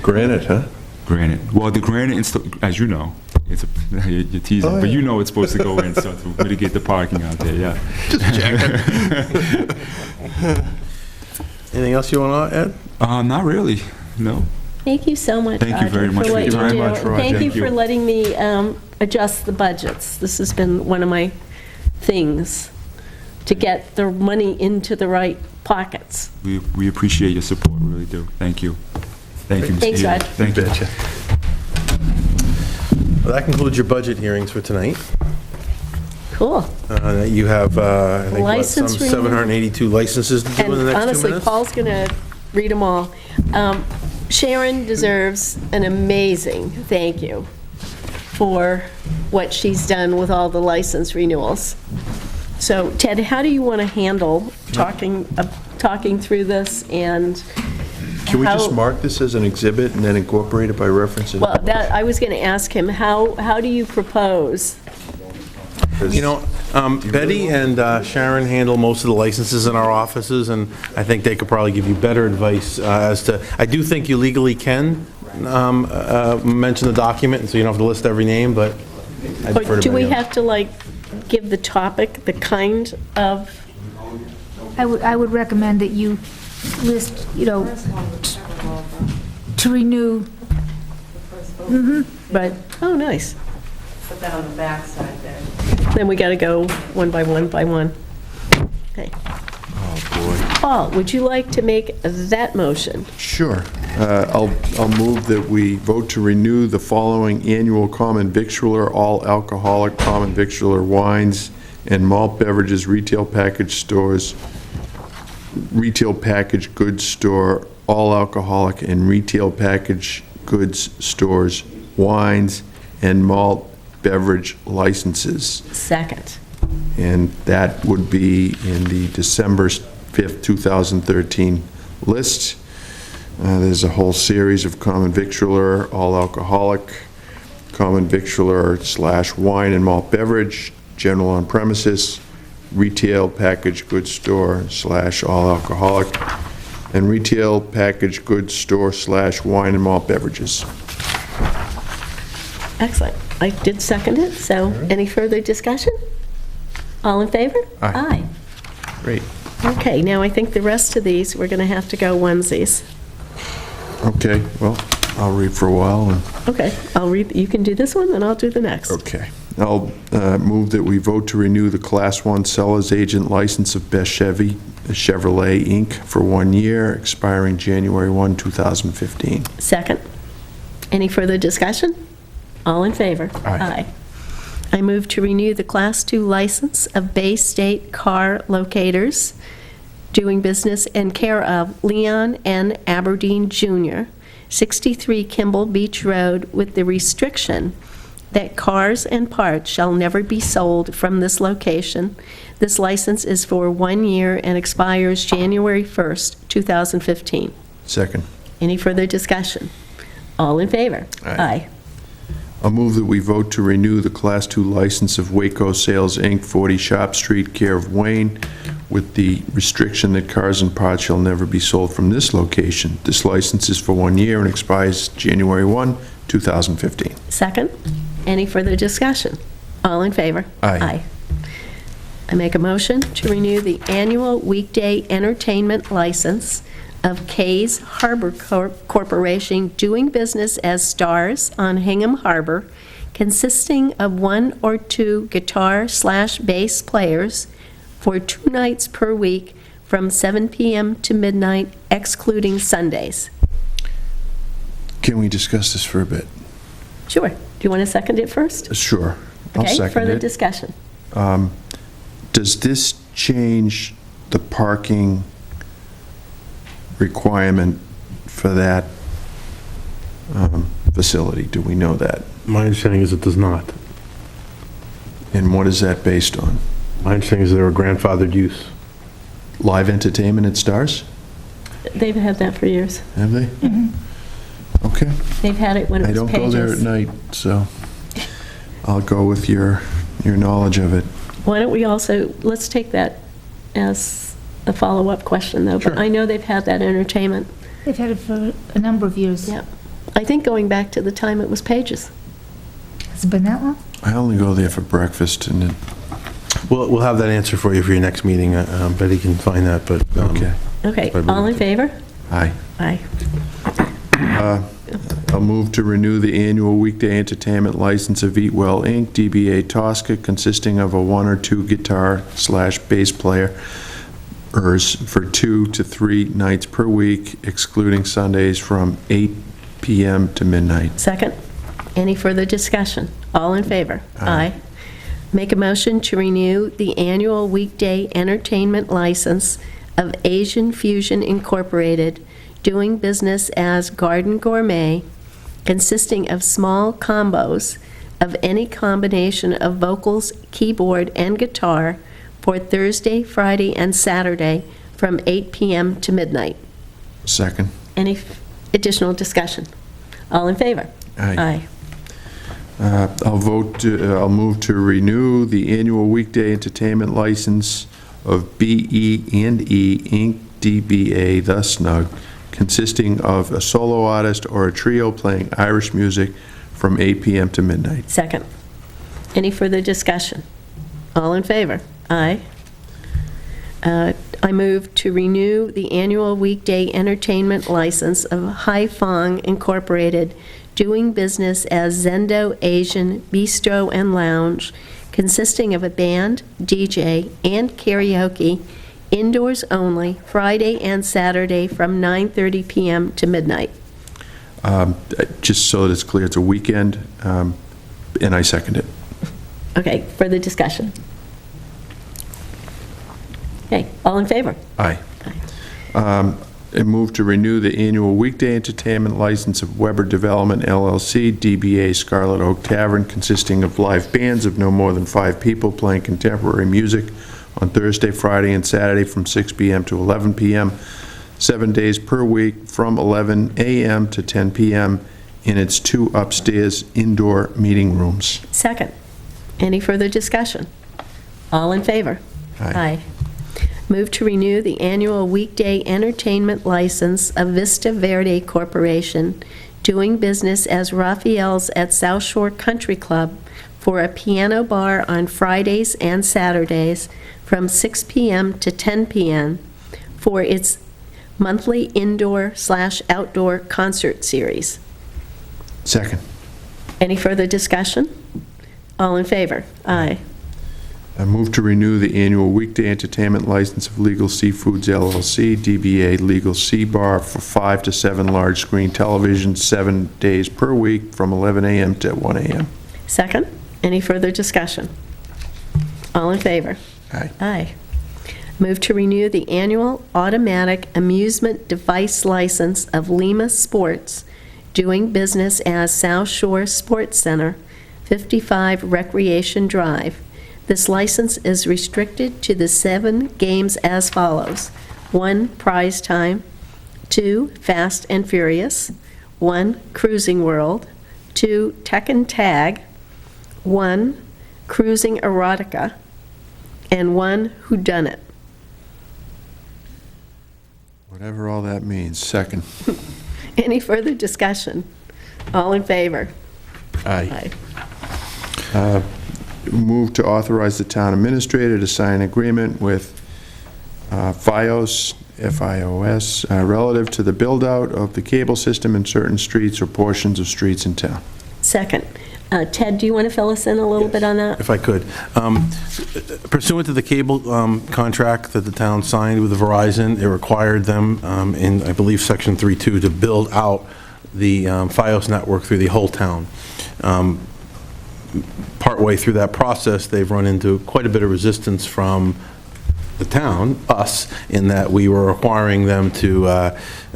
Granite, huh? Granite. Well, the granite, as you know, it's you're teasing, Oh, but yeah. you know it's supposed to go in, so to mitigate the parking out there, yeah. Anything else you want to add? Not really, no. Thank you so much, Thank you Roger, very much for for what your you time. do. Thank you very much, Thank Roger. you Thank for you. letting me adjust the budgets. This has been one of my things, to get the money into the right pockets. We appreciate your support, we really do. Thank you. Thank you, Mr. Thanks, Healy. Rod. Thank you. Betcha. Well, that concludes your budget hearings for tonight. Cool. You have, I think, what, some License renewal? 782 licenses to do in the And next 2 honestly, minutes? Paul's going to read them all. Sharon deserves an amazing thank you for what she's done with all the license renewals. So Ted, how do you want to handle talking through this and Can we just how- mark this as an exhibit and then incorporate it by reference? Well, that, I was going to ask him, how do you propose? You know, Betty and Sharon handle most of the licenses in our offices, and I think they could probably give you better advice as to, I do think you legally can mention the document, and so you don't have to list every name, but I defer to Do we Betty on- have to, like, give the topic, the kind of, I would recommend that you list, to renew. right? Oh, nice. Put that on the back side there. Then we got to go one by one by one. Okay. Oh, boy. Paul, would you like to make that motion? Sure. I'll move that we vote to renew the following annual common victualler, all alcoholic common victualler wines and malt beverages retail package stores, retail package goods store, all alcoholic and retail package goods stores, wines and malt beverage licenses. Second. And that would be in the December 5th, 2013 list. There's a whole series of common victualler, all alcoholic, common victualler / wine and malt beverage, general on premises, retail packaged goods store / all alcoholic, and retail packaged goods store / wine and malt beverages. Excellent. I did second it, so any further discussion? All in favor? Aye. Great. Okay, now I think the rest of these, we're going to have to go onesies. Okay, well, I'll read for a while and... Okay, I'll read, you can do this one, and I'll do the next. Okay. I'll move that we vote to renew the Class 1 seller's agent license of Best Chevrolet, Inc. for 1 year, expiring January 1, 2015. Second. Any further discussion? All in favor? Aye. I move to renew the Class 2 license of Bay State Car Locators, doing business and care of Leon N. Aberdeen Jr., 63 Kimball Beach Road, with the restriction that cars and parts shall never be sold from this location. This license is for 1 year and expires January 1st, 2015. Second. Any further discussion? All in favor? Aye. I'll move that we vote to renew the Class 2 license of Waco Sales, Inc., 40 Sharp Street, care of Wayne, with the restriction that cars and parts shall never be sold from this location. This license is for 1 year and expires January 1, 2015. Second. Any further discussion? All in favor? Aye. I make a motion to renew the annual weekday entertainment license of Kay's Harbor Corporation, doing business as Stars on Hingham Harbor, consisting of 1 or 2 guitar / bass players for 2 nights per week from 7 p.m. to midnight, excluding Sundays. Can we discuss this for a bit? Sure. Do you want to second it first? Sure. I'll Okay, second further it. discussion. Does this change the parking requirement for that facility? Do we know that? My understanding is it does not. And what is that based on? My understanding is they were grandfathered use. Live entertainment at Stars? They've had that for years. Have they? Okay. They've had it when it I was don't go there at Pages. night, so I'll go with your knowledge of it. Why don't we also, let's take that as a follow-up question, though. But Sure. I know they've had that entertainment. They've had it for a number of years. Yep. I think going back to the time it was Pages. Has it been that long? I only go there for breakfast and then, We'll have that answer for you for your next meeting. Betty can find that, but... okay. Okay, I believe all in it. favor? Aye. Aye. I'll move to renew the annual weekday entertainment license of Eat Well, Inc., DBA Tosca, consisting of a 1 or 2 guitar / bass player for 2 to 3 nights per week, excluding Sundays, from 8 p.m. to midnight. Second. Any further discussion? All in favor? Aye. Make a motion to renew the annual weekday entertainment license of Asian Fusion Incorporated, doing business as Garden Gourmet, consisting of small combos of any combination of vocals, keyboard, and guitar for Thursday, Friday, and Saturday from 8 p.m. to midnight. Second. Any additional discussion? All in favor? Aye. I'll move to renew the annual weekday entertainment license of BE&E Inc. DBA The Snug, consisting of a solo artist or a trio playing Irish music from 8 p.m. to midnight. Second. Any further discussion? All in favor? Aye. I move to renew the annual weekday entertainment license of Hai Fong Incorporated, doing business as Zendo Asian Bistro and Lounge, consisting of a band, DJ, and karaoke, indoors only, Friday and Saturday from 9:30 p.m. to midnight. Just so that it's clear, it's a weekend, and I second it. Okay, further discussion? Okay, all in favor? Aye. I move to renew the annual weekday entertainment license of Weber Development LLC, DBA Scarlet Oak Tavern, consisting of live bands of no more than 5 people playing contemporary music on Thursday, Friday, and Saturday from 6 p.m. to 11 p.m., 7 days per week from 11 a.m. to 10 p.m. in its 2 upstairs indoor meeting rooms. Second. Any further discussion? All in favor? Aye. Move to renew the annual weekday entertainment license of Vista Verde Corporation, doing business as Raphael's at South Shore Country Club, for a piano bar on Fridays and Saturdays from 6 p.m. to 10 p.m. for its monthly indoor/outdoor concert series. Second. Any further discussion? All in favor? Aye. I move to renew the annual weekday entertainment license of Legal Seafoods LLC, DBA Legal Sea Bar, for 5 to 7 large-screen televisions, 7 days per week from 11 a.m. to 1 a.m. Second. Any further discussion? All in favor? Aye. Aye. Move to renew the annual automatic amusement device license of Lima Sports, doing business as South Shore Sports Center, 55 Recreation Drive. This license is restricted to the 7 games as follows: 1, Prize Time; 2, Fast and Furious; 1, Cruising World; 2, Tekken Tag; 1, Cruising Erotica; and 1, Whodunit. Whatever all that means. Second. Any further discussion? All in favor? Aye. Move to authorize the town administrator to sign an agreement with FiOS, F-I-O-S, relative to the build-out of the cable system in certain streets or portions of streets in town. Second. Ted, do you want to fill us in a little bit on that? If I could. Pursuant to the cable contract that the town signed with Verizon, it required them in, I believe, Section 3.2, to build out the FiOS network through the whole town. Partway through that process, they've run into quite a bit of resistance from the town, us, in that we were requiring them to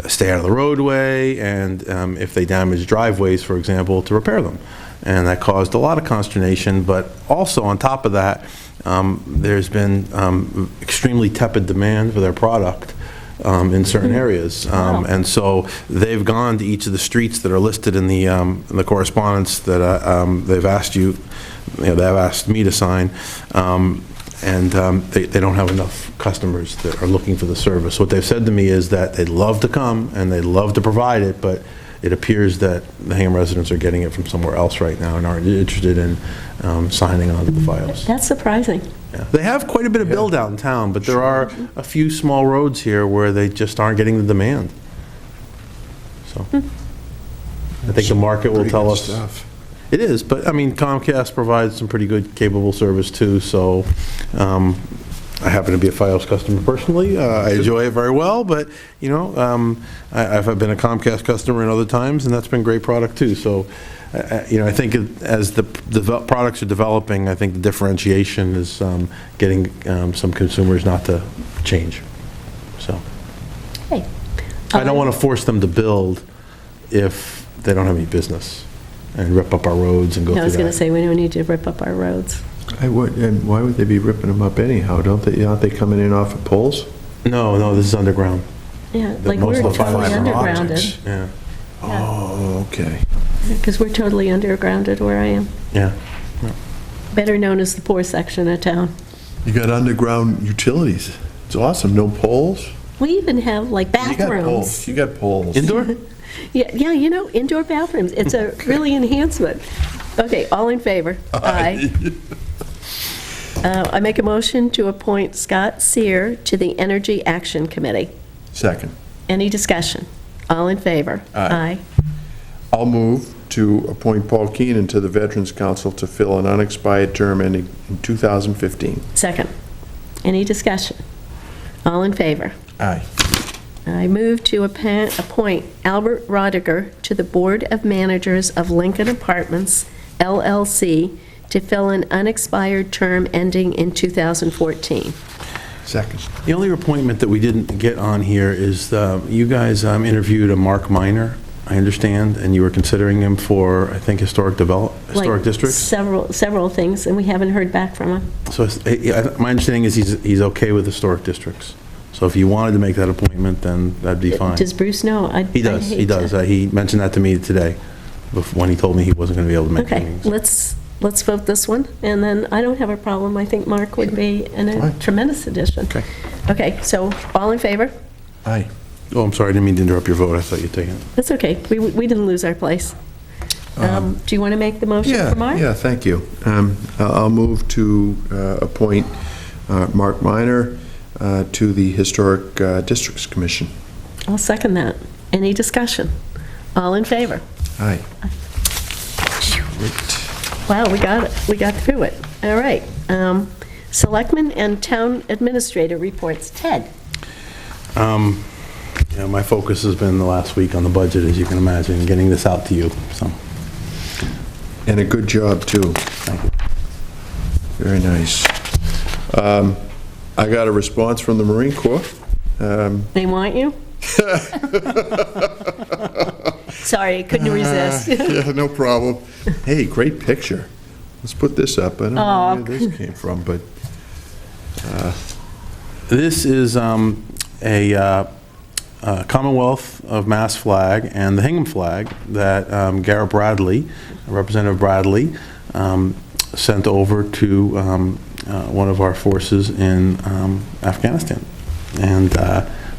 stay out of the roadway, and if they damaged driveways, for example, to repair them. And that caused a lot of consternation, but also on top of that, there's been extremely tepid demand for their product in certain areas. And so they've gone to each of the streets that are listed in the correspondence that they've asked they've asked me to sign, and they don't have enough customers that are looking for the service. What they've said to me is that they'd love to come and they'd love to provide it, but it appears that the Hingham residents are getting it from somewhere else right now and aren't interested in signing on to the FiOS. That's surprising. Yeah. They have quite a bit of build out in town, but there are a few small roads here where they just aren't getting the demand. So I think the market will tell us. Stuff. It is, but I mean, Comcast provides some pretty good capable service too, so I happen to be a FiOS customer personally. I enjoy it very well, but, I've been a Comcast customer in other times, and that's been a great product too. So, I think as the products are developing, I think the differentiation is getting some consumers not to change. So, Hey. I don't want to force them to build if they don't have any business and rip up our roads and go through that. I was going to say, we don't need to rip up our roads. And why would they be ripping them up anyhow? Aren't they coming in off of poles? No, this is underground. Yeah, The- like most we're of the totally fiber undergrounded. optics. Yeah, Oh, okay. Because we're totally undergrounded where I am. yeah. Better known as the poor section of town. You got underground utilities. It's awesome. No poles? We even have like You got bathrooms. poles. You got poles. Indoor? Yeah, indoor bathrooms. It's a really enhancement. Okay, all in favor? Aye. I make a motion to appoint Scott Sear to the Energy Action Committee. Second. Any discussion? All in favor? Aye. I'll move to appoint Paul Keenan to the Veterans Council to fill an unexpired term ending in 2015. Second. Any discussion? All in favor? Aye. I move to appoint Albert Rodiger to the Board of Managers of Lincoln Apartments, LLC, to fill an unexpired term ending in 2014. Second. The only appointment that we didn't get on here is, you guys interviewed a Mark Minor, I understand, and you were considering him for, I think, historic districts? Several things, and we haven't heard back from him. So my understanding is he's okay with historic districts. So if you wanted to make that appointment, then that'd be fine. Does Bruce know? He does. He mentioned that to me today, when he told me he wasn't going to be able to make Okay, meetings. let's vote this one, and then I don't have a problem. I think Mark would be a tremendous addition. Okay. Okay, so all in favor? Aye. Oh, I'm sorry, I didn't mean to interrupt your vote. I thought you'd taken it. That's okay. We didn't lose our place. Do you want to make the motion for Mark? Yeah, thank you. I'll move to appoint Mark Minor to the Historic Districts Commission. I'll second that. Any discussion? All in favor? Aye. Wow, we got it. We got through it. All right. Selectmen and Town Administrator reports. Ted? My focus has been the last week on the budget, as you can imagine, getting this out to you, so. And a good job, too. Thank you. Very nice. I got a response from the Marine Corps. They want you? Sorry, I couldn't resist. Yeah, no problem. Hey, great picture. Let's put this up. I don't know where this came from, but... This is a Commonwealth of Mass flag and the Hingham flag that Garrett Bradley, Representative Bradley, sent over to one of our forces in Afghanistan. And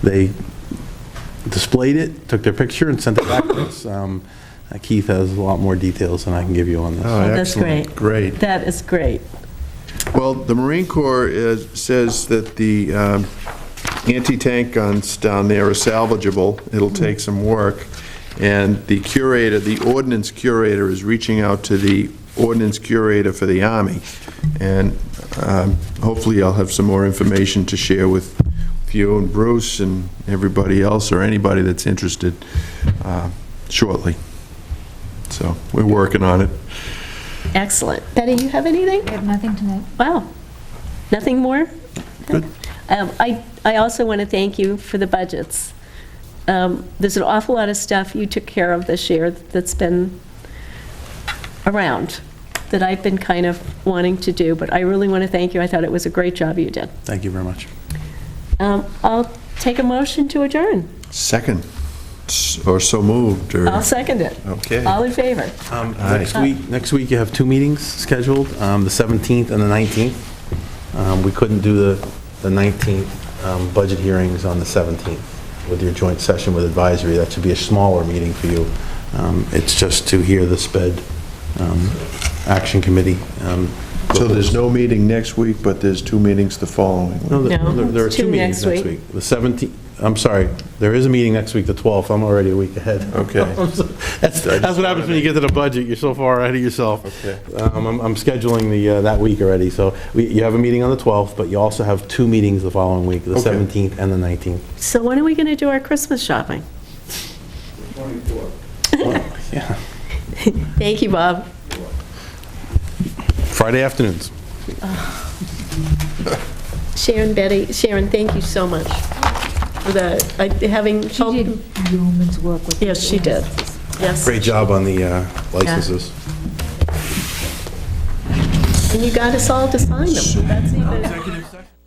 they displayed it, took their picture, and sent it back to us. Keith has a lot more details than I can give you on this. Oh, That's excellent. great. Great. That is great. Well, the Marine Corps says that the anti-tank guns down there are salvageable. It'll take some work. And the curator, the ordnance curator, is reaching out to the ordnance curator for the Army. And hopefully I'll have some more information to share with you and Bruce and everybody else, or anybody that's interested, shortly. So we're working on it. Excellent. Betty, you have anything? I have nothing tonight. Wow. Nothing more? Good. I also want to thank you for the budgets. There's an awful lot of stuff you took care of this year that's been around, that I've been kind of wanting to do, but I really want to thank you. I thought it was a great job you did. Thank you very much. I'll take a motion to adjourn. Second, or so moved, or... I'll second it. Okay. All in favor? Next week you have two meetings scheduled, the 17th and the 19th. We couldn't do the 19th budget hearings on the 17th with your joint session with advisory. That should be a smaller meeting for you. It's just to hear the SPED Action Committee. So there's no meeting next week, but there's two meetings the following week? No, there are two two meetings next next week. The 17th, I'm sorry, there is a meeting next week, the 12th. I'm already a week ahead. Okay. That's what happens when you get to the budget. You're so far ahead of yourself. Okay. I'm scheduling that week already. So you have a meeting on the 12th, but you also have 2 meetings the following week, the Okay. 17th and the 19th. So when are we going to do our Christmas shopping? Yeah. Thank you, Bob. Friday afternoons. Sharon, thank you so much for having. She did yeoman's work with Yes, she did. Yes. Great job on the licenses. And you got us all to sign them. That's even.